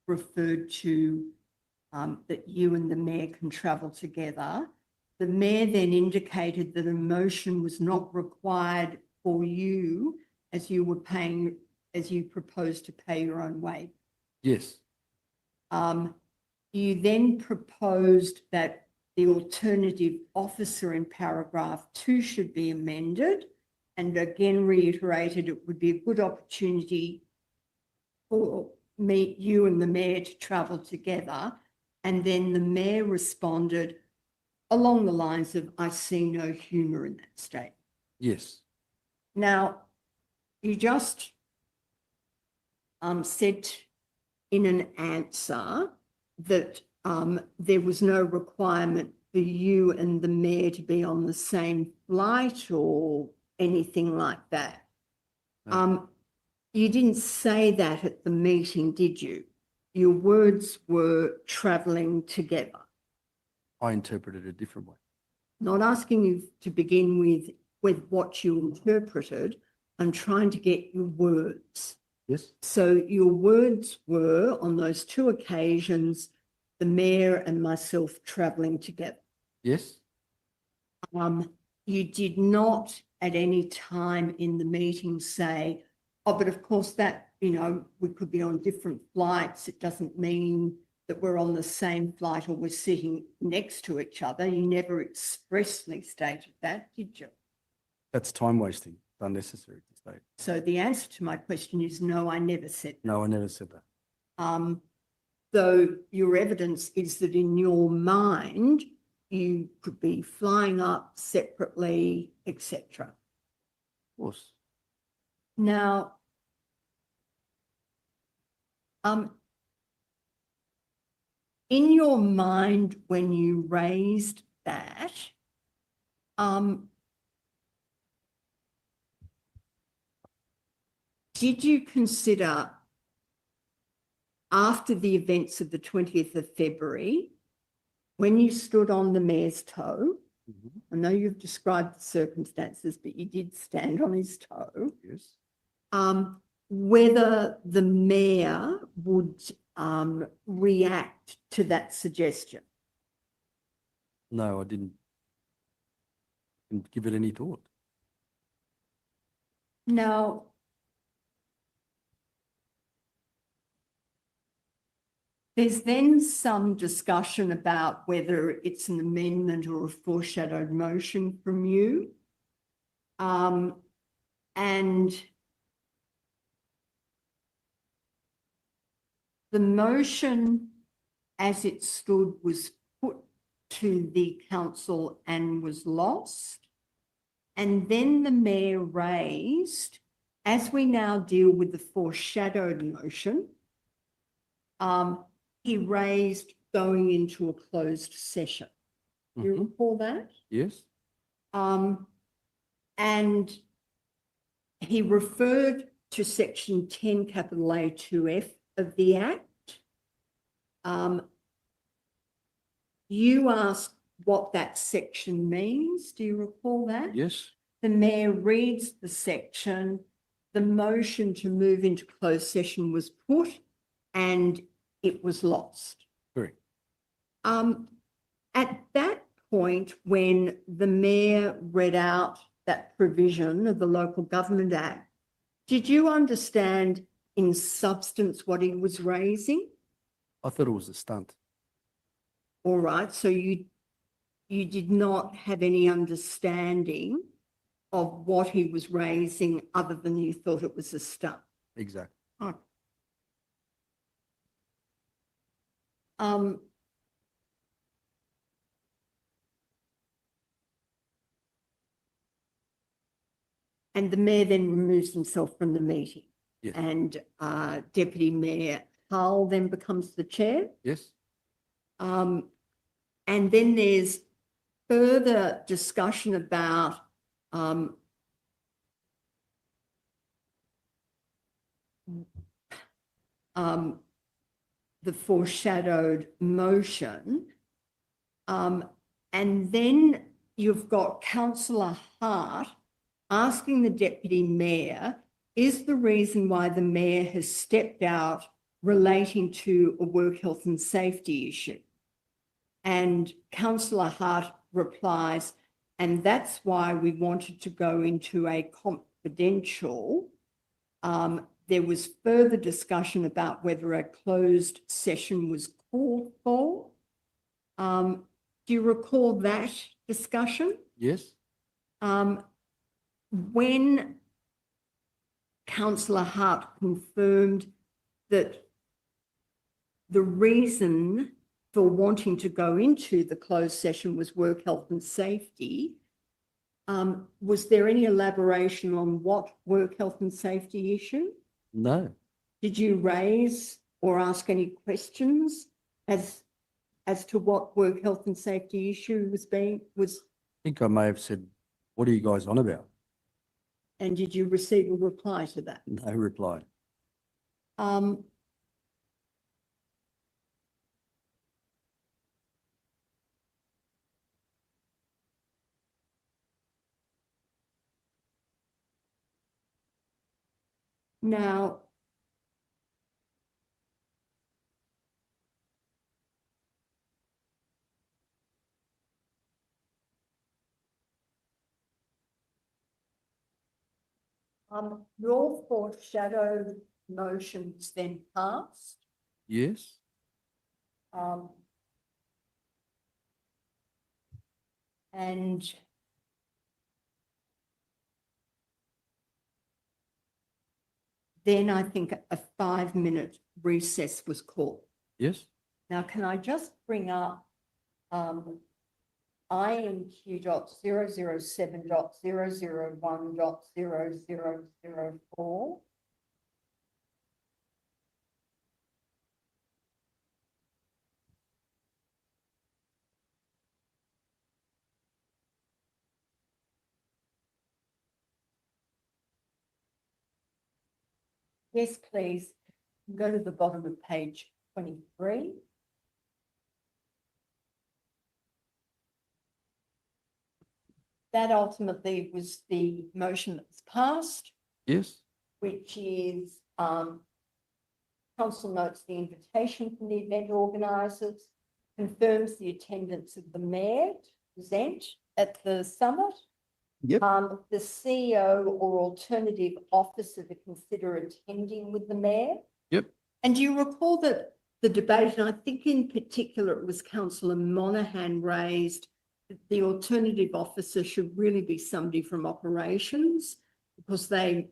referred to that you and the mayor can travel together, the mayor then indicated that a motion was not required for you as you proposed to pay your own way? Yes. You then proposed that the alternative officer in paragraph 2 should be amended, and again reiterated it would be a good opportunity for you and the mayor to travel together. And then the mayor responded along the lines of, I see no humour in that statement. Yes. Now, you just said in an answer that there was no requirement for you and the mayor to be on the same flight or anything like that. No. You didn't say that at the meeting, did you? Your words were travelling together. I interpreted it a different way. Not asking you to begin with what you interpreted. I'm trying to get your words. Yes. So your words were, on those two occasions, the mayor and myself travelling together. Yes. You did not at any time in the meeting say, oh, but of course that you know, we could be on different flights. It doesn't mean that we're on the same flight or we're sitting next to each other. You never expressly stated that, did you? That's time wasting, unnecessary to state. So the answer to my question is no, I never said that. No, I never said that. Though your evidence is that in your mind, you could be flying up separately, etc. Of course. Now, in your mind, when you raised that, did you consider, after the events of the 20th of February, when you stood on the mayor's toe, I know you've described the circumstances, but you did stand on his toe, Yes. whether the mayor would react to that suggestion? No, I didn't give it any thought. Now, there's then some discussion about whether it's an amendment or a foreshadowed motion from you. And the motion as it stood was put to the council and was lost. And then the mayor raised, as we now deal with the foreshadowed motion, he raised going into a closed session. Do you recall that? Yes. And he referred to section 10 capital A 2F of the Act. You asked what that section means. Do you recall that? Yes. The mayor reads the section. The motion to move into closed session was put and it was lost. Correct. At that point, when the mayor read out that provision of the Local Government Act, did you understand in substance what he was raising? I thought it was a stunt. All right, so you did not have any understanding of what he was raising other than you thought it was a stunt. Exactly. Oh. And the mayor then removes himself from the meeting. Yes. And Deputy Mayor Hull then becomes the chair. Yes. And then there's further discussion about the foreshadowed motion. And then you've got Councillor Hart asking the Deputy Mayor, is the reason why the Mayor has stepped out relating to a work health and safety issue? And Councillor Hart replies, and that's why we wanted to go into a confidential. There was further discussion about whether a closed session was called for. Do you recall that discussion? Yes. When Councillor Hart confirmed that the reason for wanting to go into the closed session was work health and safety, was there any elaboration on what work health and safety issue? No. Did you raise or ask any questions as to what work health and safety issue was? I think I may have said, what are you guys on about? And did you receive a reply to that? No reply. Now, your foreshadowed motion was then passed. Yes. And then I think a 5-minute recess was called. Yes. Now, can I just bring up INQ.007.001.0004? Yes, please. Go to the bottom of page 23. That ultimately was the motion that was passed, Yes. which is council notes the invitation from the event organisers, confirms the attendance of the mayor to present at the summit. Yep. The CEO or alternative officer to consider attending with the mayor. Yep. And do you recall that the debate, and I think in particular it was Councillor Monaghan raised, that the alternative officer should really be somebody from operations because they've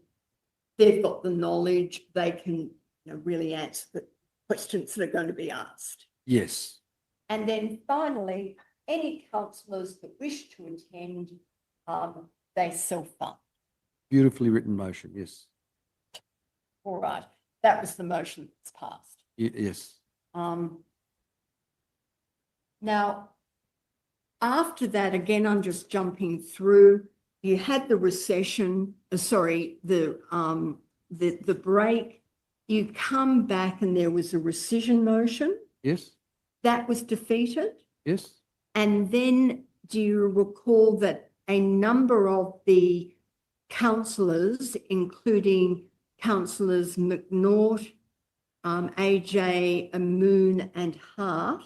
got the knowledge, they can really answer the questions that are going to be asked. Yes. And then finally, any councillors that wish to attend, they self-fund. Beautifully written motion. Yes. All right, that was the motion that's passed. Yes. Now, after that, again, I'm just jumping through. You had the recession, the break. You come back and there was a rescission motion. Yes. That was defeated. Yes. And then do you recall that a number of the councillors, including councillors McNaught, AJ, Amoon and Hart,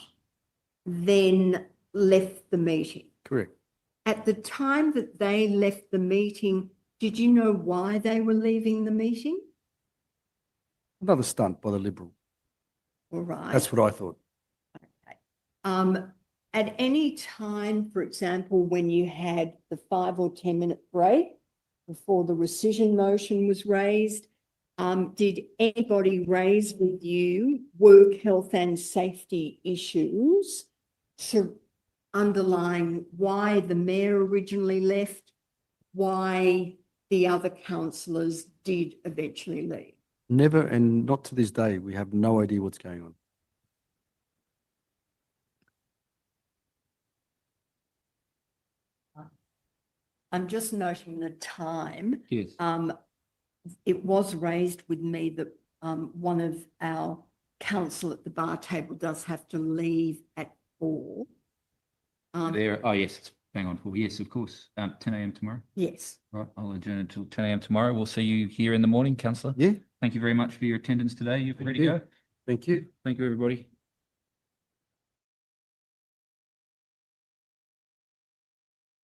then left the meeting? Correct. At the time that they left the meeting, did you know why they were leaving the meeting? Another stunt by the Liberal. All right. That's what I thought. At any time, for example, when you had the 5 or 10 minute break before the rescission motion was raised, did anybody raise with you work health and safety issues underlying why the mayor originally left, why the other councillors did eventually leave? Never, and not to this day, we have no idea what's going on. I'm just noting the time. Yes. It was raised with me that one of our council at the bar table does have to leave at 4. There. Oh, yes. It's bang on 4. Yes, of course. 10 a.m. tomorrow. Yes. Right. I'll adjourn until 10 a.m. tomorrow. We'll see you here in the morning, Councillor. Yeah. Thank you very much for your attendance today. You're free to you. go. Thank you. Thank you, everybody.